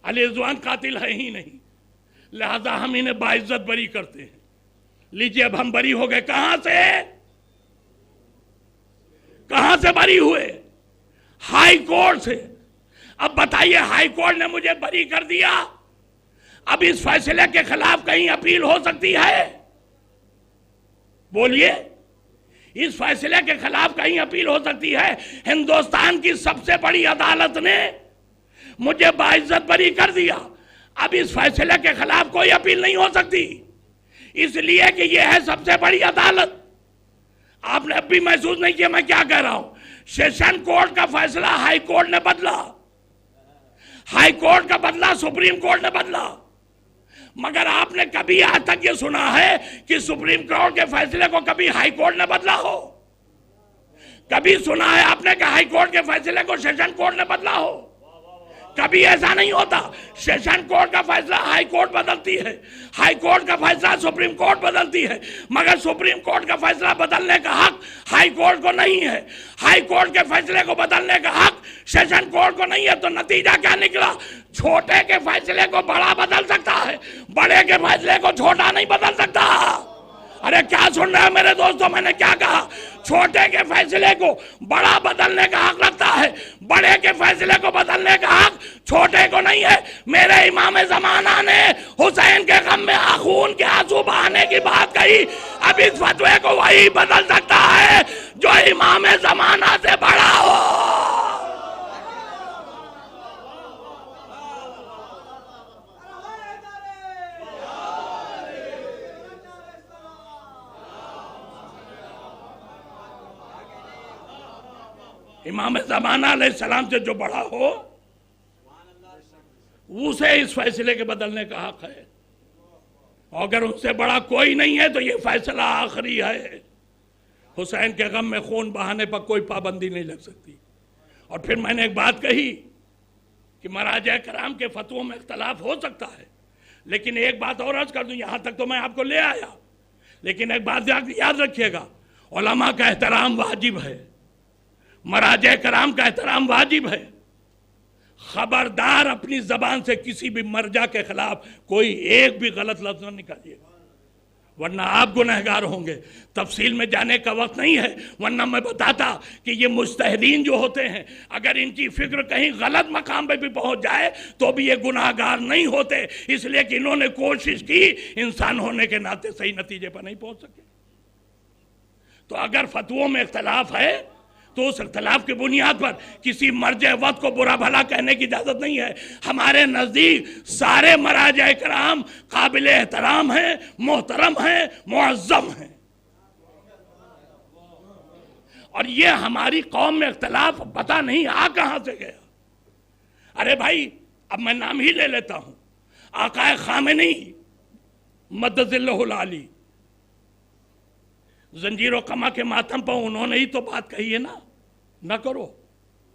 S12: علی رضوان قاتل ہے ہی نہیں, لہذا ہم انہیں باعزت بری کرتے ہیں. لیجئے اب ہم بری ہو گئے. کہاں سے بری ہوئے؟ ہائی کورٹ سے. اب بتائیے ہائی کورٹ نے مجھے بری کر دیا, اب اس فیصلے کے خلاف کہیں اپیل ہو سکتی ہے؟ بولیے, اس فیصلے کے خلاف کہیں اپیل ہو سکتی ہے؟ ہندوستان کی سب سے بڑی عدالت نے مجھے باعزت بری کر دیا, اب اس فیصلے کے خلاف کوئی اپیل نہیں ہو سکتی, اس لیے کہ یہ ہے سب سے بڑی عدالت. آپ نے اب بھی محسوس نہیں کیا میں کیا کہہ رہا ہوں؟ سیشن کورٹ کا فیصلہ ہائی کورٹ نے بدلا, ہائی کورٹ کا بدلا سپریم کورٹ نے بدلا. مگر آپ نے کبھی آج تک یہ سنا ہے کہ سپریم کورٹ کے فیصلے کو کبھی ہائی کورٹ نے بدلا ہو؟ کبھی سنا ہے آپ نے کہ ہائی کورٹ کے فیصلے کو سیشن کورٹ نے بدلا ہو؟ کبھی ایسا نہیں ہوتا. سیشن کورٹ کا فیصلہ ہائی کورٹ بدلتی ہے, ہائی کورٹ کا فیصلہ سپریم کورٹ بدلتی ہے, مگر سپریم کورٹ کا فیصلہ بدلنے کا حق ہائی کورٹ کو نہیں ہے. ہائی کورٹ کے فیصلے کو بدلنے کا حق سیشن کورٹ کو نہیں ہے. تو نتیجہ کیا نکلا؟ چھوٹے کے فیصلے کو بڑا بدل سکتا ہے, بڑے کے فیصلے کو چھوٹا نہیں بدل سکتا. ارے کیا سن رہے ہیں میرے دوستوں؟ میں نے کیا کہا؟ چھوٹے کے فیصلے کو بڑا بدلنے کا حق رکھتا ہے, بڑے کے فیصلے کو بدلنے کا حق چھوٹے کو نہیں ہے. میرے امام زمانہ نے حسین کے غم میں خون کے آنسو بہانے کی بات کہی, اب اس فتوے کو وہی بدل سکتا ہے جو امام زمانہ سے بڑا ہو. امام زمانہ علیہ السلام سے جو بڑا ہو اسے اس فیصلے کے بدلنے کا حق ہے, اور اگر ان سے بڑا کوئی نہیں ہے تو یہ فیصلہ آخری ہے. حسین کے غم میں خون بہانے پر کوئی پابندی نہیں لگ سکتی. اور پھر میں نے ایک بات کہی کہ مراجع کرام کے فتووں میں اختلاف ہو سکتا ہے, لیکن ایک بات اور عرض کر دوں, یہاں تک تو میں آپ کو لے آیا, لیکن ایک بات یاد رکھیے گا, علماء کا احترام واجب ہے, مراجع کرام کا احترام واجب ہے. خبردار اپنی زبان سے کسی بھی مرجع کے خلاف کوئی ایک بھی غلط لفظ نہ نکالیے گا, ورنہ آپ گنہگار ہوں گے. تفصیل میں جانے کا وقت نہیں ہے, ورنہ میں بتاتا کہ یہ مجتہدین جو ہوتے ہیں اگر ان کی فکر کہیں غلط مقام پہ بھی پہنچ جائے تو بھی یہ گناہگار نہیں ہوتے, اس لیے کہ انہوں نے کوشش کی, انسان ہونے کے ناطے صحیح نتیجے پر نہیں پہنچ سکے. تو اگر فتووں میں اختلاف ہے تو اس اختلاف کی بنیاد پر کسی مرجع وقت کو برا بھلا کہنے کی اجازت نہیں ہے. ہمارے نزدیک سارے مراجع کرام قابل احترام ہیں, محترم ہیں, معظم ہیں. اور یہ ہماری قوم میں اختلاف پتہ نہیں آ کہاں سے گیا. ارے بھائی اب میں نام ہی لے لیتا ہوں, آقا خامنئی مدد اللہ العالی, زنجیر و قمع کے ماتم پر انہوں نے ہی تو بات کہی ہے نا, نہ کرو,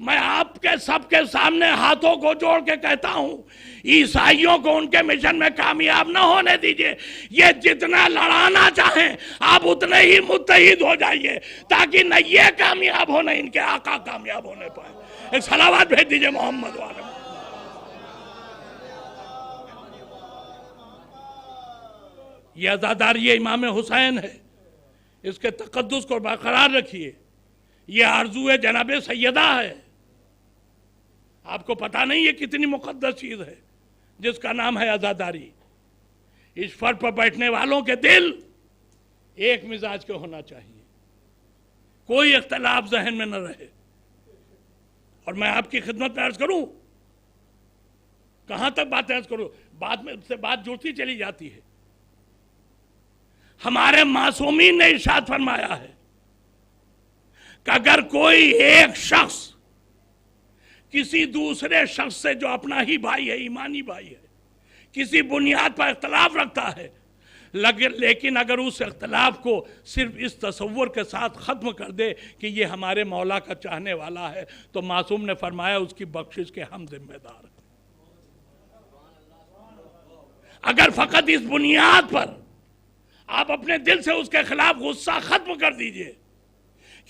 S12: میں آپ کے سب کے سامنے ہاتھوں کو جوڑ کے کہتا ہوں عیسائیوں کو ان کے مشن میں کامیاب نہ ہونے دیجئے. یہ جتنا لڑانا چاہیں آپ اتنے ہی متحد ہو جائیے تاکہ نہ یہ کامیاب ہو نہ ان کے آقا کامیاب ہونے پائے. ایک صلوات بھیج دیجئے محمد والے. یہ عزاداری امام حسین ہے، اس کے تقدس کو برقرار رکھیے. یہ آرزو جناب سیدہ ہے. آپ کو پتہ نہیں یہ کتنی مقدس چیز ہے جس کا نام ہے عزاداری. اس فرش پر بیٹھنے والوں کے دل ایک مزاج کے ہونا چاہیے، کوئی اختلاف ذہن میں نہ رہے. اور میں آپ کی خدمت میں عرض کروں، کہاں تک بات عرض کروں، بعد میں سے بات جڑتی چلی جاتی ہے. ہمارے معصومین نے ارشاد فرمایا ہے کہ اگر کوئی ایک شخص کسی دوسرے شخص سے جو اپنا ہی بھائی ہے، ایمانی بھائی ہے، کسی بنیاد پر اختلاف رکھتا ہے، لیکن اگر اس اختلاف کو صرف اس تصور کے ساتھ ختم کر دے کہ یہ ہمارے مولا کا چاہنے والا ہے، تو معصوم نے فرمایا اس کی بخشش کے ہم ذمہ دار ہیں. اگر فقط اس بنیاد پر آپ اپنے دل سے اس کے خلاف غصہ ختم کر دیجئے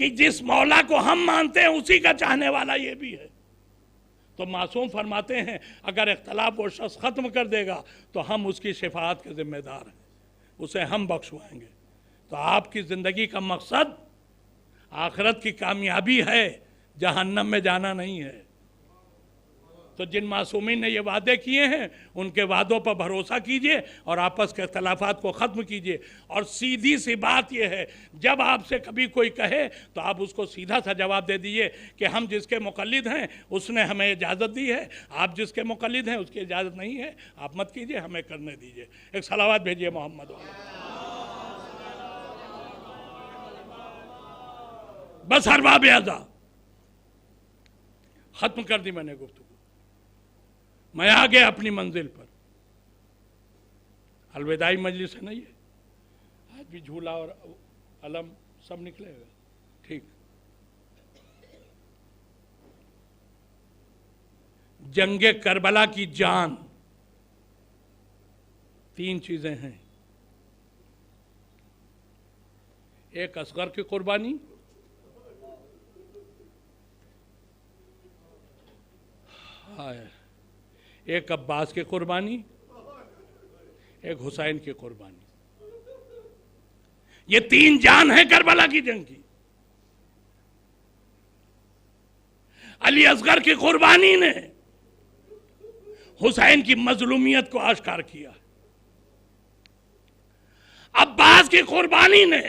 S12: کہ جس مولا کو ہم مانتے ہیں اسی کا چاہنے والا یہ بھی ہے، تو معصوم فرماتے ہیں اگر اختلاف وہ شخص ختم کر دے گا تو ہم اس کی شفاعت کے ذمہ دار ہیں، اسے ہم بخشوائیں گے. تو آپ کی زندگی کا مقصد آخرت کی کامیابی ہے، جہنم میں جانا نہیں ہے. تو جن معصومین نے یہ وعدے کیے ہیں ان کے وعدوں پر بھروسہ کیجئے اور آپس کے اختلافات کو ختم کیجئے. اور سیدھی سی بات یہ ہے، جب آپ سے کبھی کوئی کہے تو آپ اس کو سیدھا سا جواب دے دیجئے کہ ہم جس کے مقلد ہیں اس نے ہمیں اجازت دی ہے، آپ جس کے مقلد ہیں اس کی اجازت نہیں ہے، آپ مت کیجئے، ہمیں کرنے دیجئے. ایک صلوات بھیجئے محمد والے. بس ارباب اعضا ختم کر دی میں نے گفتگو. میں آ گیا اپنی منزل پر. الوداعی مجلس ہے نا یہ، آج بھی جھولا اور علم سب نکلے گا. ٹھیک. جنگ کربلا کی جان 3 چیزیں ہیں. ایک اصغر کی قربانی، ایک عباس کی قربانی، ایک حسین کی قربانی. یہ 3 جان ہیں کربلا کی جنگ کی. علی اصغر کی قربانی نے حسین کی مظلومیت کو آشکار کیا. عباس کی قربانی نے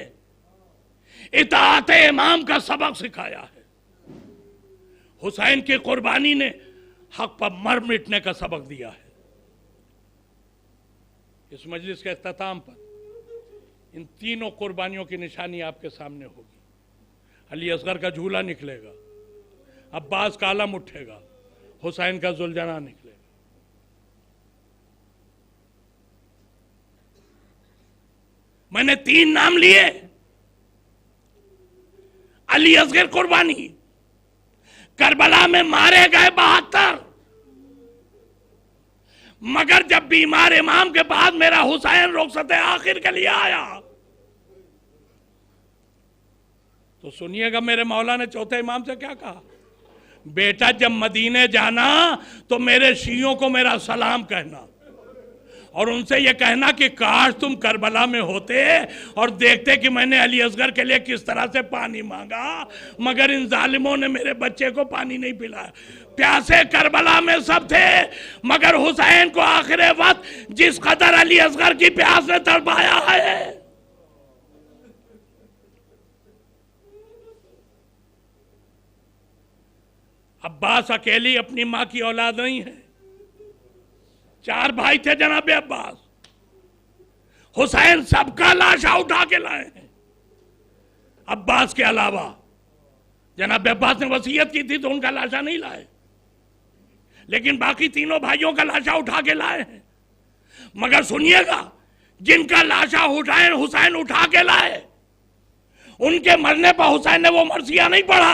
S12: اطاعت امام کا سبق سکھایا ہے. حسین کی قربانی نے حق پر مر مٹنے کا سبق دیا ہے. اس مجلس کے اختتام پر ان تینوں قربانیوں کی نشانی آپ کے سامنے ہوگی. علی اصغر کا جھولا نکلے گا، عباس کا علم اٹھے گا، حسین کا ذوالجناح نکلے گا. میں نے 3 نام لیے. علی اصغر قربانی، کربلا میں مارے گئے 72، مگر جب بیمار امام کے بعد میرا حسین رخصت آخر کے لیے آیا تو سنیے گا میرے مولا نے چوتھے امام سے کیا کہا. بیٹا جب مدینے جانا تو میرے شیعوں کو میرا سلام کہنا اور ان سے یہ کہنا کہ کاش تم کربلا میں ہوتے اور دیکھتے کہ میں نے علی اصغر کے لیے کس طرح سے پانی مانگا، مگر ان ظالموں نے میرے بچے کو پانی نہیں پلایا. پیاسے کربلا میں سب تھے مگر حسین کو آخر وقت جس قدر علی اصغر کی پیاس نے تڑپایا ہے. عباس اکیلی اپنی ماں کی اولاد نہیں ہے، 4 بھائی تھے جناب عباس. حسین سب کا لاشا اٹھا کے لائے ہیں. عباس کے علاوہ جناب عباس نے وصیت کی تھی تو ان کا لاشا نہیں لائے، لیکن باقی تینوں بھائیوں کا لاشا اٹھا کے لائے ہیں. مگر سنیے گا، جن کا لاشا حسین اٹھا کے لائے ان کے مرنے پر حسین نے وہ مرثیہ نہیں پڑھا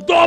S12: 2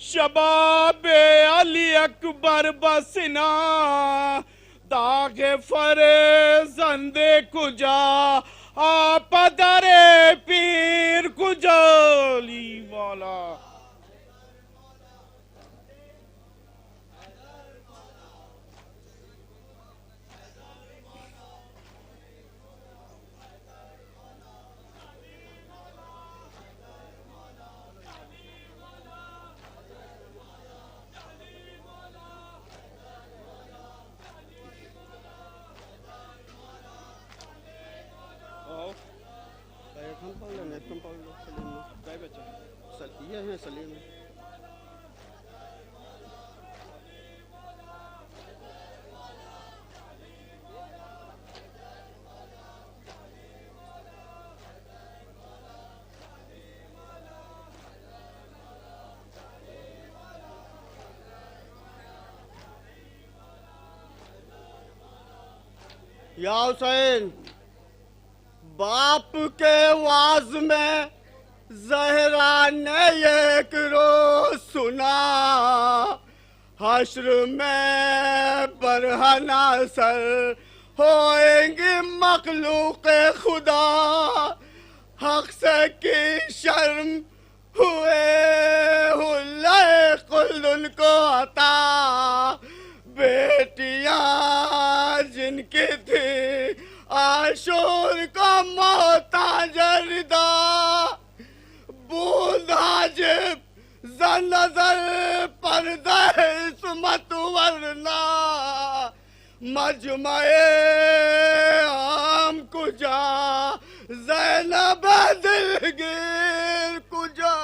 S13: شباب علی اکبر بسنا داغ فرزند کجا پدر پیر کجا علی مولا سلیم
S9: یا حسین باپ کے واز میں زہرا نے ایک روز سنا حشر میں برہنہ سر ہوئیں گے مخلوق خدا حق سے کی شرم ہوئے حلہ خلد ان کو عطا بیٹیاں جن کی تھی عاشور کا محتاج ردا بود حاجب زن نظر پردہ عصمت ورنہ مجمع عام کجا زینب دلگیر کجا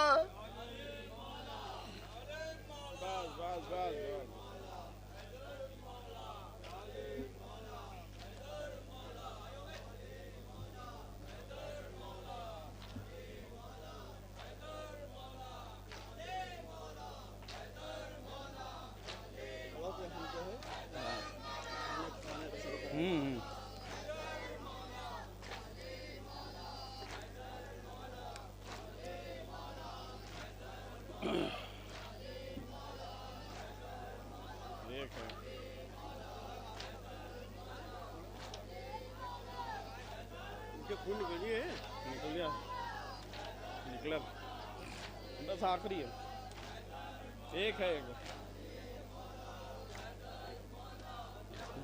S13: نکلا بس آخری ہے ایک ہے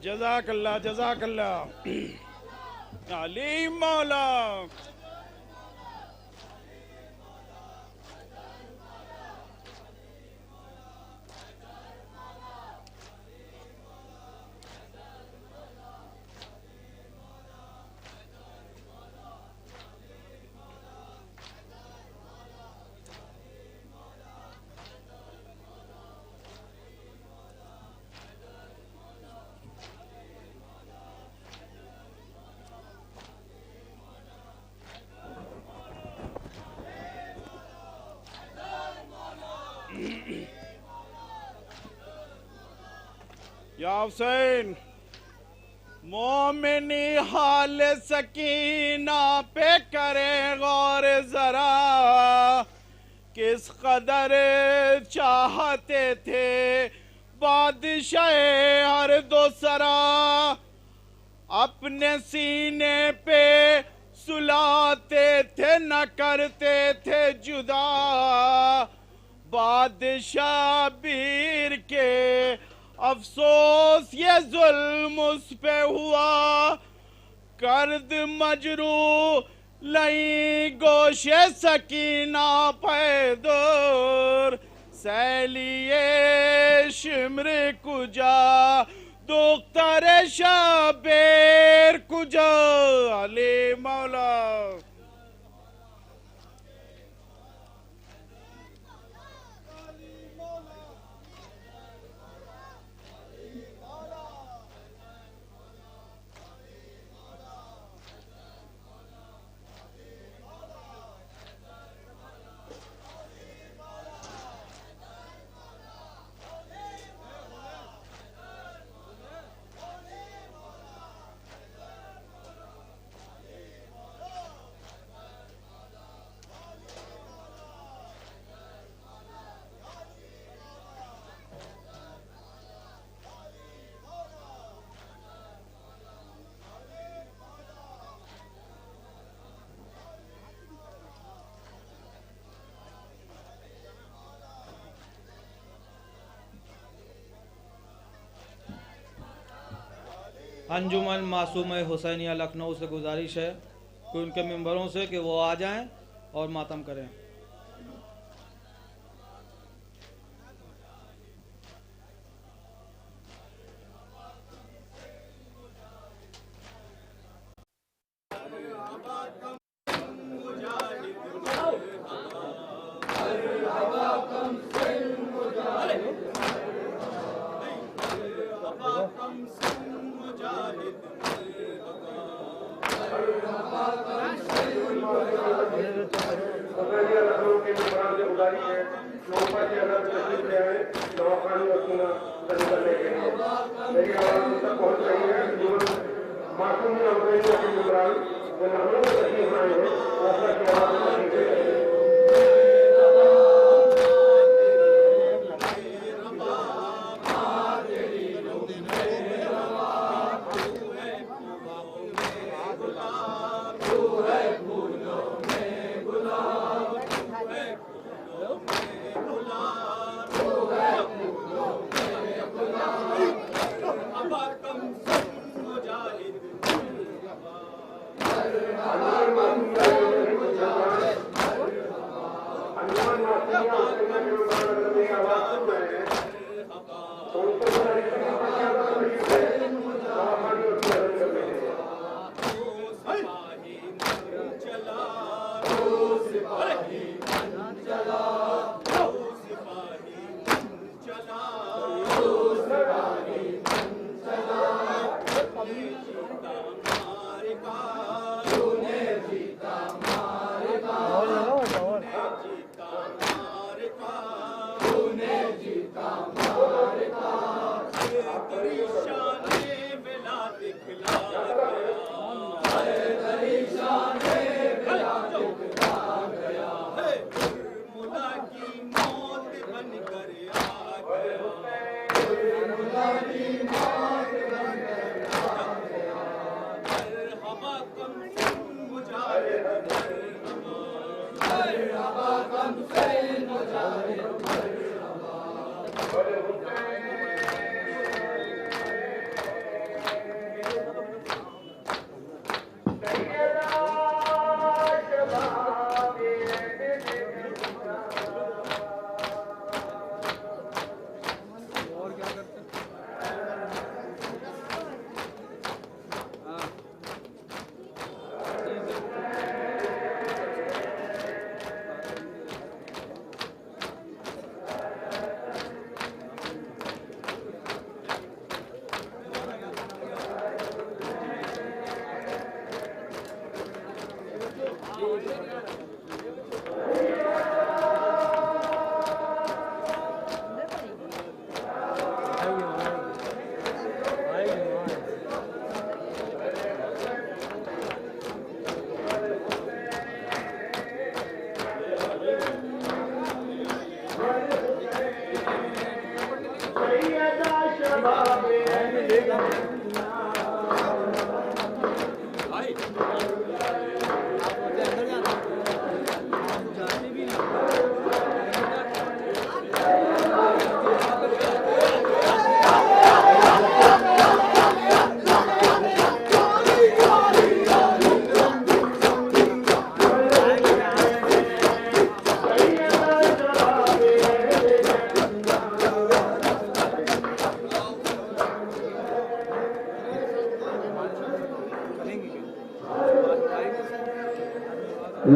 S13: جزاک اللہ علی مولا یا حسین مومنی حال سکینہ پہ کرے غور ذرا کس قدر چاہتے تھے بادشاہ ہر دو سرا اپنے سینے پہ سلاتے تھے نہ کرتے تھے جدا بادشاہ بیر کے افسوس یہ ظلم اس پہ ہوا کرد مجروح لئی گوش سکینہ پیدور سیلیے شمر کجا دختر شبیر کجا علی مولا
S14: انجمن معصوم حسینیہ لکھنؤ سے گزارش ہے کہ ان کے ممبروں سے کہ وہ آ جائیں اور ماتم کریں.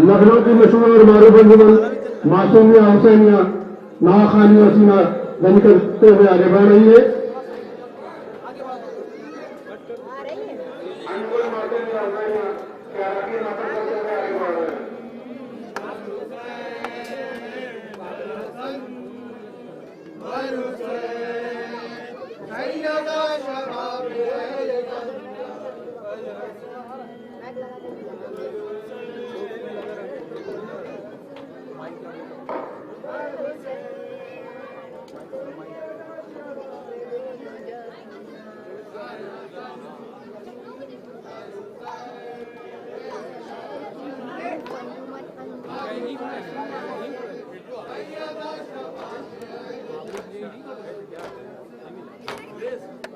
S15: لکھنؤ کی مشہور اور معروف انجمن معصومیہ حسینیہ نواخانی وسیمہ بن کرتے ہوئے آگے بڑھ رہی ہے.
S16: Yes.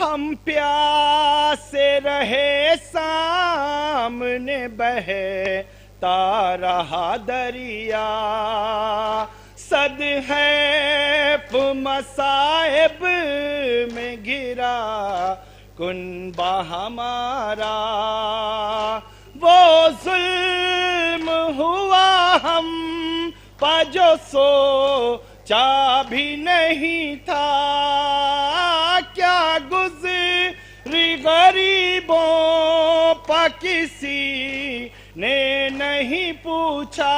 S9: ہم پیاسے رہے سامنے بہتا رہا دریا صد حیف مصائب میں گرا کنبہ ہمارا وہ ظلم ہوا ہم پا جو سوچا بھی نہیں تھا کیا گزری غریبوں پا کسی نے نہیں پوچھا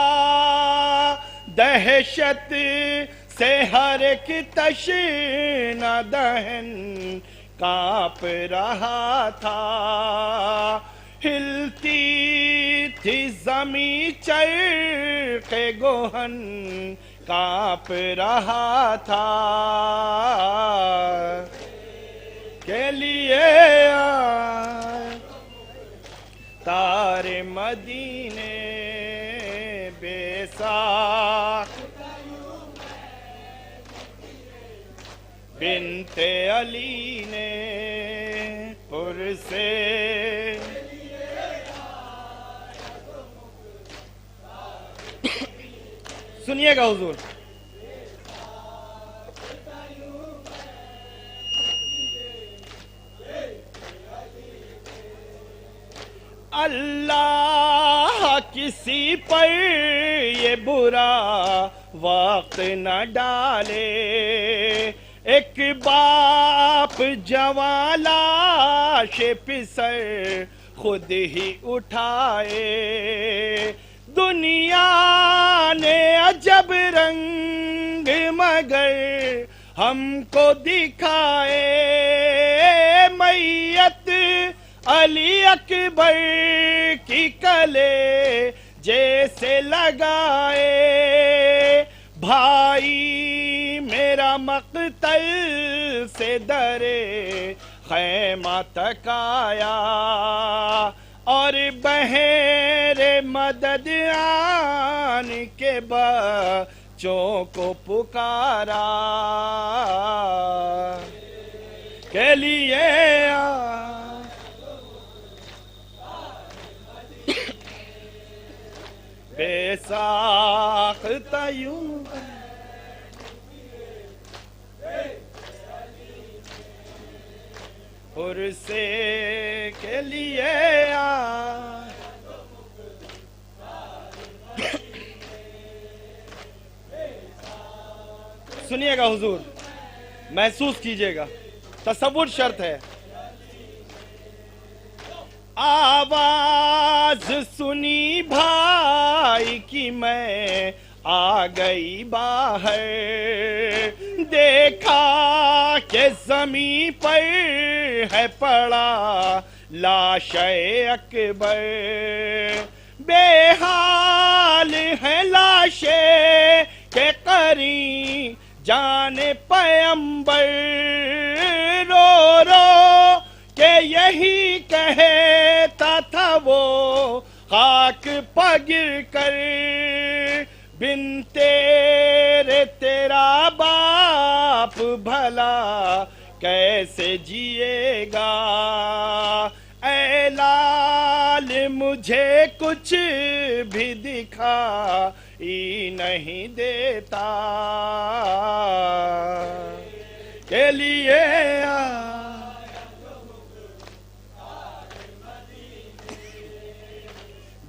S9: دہشت سے ہر ایک تشنہ دہن کانپ رہا تھا ہلتی تھی زمیں چرخ گوہن کانپ رہا تھا کے لیے تارے مدینے بے ساخت بنت علی نے پرسے سنیے گا حضور اللہ کسی پر یہ برا وقت نہ ڈالے ایک باپ جوان لاش پسر خود ہی اٹھائے دنیا نے عجب رنگ مگر ہم کو دکھائے میت علی اکبر کی کلے جیسے لگائے بھائی میرا مقتل سے درے خیمہ تک آیا اور بہر مدد آن کے بچوں کو پکارا کے لیے بے ساختہ یوں عرصے کے لیے سنیے گا حضور محسوس کیجئے گا تصور شرط ہے آواز سنی بھائی کی میں آ گئی باہر دیکھا کہ زمین پر ہے پڑا لاش اکبر بے حال ہے لاشیں کہ قرین جان پیمبر رو رو کہ یہی کہتا تھا وہ خاک پا گر کر بن تیرے تیرا باپ بھلا کیسے جیے گا اے لال مجھے کچھ بھی دکھائی نہیں دیتا کے لیے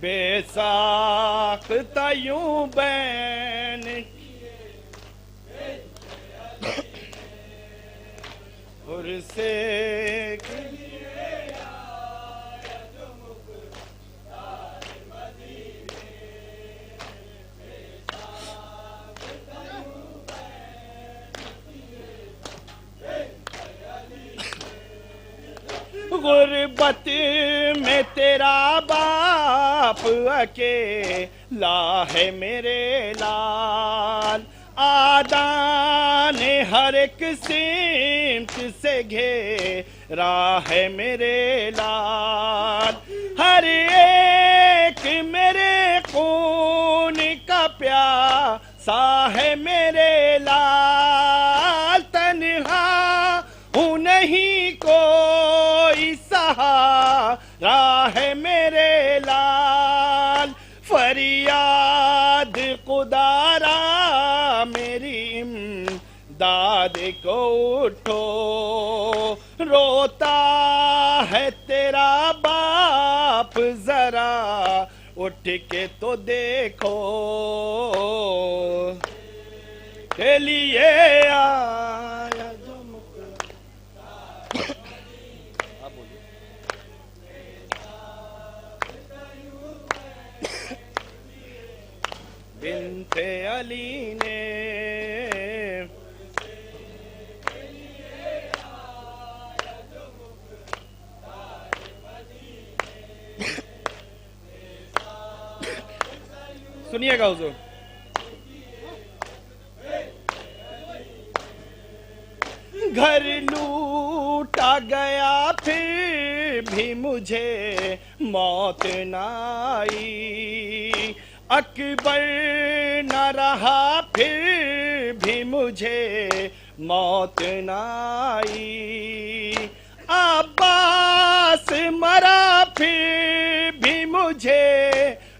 S9: بے ساختہ یوں بین عرصے کے غربت میں تیرا باپ اکیلا ہے میرے لال آدان ہر ایک سمت سے گھیرا ہے میرے لال ہر ایک میرے خون کا پیاسا ہے میرے لال تنہا ہوں نہیں کو داد کو اٹھو، روتا ہے تیرا باپ ذرا اٹھ کے تو دیکھو، کے لیے آیا جو بنت علی نے سنیے گا حضور، گھر لوٹا گیا پھر بھی مجھے موت نہ آئی، اکبر نہ رہا پھر بھی مجھے موت نہ آئی، عباس مرا پھر بھی مجھے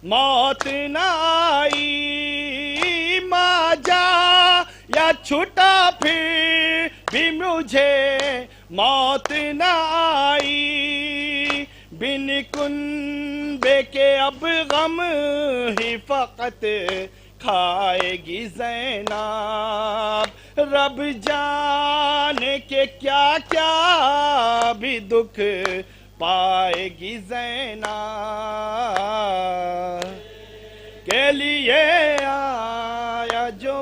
S9: موت نہ آئی، ماں جا یا چھٹا پھر بھی مجھے موت نہ آئی، بن کنبے کے اب غم ہی فقط کھائے گی زینب، رب جانے کے کیا کیا بھی دکھ پائے گی زینب، کے لیے آیا جو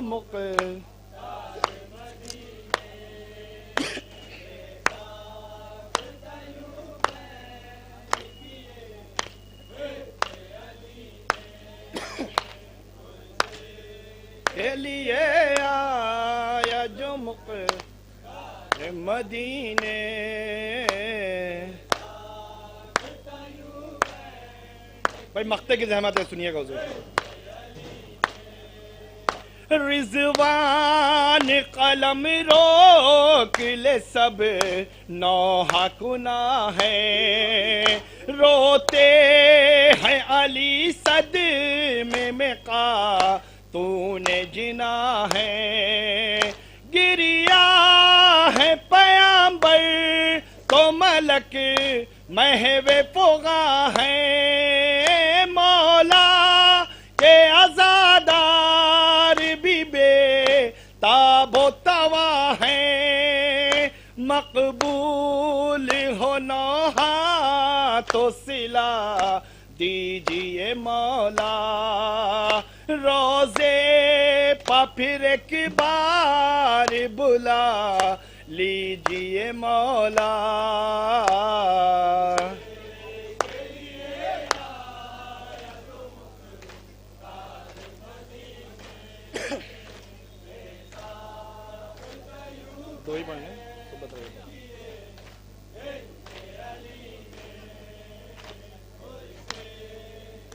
S9: کے لیے آیا جو مدینے، بھائی مقطع کی زحمت ہے، سنیے گا حضور، رضوان قلم روک لے سب نوحہ گناہ ہے، روتے ہیں علی صدمے میں خاتون جنا ہے، گریا ہے پیامبر تو ملک محو فغا ہے، مولا کے عزادار بھی بے تاب و توا ہیں، مقبول ہو نوحہ تو صلہ دیجئے مولا، روزے پا پھر ایک بار بلا لیجئے مولا، دو ہی پڑھنے تو بتائیے،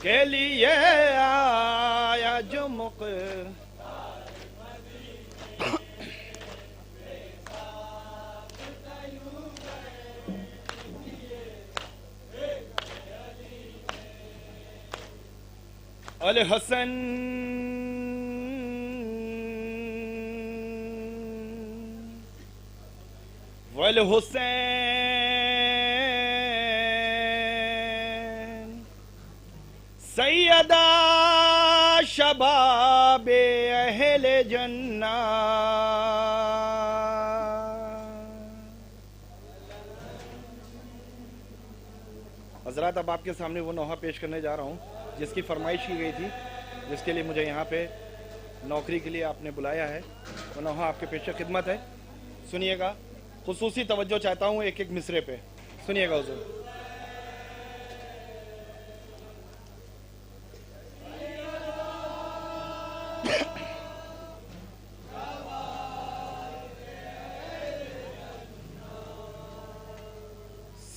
S9: کے لیے آیا جو الحسن والحسین سیدہ شباب اہل جنہ، حضرات اب آپ کے سامنے وہ نوحہ پیش کرنے جا رہا ہوں جس کی فرمائش کی گئی تھی، جس کے لیے مجھے یہاں پہ نوکری کے لیے آپ نے بلایا ہے، وہ نوحہ آپ کے پیش خدمت ہے، سنیے گا، خصوصی توجہ چاہتا ہوں ایک ایک مصرے پہ، سنیے گا حضور،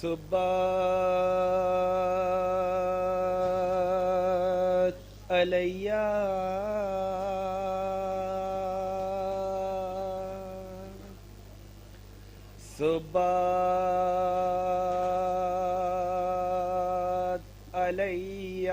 S9: صبات علیہ صبات علیہ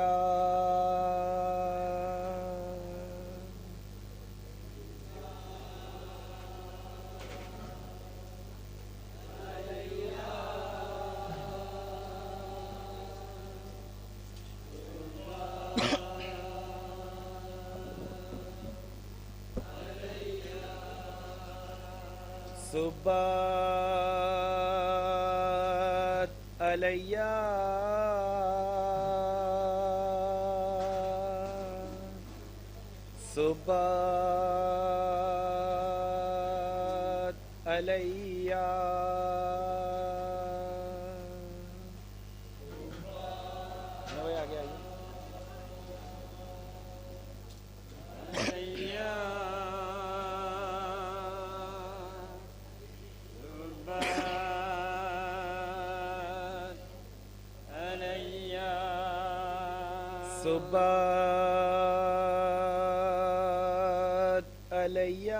S9: صبت علیہ صبت علیہ صبت علیہ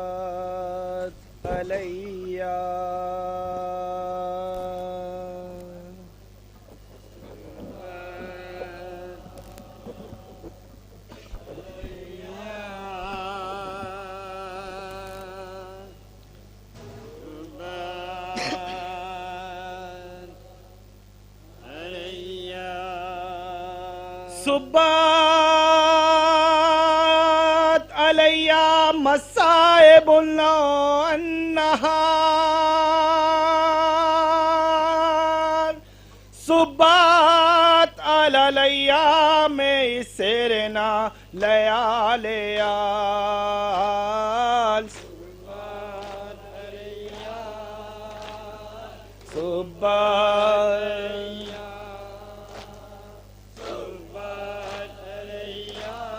S9: صبت علیہ صبت علیہ مصائب النہار صبت علیہ میں سرنا لیالیال صبت علیہ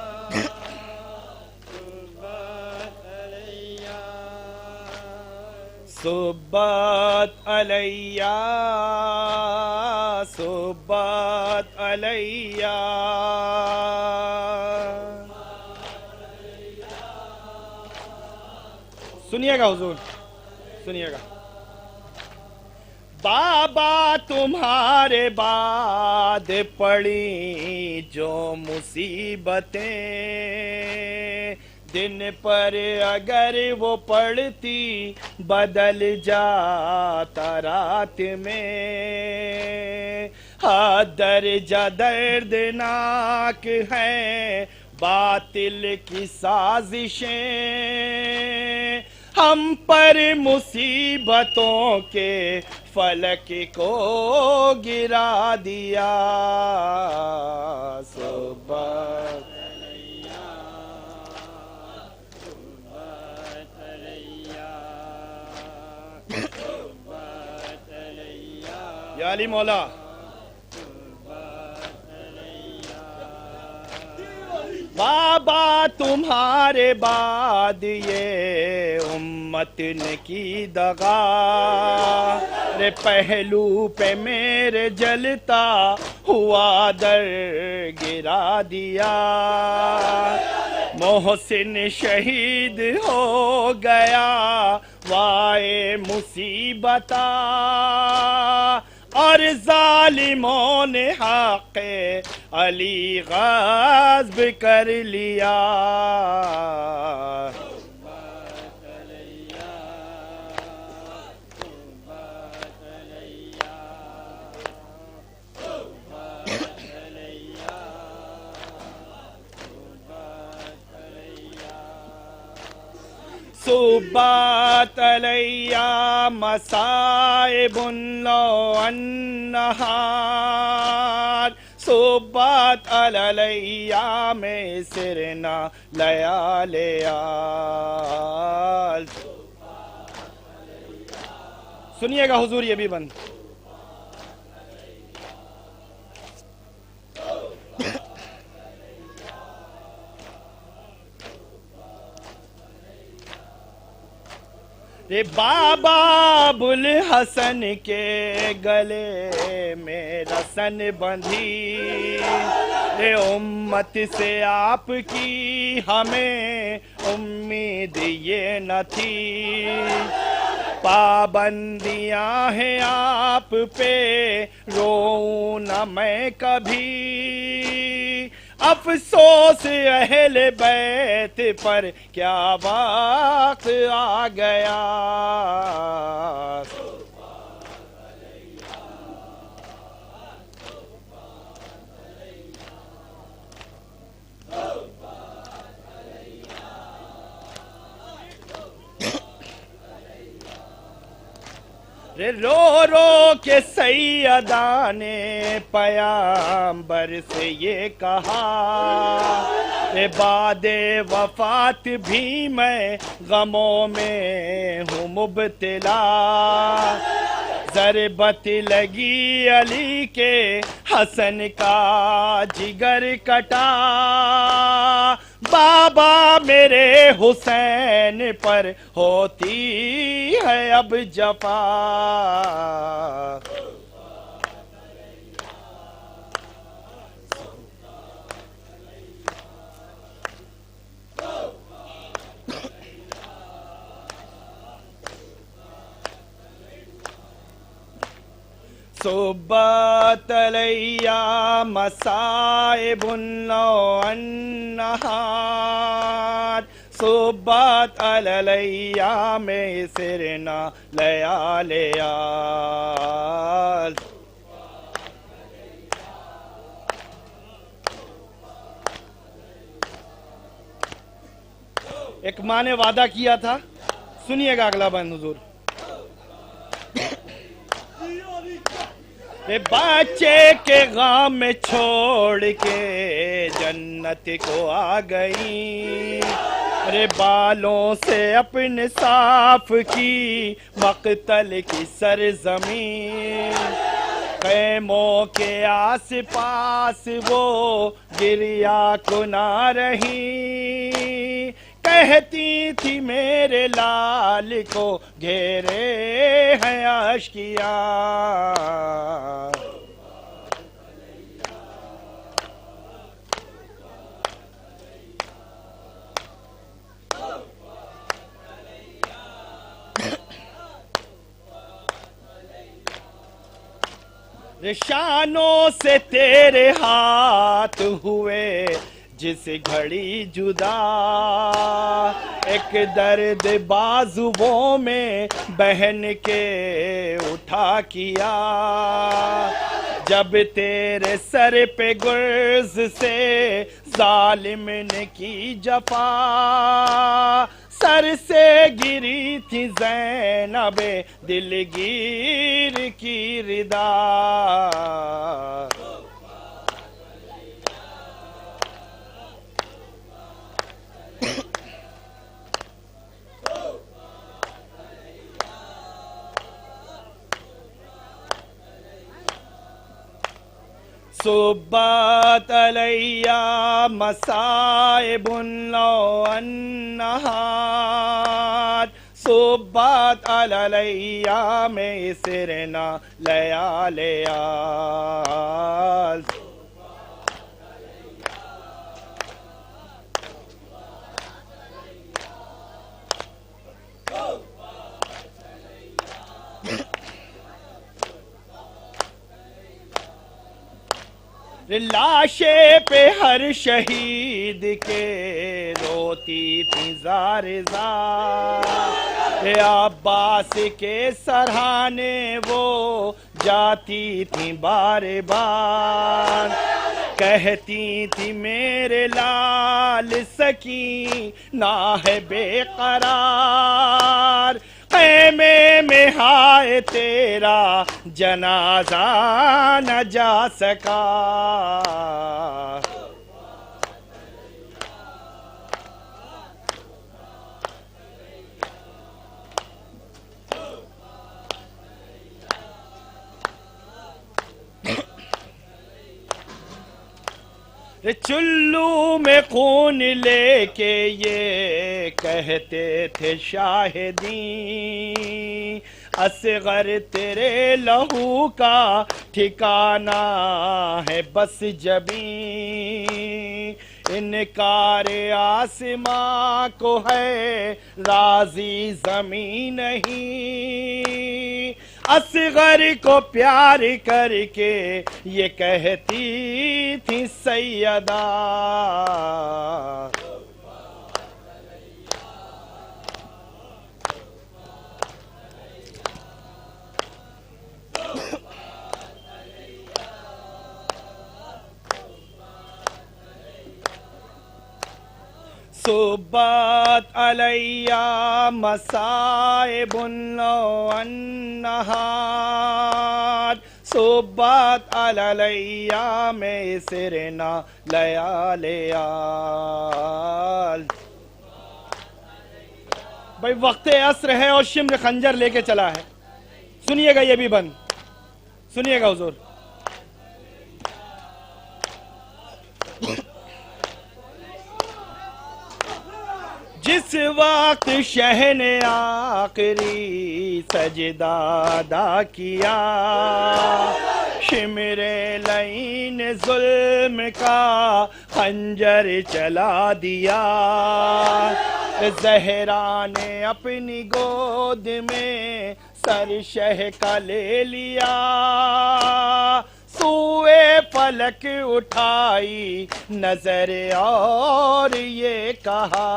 S9: صبت علیہ صبت علیہ سنیے گا حضور سنیے گا بابا تمہارے بعد پڑی جو مصیبتیں دن پر اگر وہ پڑتی بدل جاتا رات میں درجہ دردناک ہیں باطل کی سازشیں ہم پر مصیبتوں کے فلک کو گرا دیا صبح یا علی مولا بابا تمہارے بعد یہ امت نے کی دغا رے پہلو پہ میرے جلتا ہوا در گرا دیا محسن شہید ہو گیا وائے مصیبتا اور ظالموں نے حق علی غصب کر لیا صبت علیہ مصائب لو النہار صبت علیہ میں سرنا لیالیال سنیے گا حضور یہ بھی بند رے بابا ابوالحسن کے گلے میں رسن بندھی رے امت سے آپ کی ہمیں امید یہ نہ تھی پابندیاں ہیں آپ پہ روؤں نہ میں کبھی افسوس اہل بیت پر کیا وقت آ گیا
S8: رو رو کے سیدہ نے پیامبر سے یہ کہا، بعد وفات بھی میں غموں میں ہوں مبتلا، ضربت لگی علی کے حسن کا جگر کٹا، بابا میرے حسین پر ہوتی ہے اب جفا۔ صبت علیہ مصائب لو النہار، صبت علیہ میں سرنا لیالیال۔ ایک ماں نے وعدہ کیا تھا، سنیے گا اگلا بند حضور۔ بچے کے غم میں چھوڑ کے جنت کو آ گئی، ارے بالوں سے اپنے صاف کی مقتل کی سرزمین، خیموں کے آس پاس وہ گریا کنا رہی، کہتی تھی میرے لال کو گھیرے ہیں اشکیاں۔ شانوں سے تیرے ہاتھ ہوئے جس گھڑی جدا، ایک درد بازوؤں میں بہن کے اٹھا کیا، جب تیرے سر پہ گرز سے ظالم نے کی جفا، سر سے گری تھی زینب دلگیر کی ردا۔ صبت علیہ مصائب لو النہار، صبت علیہ میں سرنا لیالیال۔ لاشے پہ ہر شہید کے روتی تھی زار زار، عباس کے سرہانے وہ جاتی تھی بار بار، کہتی تھی میرے لال سکینہ ہے بے قرار، خیمے میں ہائے تیرا جنازہ نہ جا سکا۔ چلو میں خون لے کے یہ کہتے تھے شاہدین، اصغر تیرے لہو کا ٹھکانہ ہے بس جبین، انکار آسماں کو ہے راضی زمین نہیں، اصغر کو پیار کر کے یہ کہتی تھی سیدہ۔
S9: صبت علیہ مصائب والنہار صبت علیہ میں سرنا لیالیال. بھائی وقت عصر ہے اور شمر خنجر لے کے چلا ہے. سنیے گا یہ بھی بند سنیے گا حضور. جس وقت شہ نے آخری سجدہ ادا کیا شمر لعین ظلم کا خنجر چلا دیا. زہرا نے اپنی گود میں سر شہ کا لے لیا. سوئے فلک اٹھائی نظر اور یہ کہا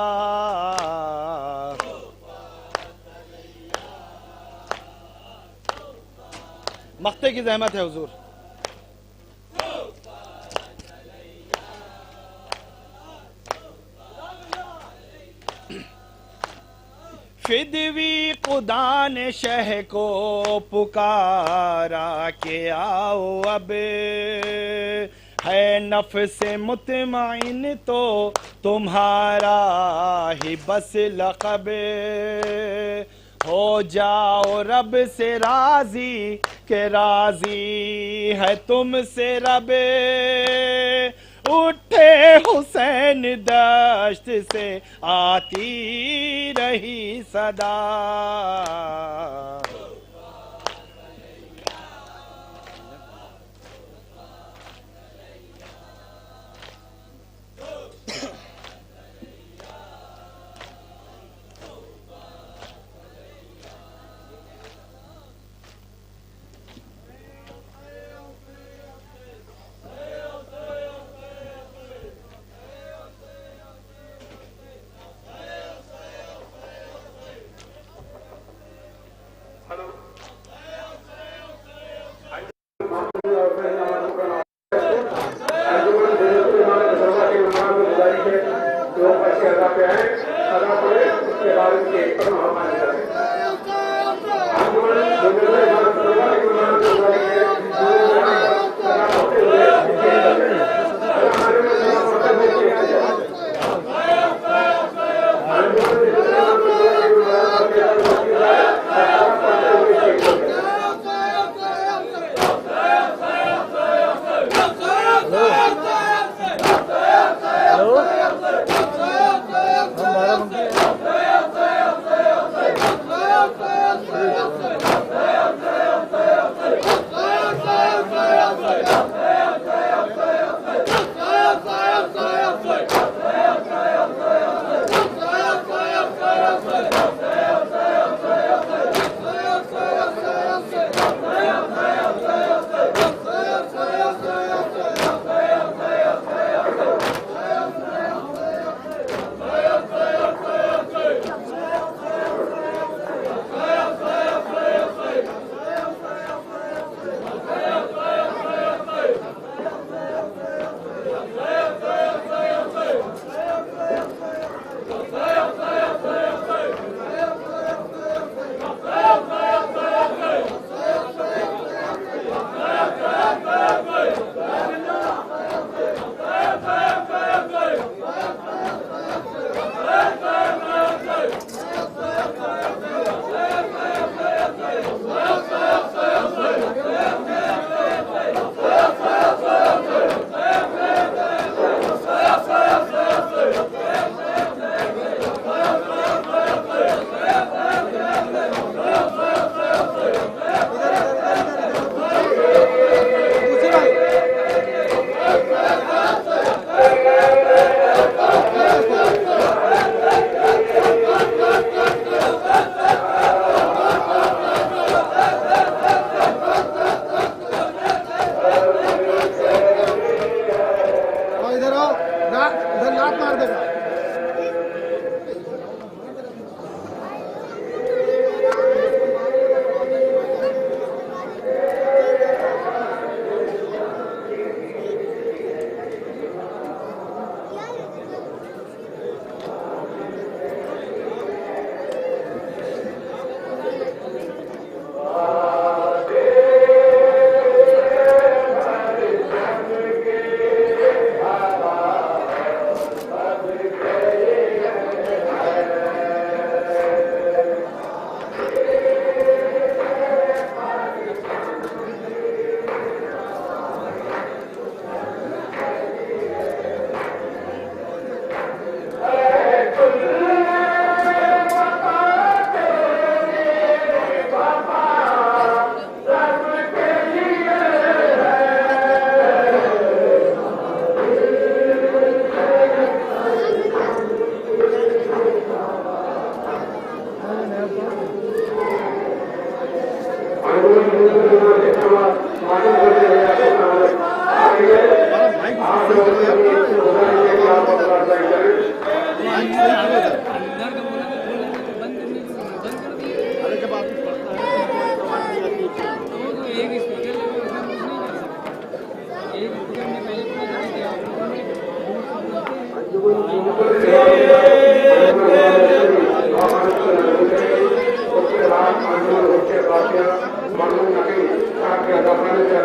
S9: مقتے کی زحمت ہے حضور. فدوی خدا نے شہ کو پکارا کہ آؤ اب ہے نفس مطمئن تو تمہارا ہی بس لقب. ہو جاؤ رب سے راضی کہ راضی ہے تم سے رب. اٹھے حسین دشت سے آتی رہی صدا.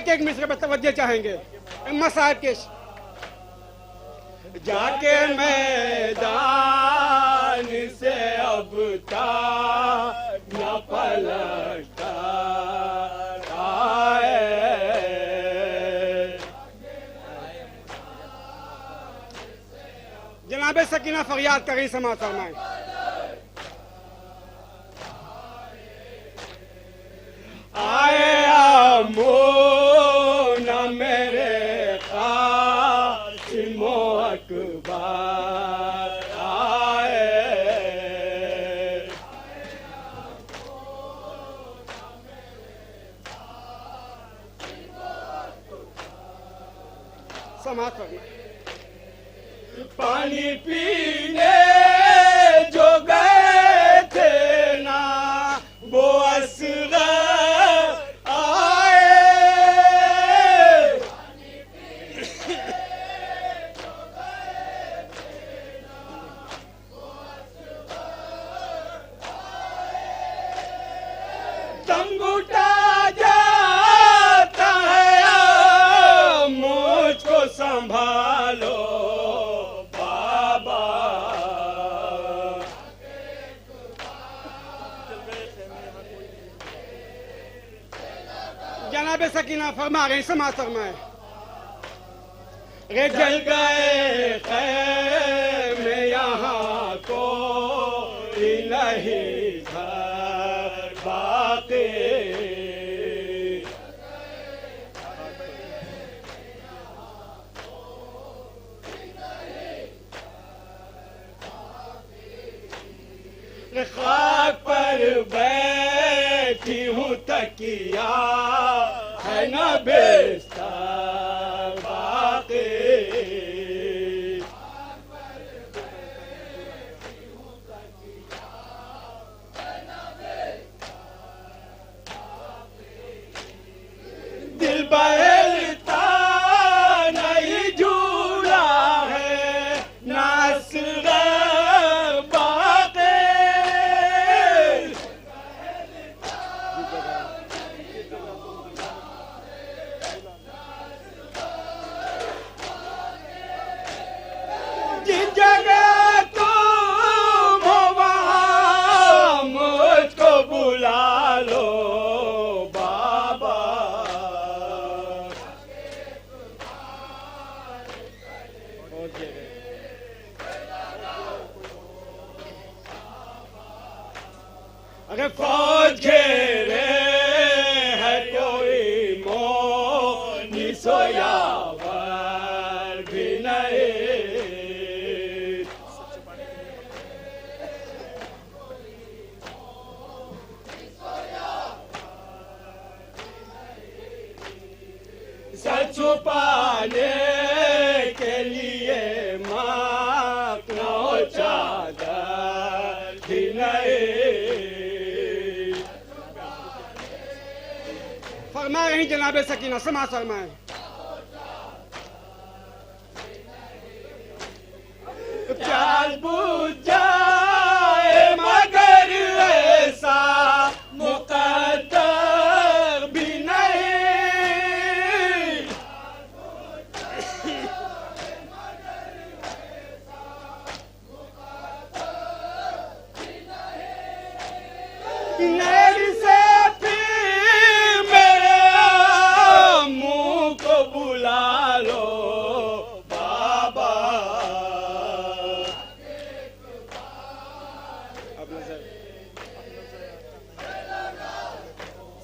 S16: ایک ایک مصرع پر توجہ چاہیں گے. مصائب کے
S17: جا کے میدان سے اب تک نہ پلٹا آئے.
S16: جناب سکینہ فریاد کری سماعت فرمائیں.
S17: آئے آمون میرے قاسم و اکبر آئے.
S16: سماعت فرمائیں.
S17: پانی پینے جو گئے تھے نا وہ اصغر آئے. تنگ اٹھا جاتا ہے مجھ کو سنبھالو بابا.
S16: جناب سکینہ فرما رہے ہیں. سماعت فرمائیں.
S17: جل گئے خیمے یہاں کوئی نہیں گھر باقی. خاک پر بیٹھی ہوں تکیا ہے نہ بستر باقی. دل بہلتا نہیں جھولا ہے نہ اصغر باقی. جس جگہ تم ہو وہاں مجھ کو بلا لو بابا. اگر فوج گھیرے ہے کوئی مونی سویاور بھی نہیں. سر چھپانے کے لیے ماں چادر بھی نہیں.
S16: فرما رہی جناب سکینہ. سماعت فرمائیں.
S17: پیاس بجھ جائے مگر ایسا مقدر بھی نہیں. نیل سے پھر میرے منہ کو بلا لو بابا.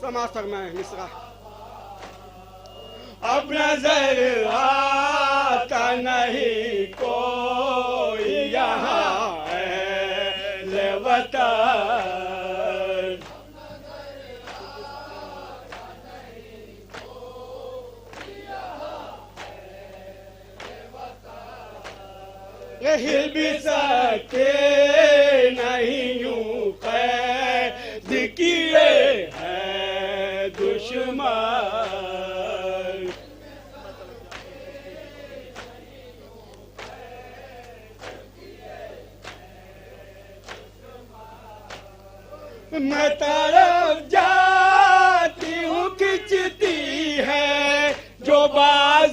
S16: سماعت فرمائیں. مصرع.
S17: اب نظر آتا نہیں کوئی یہاں اہل وطن. ہل بھی سکتے نہیں یوں قید کیے ہیں دشمن. میں طرف جاتی ہوں کھچتی ہے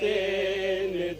S17: 3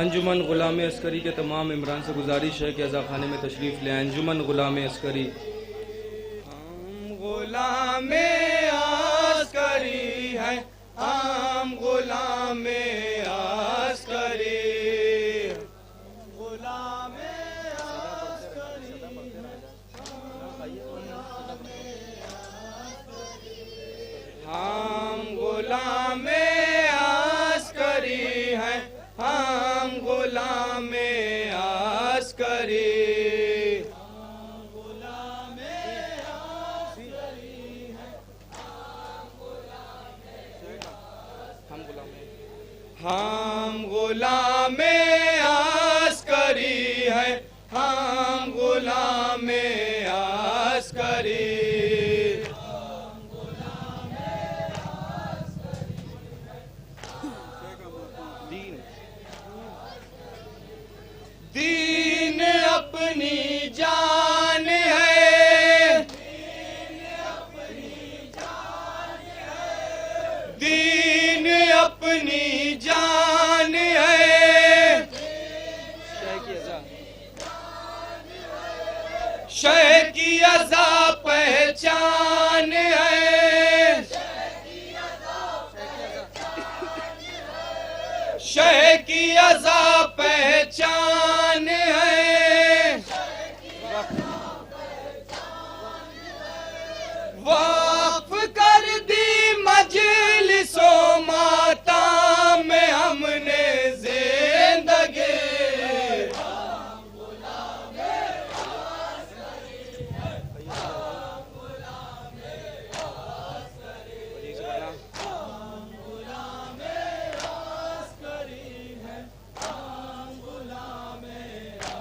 S18: انجمن غلام عسکری کے تمام ممبران سے گزارش ہے کہ عزا خانے میں تشریف لے آئیں. انجمن غلام عسکری.
S19: غلام عسکری ہے ہم غلام عسکری. غلام ہم غلام عسکری ہیں ہم غلام عسکری. ہم غلام عسکری ہیں ہم غلام عسکری. دین اپنی جان ہے دین اپنی جان ہے. شہ کی عزا پہچان ہے شہ کی عزا پہچان ہے. وقف کر دی مجلس و ماتم میں ہم نے زندگی.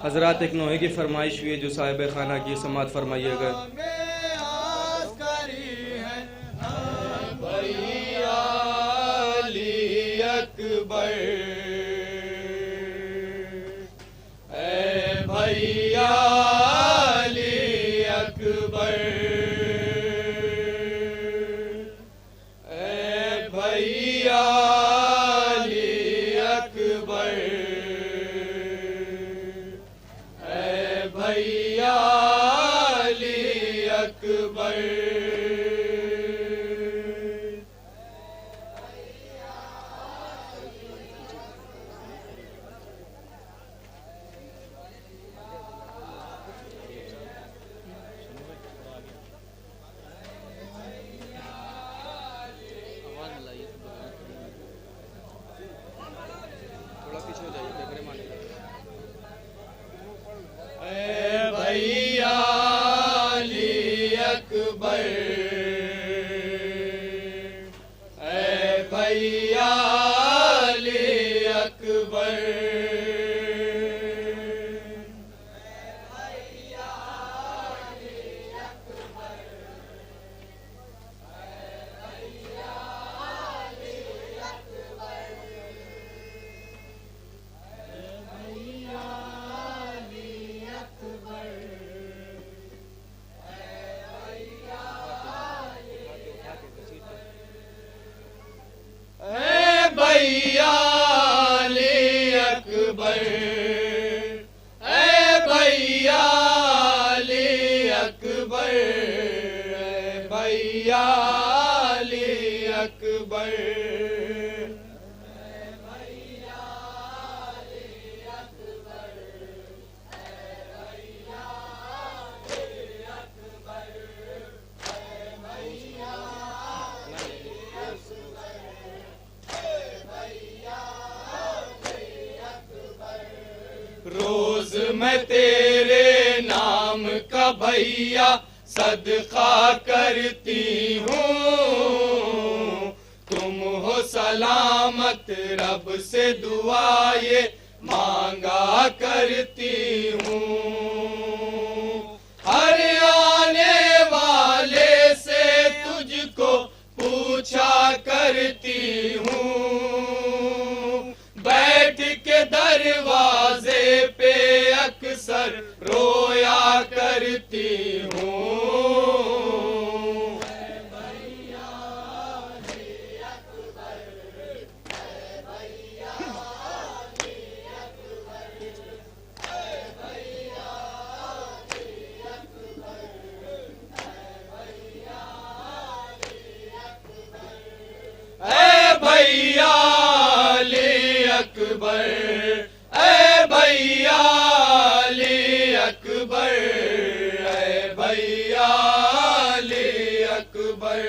S18: حضرات ایک نوحے کی فرمائش ہوئی ہے جو صاحب خانہ کی سماعت فرمائیے گا.
S19: علی اکبر اے بھیا علی اکبر اے بھیا علی اکبر اے بھیا علی اکبر. اے بھیا علی اکبر اے بھیا علی اکبر اے بھیا علی اکبر اے بھیا علی اکبر اے بھیا علی اکبر میں تیرے نام کا بھیا صدقہ کرتی ہوں، تم ہو سلامت رب سے دعا یہ مانگا کرتی ہوں، ہر آنے والے سے تجھ کو پوچھا کرتی ہوں، بیٹھ کے دروازے پہ اکثر رویا کرتی ہوں۔ اے بھیا علی اکبر، اے بھیا علی اکبر، اے بھیا علی اکبر،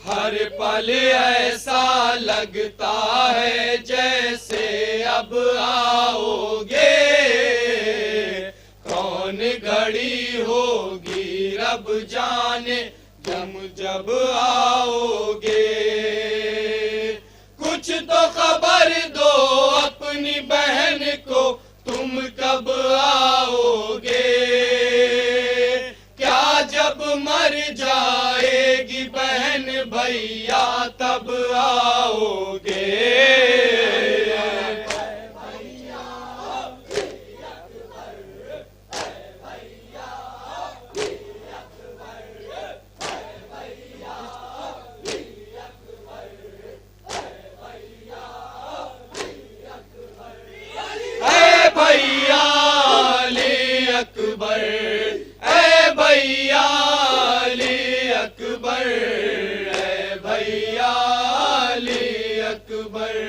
S19: ہر پل ایسا لگتا ہے جیسے اب آؤ گے، کون گھڑی ہوگی رب جانے جب آؤ گے، کچھ تو خبر دو اپنی بہن کو تم کب آؤ گے، کیا جب مر جائے گی بہن بھیا تب آؤ گے، اے بھیا علی اکبر، اے بھیا علی اکبر، اے بھیا علی اکبر،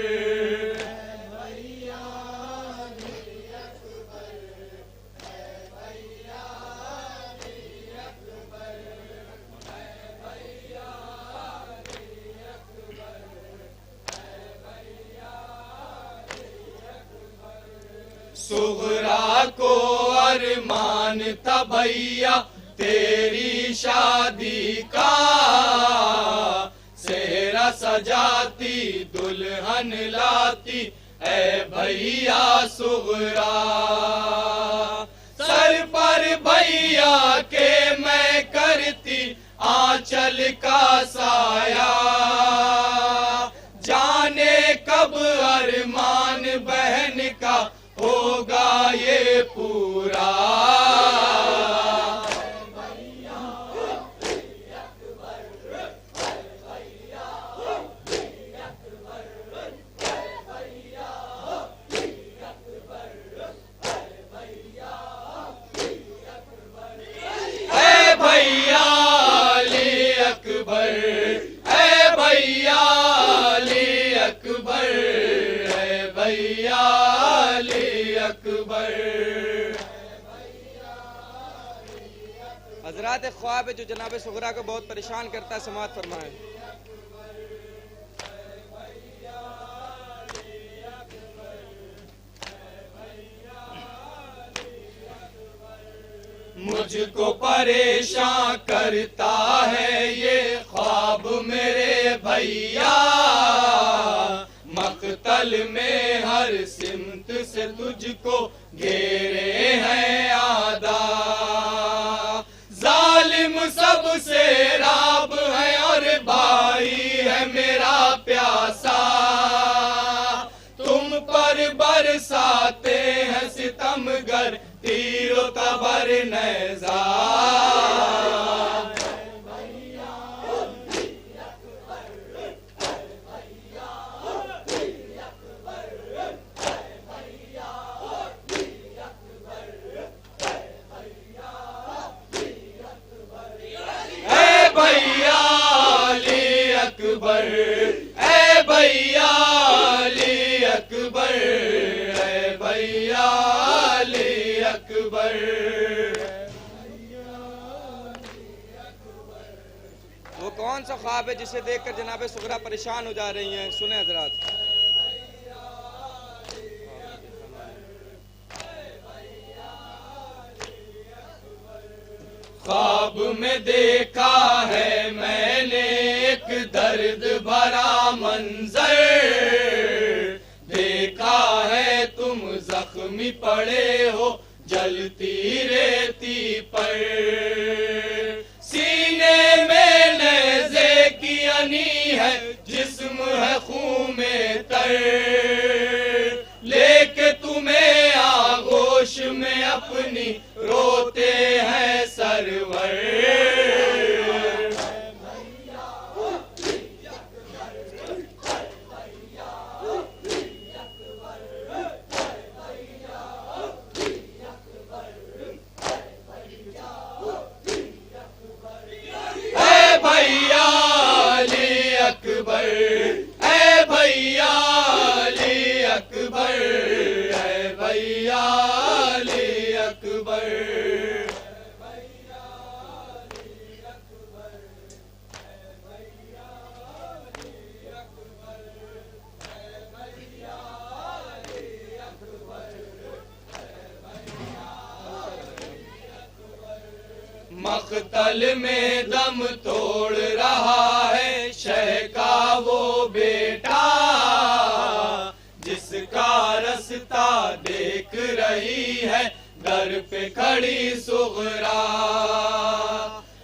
S19: صغرا کو ارمان تھا بھیا تیری شادی کا، سہرا سجاتی دلہن لاتی اے بھیا صغرا، سر پر بھیا کے میں کرتی آنچل کا سایہ، جانے کب ارمان بہن کا ہوگا یہ پورا، اے بھیا علی اکبر، اے بھیا علی اکبر، اے بھیا علی اکبر۔
S18: حضرات خواب ہے جو جناب صغرا کو بہت پریشان کرتا ہے، سماعت فرمائیں۔
S19: مجھ کو پریشان کرتا ہے یہ خواب میرے بھیا، مقتل میں ہر سمت سے تجھ کو گھیرے ہیں اعداء، ظالم سب سے راب ہے اور بھائی ہے میرا پیاسا، تم پر برساتے ہیں ستم گر تیر و تبر نیزہ، اے بھیا علی اکبر، اے بھیا علی اکبر،
S18: کون سا خواب ہے جسے دیکھ کر جناب صغرا پریشان ہو جا رہی ہیں؟ سنیں حضرات.
S19: خواب میں دیکھا ہے میں نے ایک درد بھرا منظر، دیکھا ہے تم زخمی پڑے ہو جلتی ریتی پر، سینے میں نیزے کی انی ہے جسم ہے خون میں تر، لے کے تمہیں آغوش میں اپنی روتے ہیں سرور. اے بھیا علی اکبر، اے بھیا علی اکبر، اے بھیا علی اکبر. مقتل میں دم توڑ رہا ہے شہ کا وہ بیٹا، جس کا رستہ دیکھ رہی ہے در پہ کھڑی صغرا،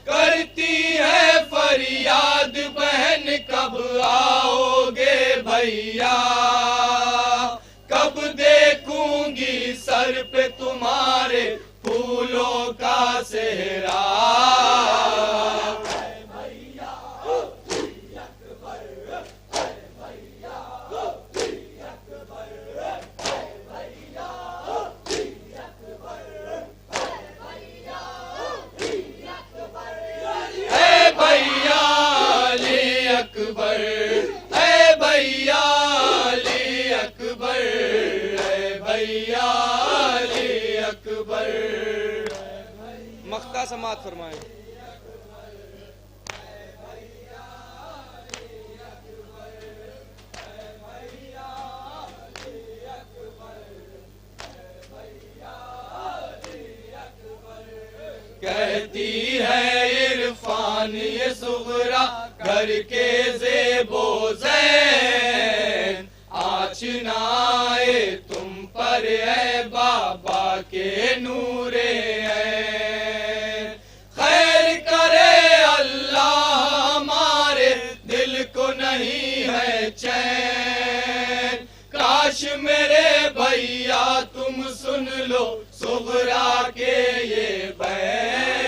S19: کرتی ہے فریاد بہن کب آؤ گے بھیا، کب دیکھوں گی سر پہ تمہارے پھولوں کا صحرا. اے بھیا علی اکبر، اے بھیا علی اکبر، اے بھیا علی اکبر.
S18: مقطع سماعت فرمائیں.
S19: کہتی ہے عرفان یہ صغرا گھر کے زیب و زین، آنچ نہ آئے تم پر اے بابا کے نور عین، خیر کرے اللہ ہمارے دل کو نہیں ہے چین، کاش میرے بھیا تم سن لو صغرا کے یہ بیان.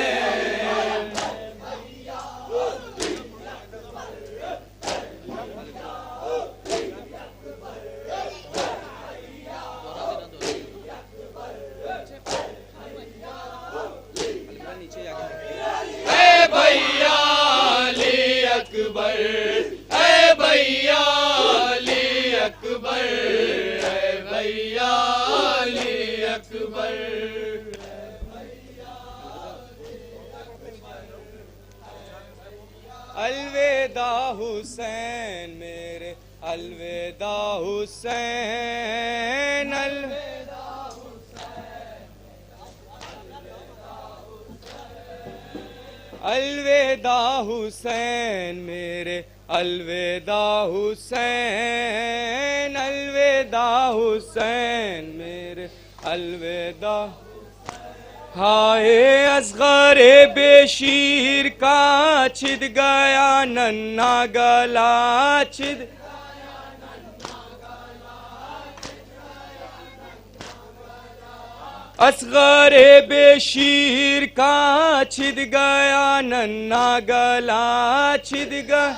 S19: اے بھیا علی اکبر، اے بھیا علی اکبر، اے بھیا علی اکبر.
S18: الوداع حسین میرے، الوداع حسین، الوداع حسین میرے، الوداع حسین، الوداع حسین میرے، الوداع. ہائے اصغر بے شیر کا چھد گیا ننھا گلا، چھد اصغر بے شیر کا چھد گیا ننھا گلا، چھد گیا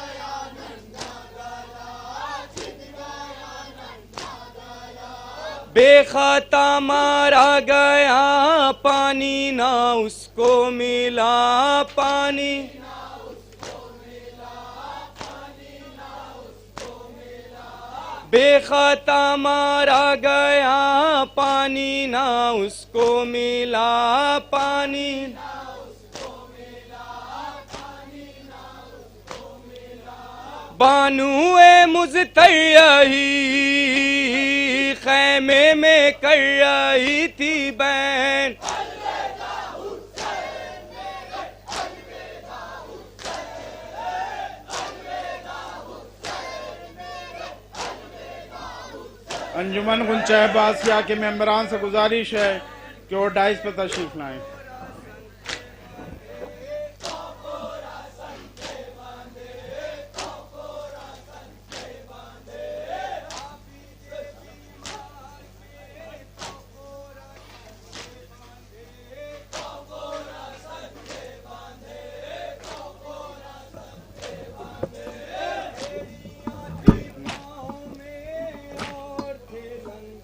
S18: بے خطا مارا گیا، پانی نہ اس کو ملا، پانی بے خطا مارا گیا، پانی نہ اس کو ملا، پانی
S19: بانوئے مزترہی خیمے میں کر رہی تھی بین
S13: انجمن غنچہ عباسیہ کے ممبران سے گزارش ہے کہ وہ ڈائس پہ تشریف لائیں.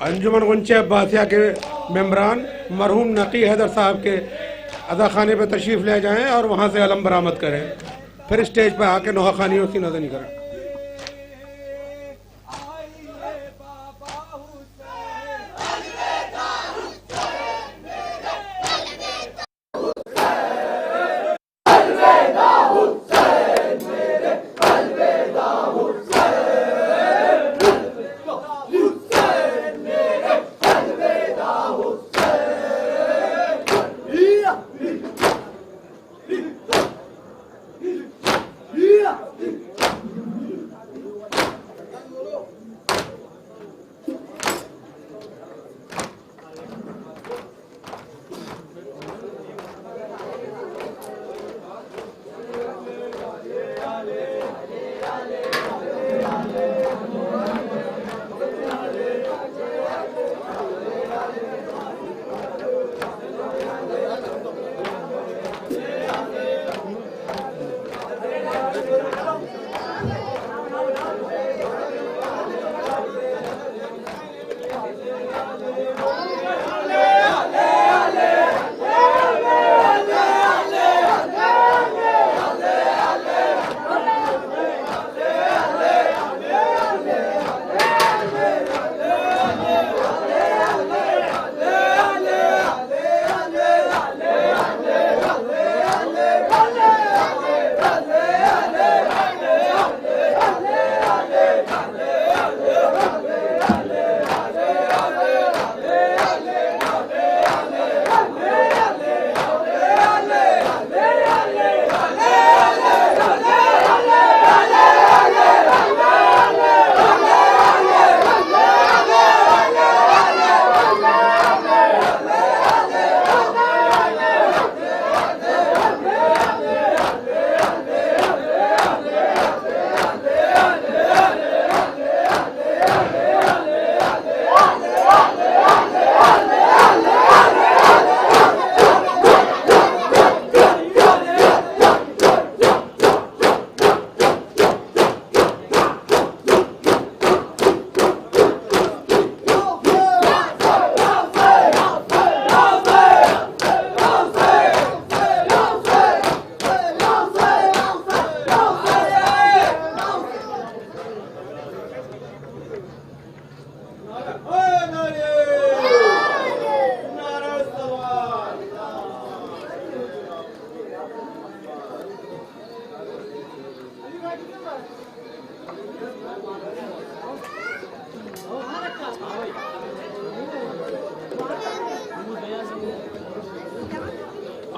S1: انجمن غنچہ عباسیہ کے ممبران مرحوم نقی حیدر صاحب کے عزاخانے پہ تشریف لے جائیں اور وہاں سے علم برآمد کریں، پھر اسٹیج پہ آ کے نوحہ خوانیوں کی نظر نہیں کریں.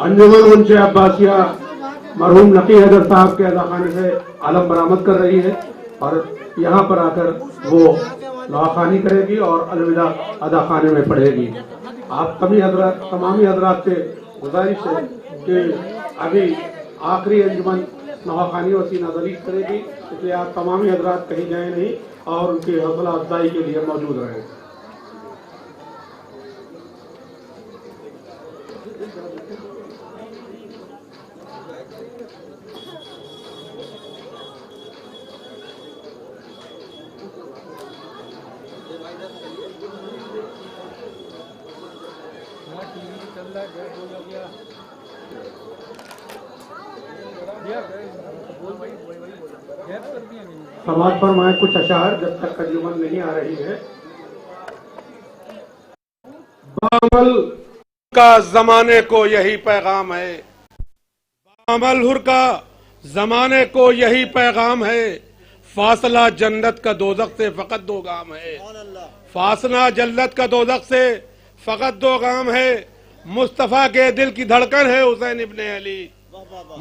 S1: انجمن غنچہ عباسیہ مرحوم نقی حیدر صاحب کے عزاخانے سے علم برآمد کر رہی ہے اور یہاں پر آ کر وہ نوحہ خوانی کرے گی اور الوداع عزاخانے میں پڑھے گی. آپ تمامی حضرات سے گزارش ہے کہ ابھی آخری انجمن نوحہ خوانی وسیع نظری کرے گی، اس لیے آپ تمامی حضرات کہیں جائیں نہیں اور ان کی حوصلہ افزائی کے لیے موجود رہیں. سماعت فرمائیں کچھ اشعار جب تک انجمن نہیں آ رہی ہے. بامل کا زمانے کو یہی پیغام ہے، بامل ہر کا زمانے کو یہی پیغام ہے، فاصلہ جنت کا دوزخ سے فقط 2 گام ہے. فاصلہ جنت کا دوزخ سے فقط 2 گام ہے. مصطفیٰ کے دل کی دھڑکن ہے حسین ابن علی.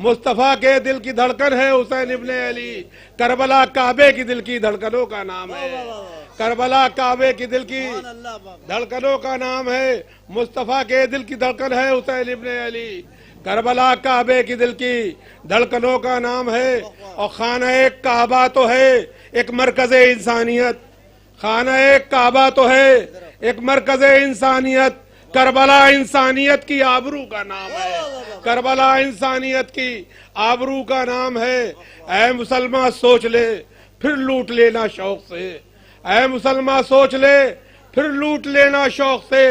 S1: مصطفیٰ کے دل کی دھڑکن ہے حسین ابن علی. کربلا کعبے کی دل کی دھڑکنوں کا نام ہے. کربلا کعبے کی دل کی دھڑکنوں کا نام ہے. مصطفیٰ کے دل کی دھڑکن ہے حسین ابن علی. کربلا کعبے کی دل کی دھڑکنوں کا نام ہے. اور خانہ کعبہ تو ہے ایک مرکز انسانیت. خانہ کعبہ تو ہے ایک مرکز انسانیت. کربلا انسانیت کی آبرو کا نام ہے. کربلا انسانیت کی آبرو کا نام ہے. اے مسلمان سوچ لے پھر لوٹ لینا شوق سے. اے مسلمان سوچ لے پھر لوٹ لینا شوق سے.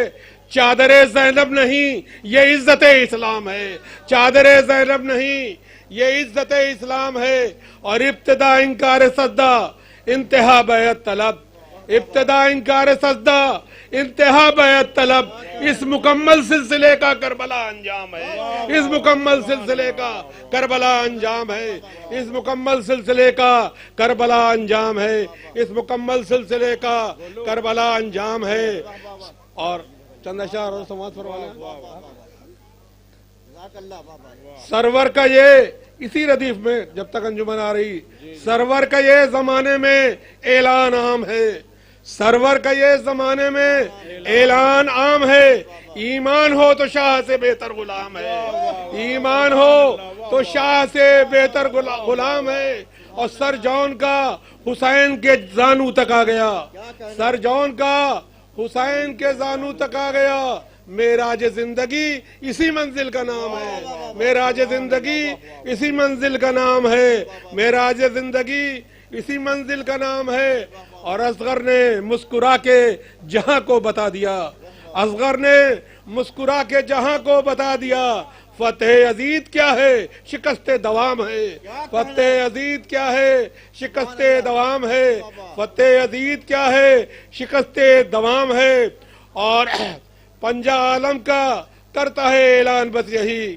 S1: چادر زینب نہیں یہ عزت اسلام ہے. چادر زینب نہیں یہ عزت اسلام ہے. اور ابتدا انکار سجدہ انتہا بیعت طلب. ابتدا انکار سجدہ انتہا بیعت طلب. اس مکمل سلسلے کا کربلا انجام ہے. اس مکمل سلسلے کا کربلا انجام ہے. اس مکمل سلسلے کا کربلا انجام ہے. اس مکمل سلسلے کا کربلا انجام ہے. اور چند اشعار اور سماعت فرمانا. سرور کا یہ اسی ردیف میں جب تک انجمن آ رہی سرور کا یہ زمانے میں اعلان عام ہے. سرور کا یہ زمانے میں اعلان عام ہے. ایمان ہو تو شاہ سے بہتر غلام ہے. ایمان ہو تو شاہ سے بہتر غلام ہے. اور سر جان کا حسین کے زانو تک آ گیا. سر جان کا حسین کے زانو تک آ گیا. معراج زندگی اسی منزل کا نام ہے. معراج زندگی اسی منزل کا نام ہے. معراج زندگی اسی منزل کا نام ہے. اور اصغر نے مسکرا کے جہاں کو بتا دیا. اصغر نے مسکرا کے جہاں کو بتا دیا. فتح عزیز کیا ہے شکست دوام ہے. فتح عزیز کیا ہے شکست دوام ہے. فتح عزیز کیا ہے شکست دوام ہے. اور پنجہ عالم کا کرتا ہے اعلان بس یہی.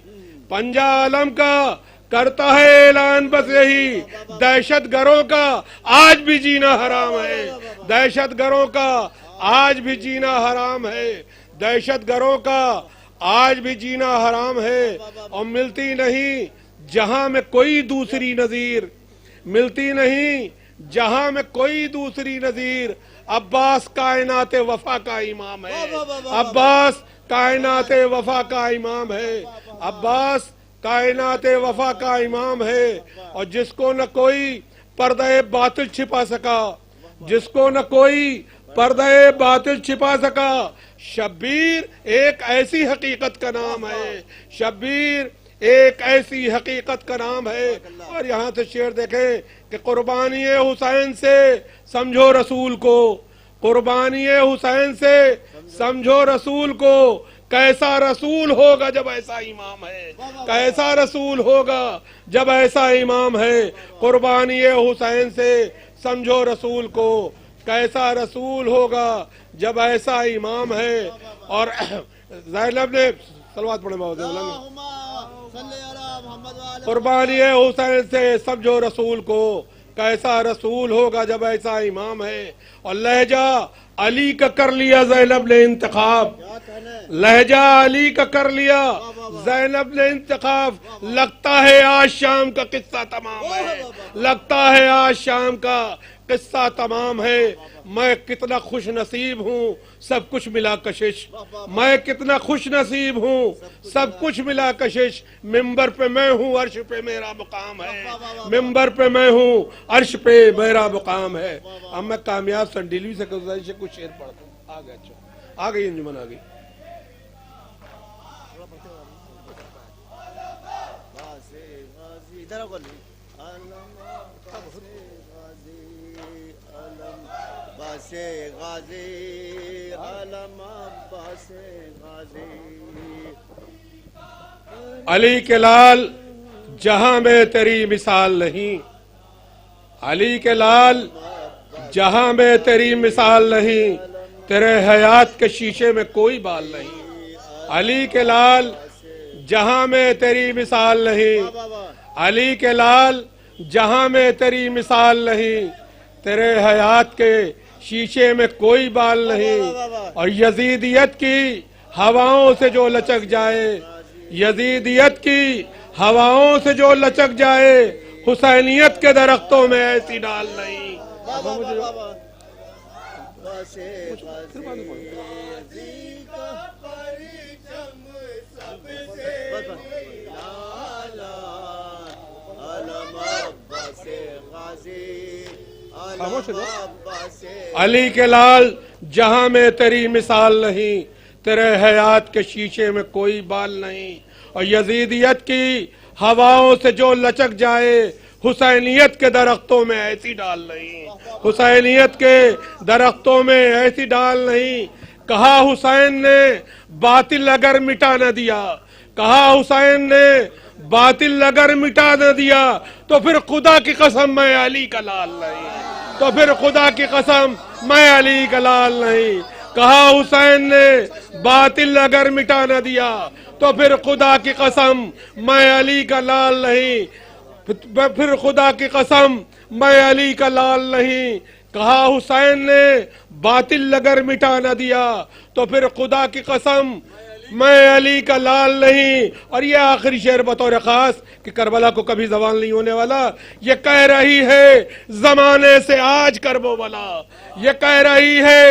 S1: پنجہ عالم کا کرتا ہے اعلان بس یہی. دہشت گروں کا آج بھی جینا حرام ہے. دہشت گروں کا آج بھی جینا حرام ہے. دہشت گروں کا آج بھی جینا حرام ہے. اور ملتی نہیں جہاں میں کوئی دوسری نظیر. ملتی نہیں جہاں میں کوئی دوسری نظیر. عباس کائنات وفا کا امام ہے. عباس کائنات وفا کا امام ہے. عباس کائنات وفا کا امام ہے. اور جس کو نہ کوئی پردہ باطل چھپا سکا. جس کو نہ کوئی پردہ باطل چھپا سکا. شبیر ایک ایسی حقیقت کا نام ہے. شبیر ایک ایسی حقیقت کا نام ہے. اور یہاں سے شعر دیکھیں کہ قربانی حسین سے سمجھو رسول کو. قربانی حسین سے سمجھو رسول کو. کیسا رسول ہوگا جب ایسا امام ہے. کیسا رسول ہوگا جب ایسا امام ہے. قربانی حسین سے سمجھو رسول کو. کیسا رسول ہوگا جب ایسا امام ہے. اور زینب نے صلوات پڑھے قربانی حسین سے سمجھو رسول کو. کیسا رسول ہوگا جب ایسا امام ہے. اور لہجہ علی کا کر لیا زینب نے انتخاب. لہجہ علی کا کر لیا زینب نے انتخاب. لگتا ہے آج شام کا قصہ تمام ہے. لگتا ہے آج شام کا قصہ تمام ہے. میں کتنا خوش نصیب ہوں سب کچھ ملا کشش. میں کتنا خوش نصیب ہوں سب کچھ ملا کشش. ممبر پہ میں ہوں عرش پہ میرا مقام ہے. ممبر پہ میں ہوں عرش پہ میرا مقام ہے. اب میں کامیاب سنڈیلوی سے کچھ شعر پڑھتا ہوں. آ گیا. اچھا آ گئی انجمن آ گئی. علی کے لال جہاں میں تیری مثال نہیں. علی کے لال جہاں میں تیری مثال نہیں. تیرے حیات کے شیشے میں کوئی بال نہیں. علی کے لال جہاں میں تیری مثال نہیں. علی کے لال جہاں میں تیری مثال نہیں، تیرے حیات کے شیشے میں کوئی بال نہیں، اور یزیدیت کی ہواؤں سے جو لچک جائے، یزیدیت کی ہواؤں سے جو لچک جائے، حسینیت کے درختوں میں ایسی ڈال نہیں۔ علی کے لال جہاں میں تیری مثال نہیں، تیرے حیات کے شیشے میں کوئی بال نہیں، اور یزیدیت کی ہواؤں سے جو لچک جائے، حسینیت کے درختوں میں ایسی ڈال نہیں، حسینیت کے درختوں میں ایسی ڈال نہیں۔ کہا حسین نے باطل اگر مٹا نہ دیا، کہا حسین نے باطل اگر مٹا نہ دیا، تو پھر خدا کی قسم میں علی کا لال نہیں، تو پھر خدا کی قسم میں علی کا لال نہیں۔ کہا حسین نے باطل اگر مٹا نہ دیا، تو پھر خدا کی قسم میں علی کا لال نہیں، پھر خدا کی قسم میں علی کا لال نہیں۔ کہا حسین نے باطل اگر مٹا نہ دیا، تو پھر خدا کی قسم میں علی کا لال نہیں۔ اور یہ آخری شعر بطور خاص کہ کربلا کو کبھی زوال نہیں ہونے والا، یہ کہہ رہی ہے زمانے سے آج کرب و بلا، یہ کہہ رہی ہے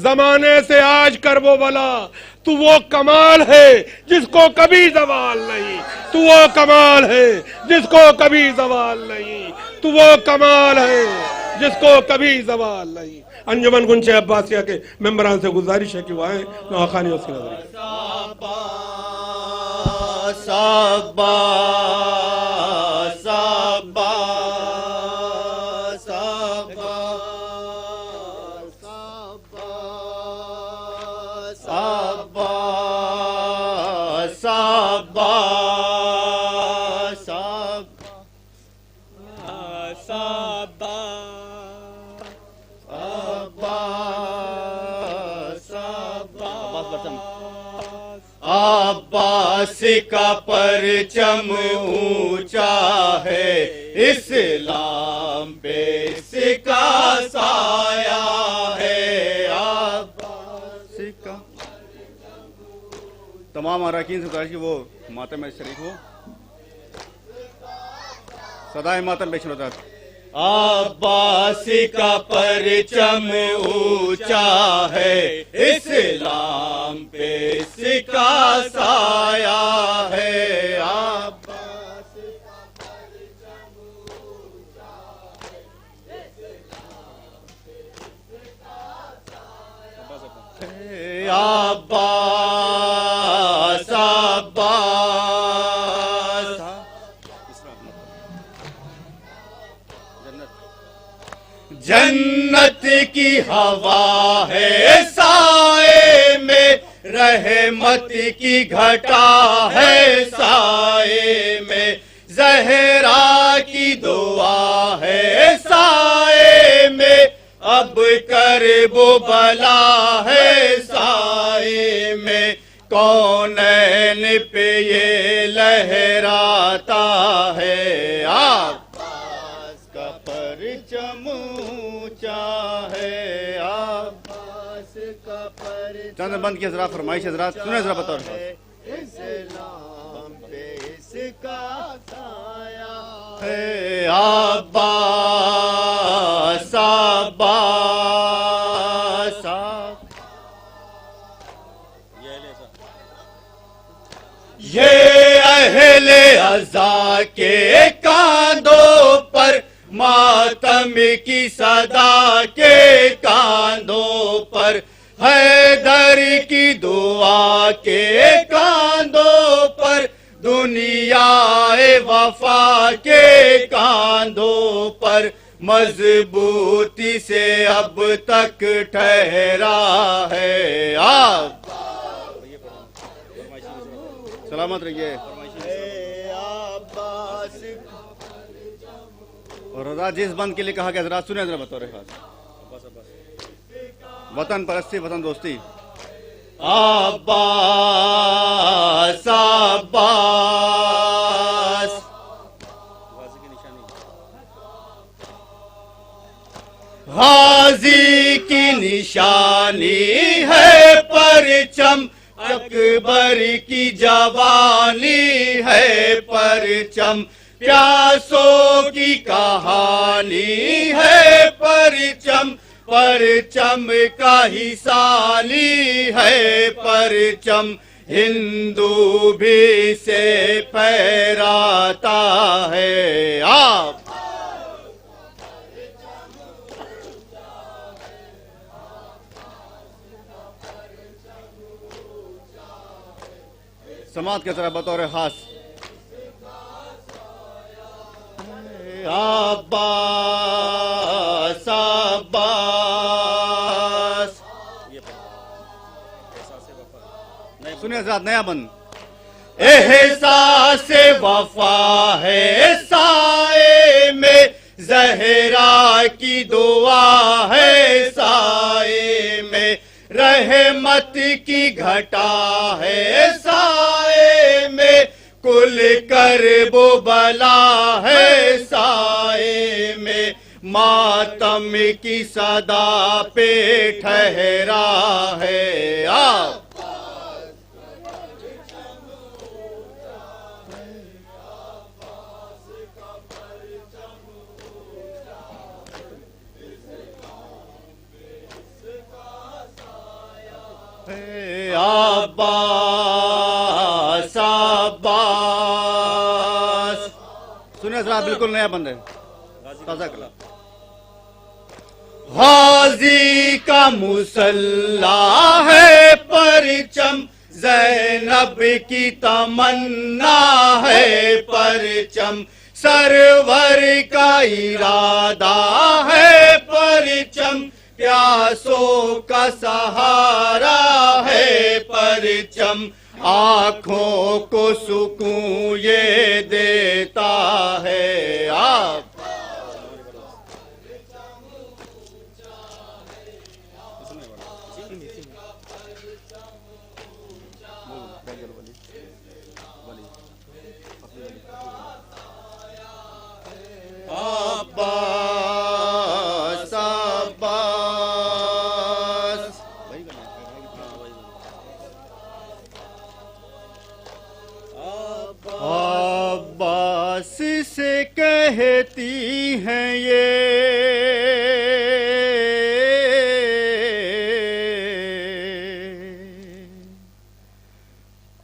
S1: زمانے سے آج کرب و بلا، تو وہ کمال ہے جس کو کبھی زوال نہیں، تو وہ کمال ہے جس کو کبھی زوال نہیں، تو وہ کمال ہے جس کو کبھی زوال نہیں۔ انجمن گنچے عباسیہ کے ممبران سے گزارش ہے کہ وہ آئیں نواخانی اس کی نظر۔
S19: صبا صبا صبا صبا صبا عباس کا پرچم اونچا ہے، اسلام پہ اس کا سایہ ہے۔ عباس کا
S9: تمام اراکین سے گزارش کی وہ ماتم میں شریک ہو، صدائے ماتم پیش ہوتا ہے۔
S19: عباس کا پرچم اونچا ہے، اسلام پہ اس کا سایہ ہے۔ عباس کا پرچم اونچا ہے، اسلام پہ اس کا سایہ ہے۔ عباس عباس جنت کی ہوا ہے سائے میں، رحمت کی گھٹا ہے سائے میں، زہرا کی دعا ہے سائے میں، اب کرب و بلا ہے سائے میں، کونین پہ یہ لہراتا ہے۔ عباس کا پرچم اونچا ہے، عباس کا پرچم۔
S9: چند بند کی حضرات فرمائش حضرات سنیں ذرا بطور
S19: اسلام پہ اس کا سایہ ہے۔ عباس عباس یہ اہل عزا کے کاندھوں پر، ماتم کی صدا کے کاندھوں پر، حیدر کی دعا کے کاندھوں پر، دنیا وفا کے کاندھوں پر، مضبوطی سے اب تک ٹھہرا ہے۔
S9: سلامت رہیے۔ اور رضا جس بند کے لیے کہا کہ حضرات سنیں ذرا بطور خاص، وطن پرستی وطن دوستی۔
S19: عباس عباس غازی کی نشانی ہے پرچم، اکبر کی جوانی ہے پرچم، پیاسوں کی کہانی ہے پرچم، پرچم کا ہی سالی ہے پرچم، ہندو بھی سے پھیراتا ہے آپ۔ سماعت کی طرح بطور خاص عباس عباس، سنیں حضرات، نیا بند۔ احساس وفا ہے سائے میں، زہرا کی دعا ہے سائے میں، رحمت کی گھٹا ہے سائے میں، کل کرب و بلا ہے سائے میں، ماتم کی صدا پہ ٹھہرا ہے آپ۔ عباس عباس، سنیں حضرات، بالکل نیا بند ہے، تازہ کلام۔ غازی کا مسلح ہے پرچم، زینب کی تمنا ہے پرچم، سرور کا ارادہ ہے پرچم، پیاسوں کا سہارا ہے پرچم، آنکھوں کو سکون یہ دیتا ہے آپ۔ عباس عباس، عباس سے کہتی ہیں یہ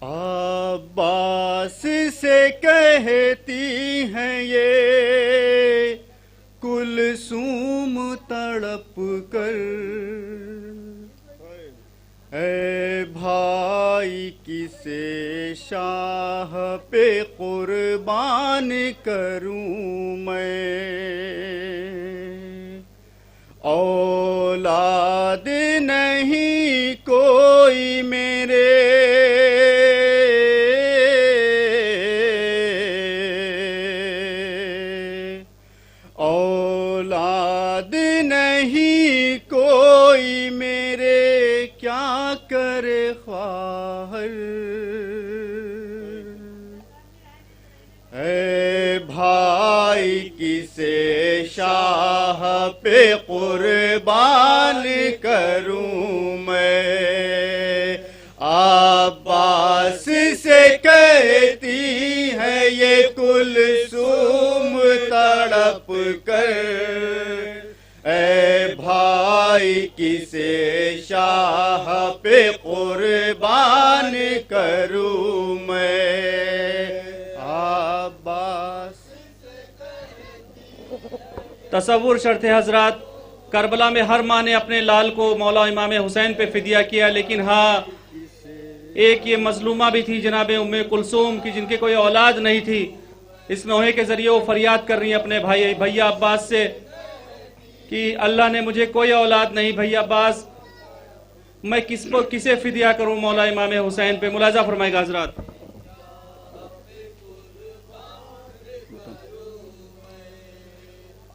S19: عباس سے کہتی ہیں یہ کلثوم تڑپ کر، اے بھائی کسے شاہ پہ قربان کروں میں، اولاد نہیں کوئی میرے، اولاد نہیں کوئی میرے، کیا کرے خواہر، اے بھائی کسے شاہ پہ قربان کروں میں، عباس سے کہتی ہے یہ کلثوم تڑپ کر، اے بھائی کسے شاہ پہ قربان کروں میں، عباس۔
S20: تصور شرط ہے حضرات، کربلا میں ہر ماں نے اپنے لال کو مولا امام حسین پہ فدیہ کیا، لیکن ہاں ایک یہ مظلومہ بھی تھی جناب ام کلثوم کی، جن کے کوئی اولاد نہیں تھی۔ اس نوحے کے ذریعے وہ فریاد کر رہی ہیں اپنے بھیا عباس سے کہ اللہ نے مجھے کوئی اولاد نہیں، بھیا عباس میں کسے فدیہ کروں مولا امام حسین پہ؟ ملاحظہ فرمائے گا حضرات۔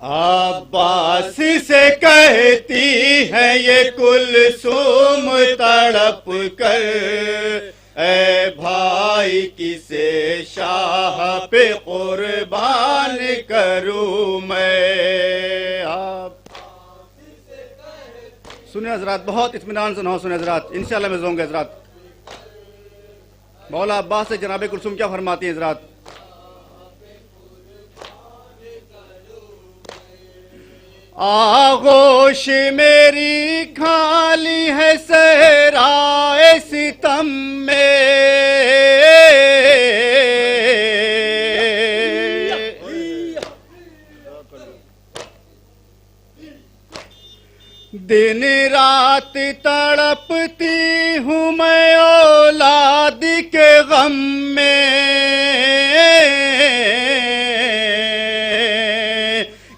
S19: عباس سے کہتی ہے یہ کلثوم تڑپ کر، اے بھائی کسے شاہ پہ قربان کروں میں،
S3: سنیں حضرات, بہت اطمینان سے نہ سنیں حضرات, انشاءاللہ میں زوں گا حضرات. مولا عباس سے جناب کلثوم کیا فرماتی ہیں حضرات؟
S19: آغوش میری کھالی ہے صحرائے ستم میں, دن رات تڑپتی ہوں میں اولاد کے غم میں,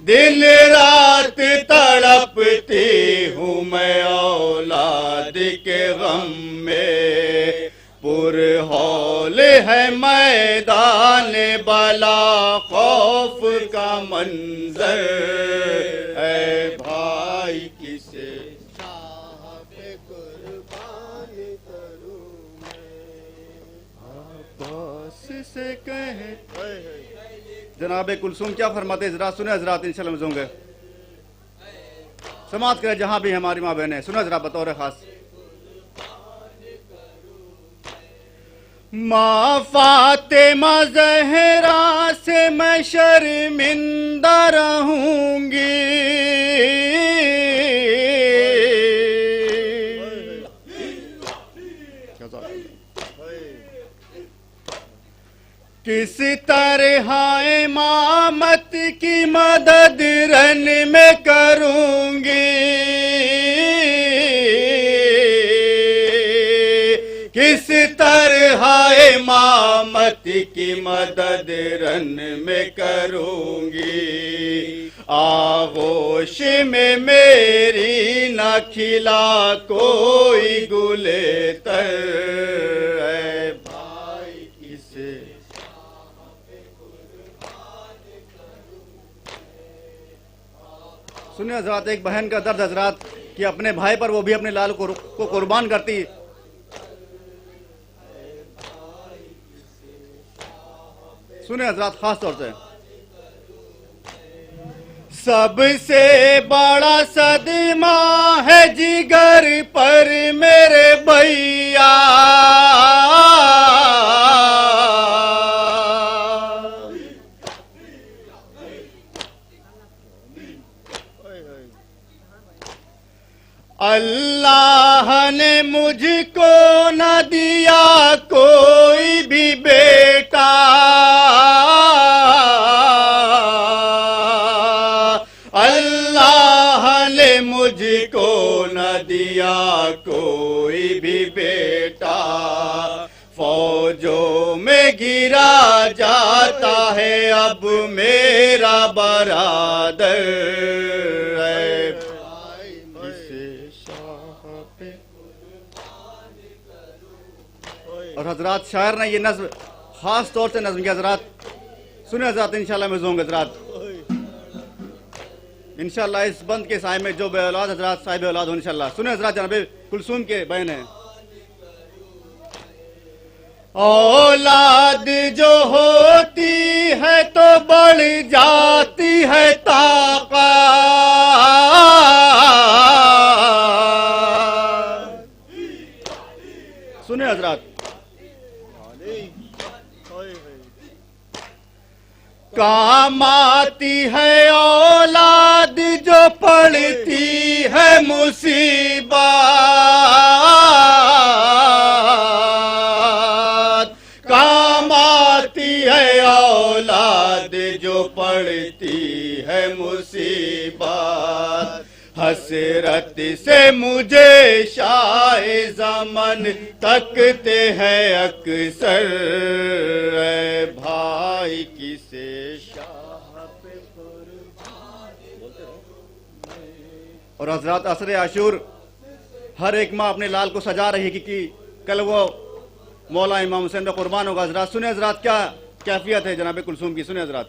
S19: دن رات تڑپتی ہوں میں اولاد کے غم میں, پر ہول ہے میدان بلا خوف کا منظر, اے بھائی کسے قربان کروں میں, عباس سے کہے.
S3: جناب کلثوم کیا فرماتے حضرات؟ سنیں حضرات, انشاءاللہ میں زوں گے. سماعت کریں جہاں بھی ہماری ماں بہنیں, سنیں حضرات بطور خاص.
S19: ماں فاطمہ زہرا سے میں شرمندہ رہوں گی, کس طرح امامت کی مدد رن میں کروں گی, کس طرح امامت کی مدد رن میں کروں گی, آغوش میں میری نہ کھلا کوئی گلے تر, اے بھائی کسے
S3: سنیں حضرات, ایک بہن کا درد حضرات کہ اپنے بھائی پر وہ بھی اپنے لال کو قربان کرتی. سنیں حضرات خاص طور سے.
S19: سب سے بڑا صدمہ ہے جگر پر میرے بھیا, اللہ نے مجھ کو نہ دیا کوئی بھی بیٹا, اللہ نے مجھ کو نہ دیا کوئی بھی بیٹا, فوجوں میں گرا جاتا ہے اب میرا برادر, اے
S3: اور حضرات شاعر نے یہ نظم خاص طور سے نظم کیا حضرات. سنیں حضرات, انشاءاللہ میں زوں گا حضرات. انشاءاللہ اس بند کے سائے میں جو بے اولاد حضرات صاحب اولاد ہو انشاءاللہ. سنیں حضرات, جناب کلثوم کے بیان ہیں.
S19: اولاد جو ہوتی ہے تو بڑھ جاتی ہے طاقت,
S3: سنیں حضرات.
S19: کام آتی ہے اولاد جو پڑتی ہے مصیبت, کام آتی ہے اولاد جو پڑتی ہے مصیبت, حسرت سے مجھے شاہ زمن تکتے ہیں اکثر, اے بھائی کسے شاہ پہ
S3: اور حضرات عصر عاشور ہر ایک ماں اپنے لال کو سجا رہی ہے کہ کل وہ مولا امام حسین پہ قربان ہوگا حضرات. سنیں حضرات کیا کیفیت ہے جناب کلثوم کی. سنیں حضرات.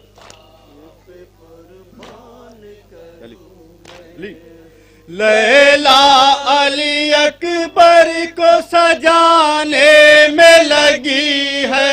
S19: لیلا علی اکبر کو سجانے میں لگی ہے,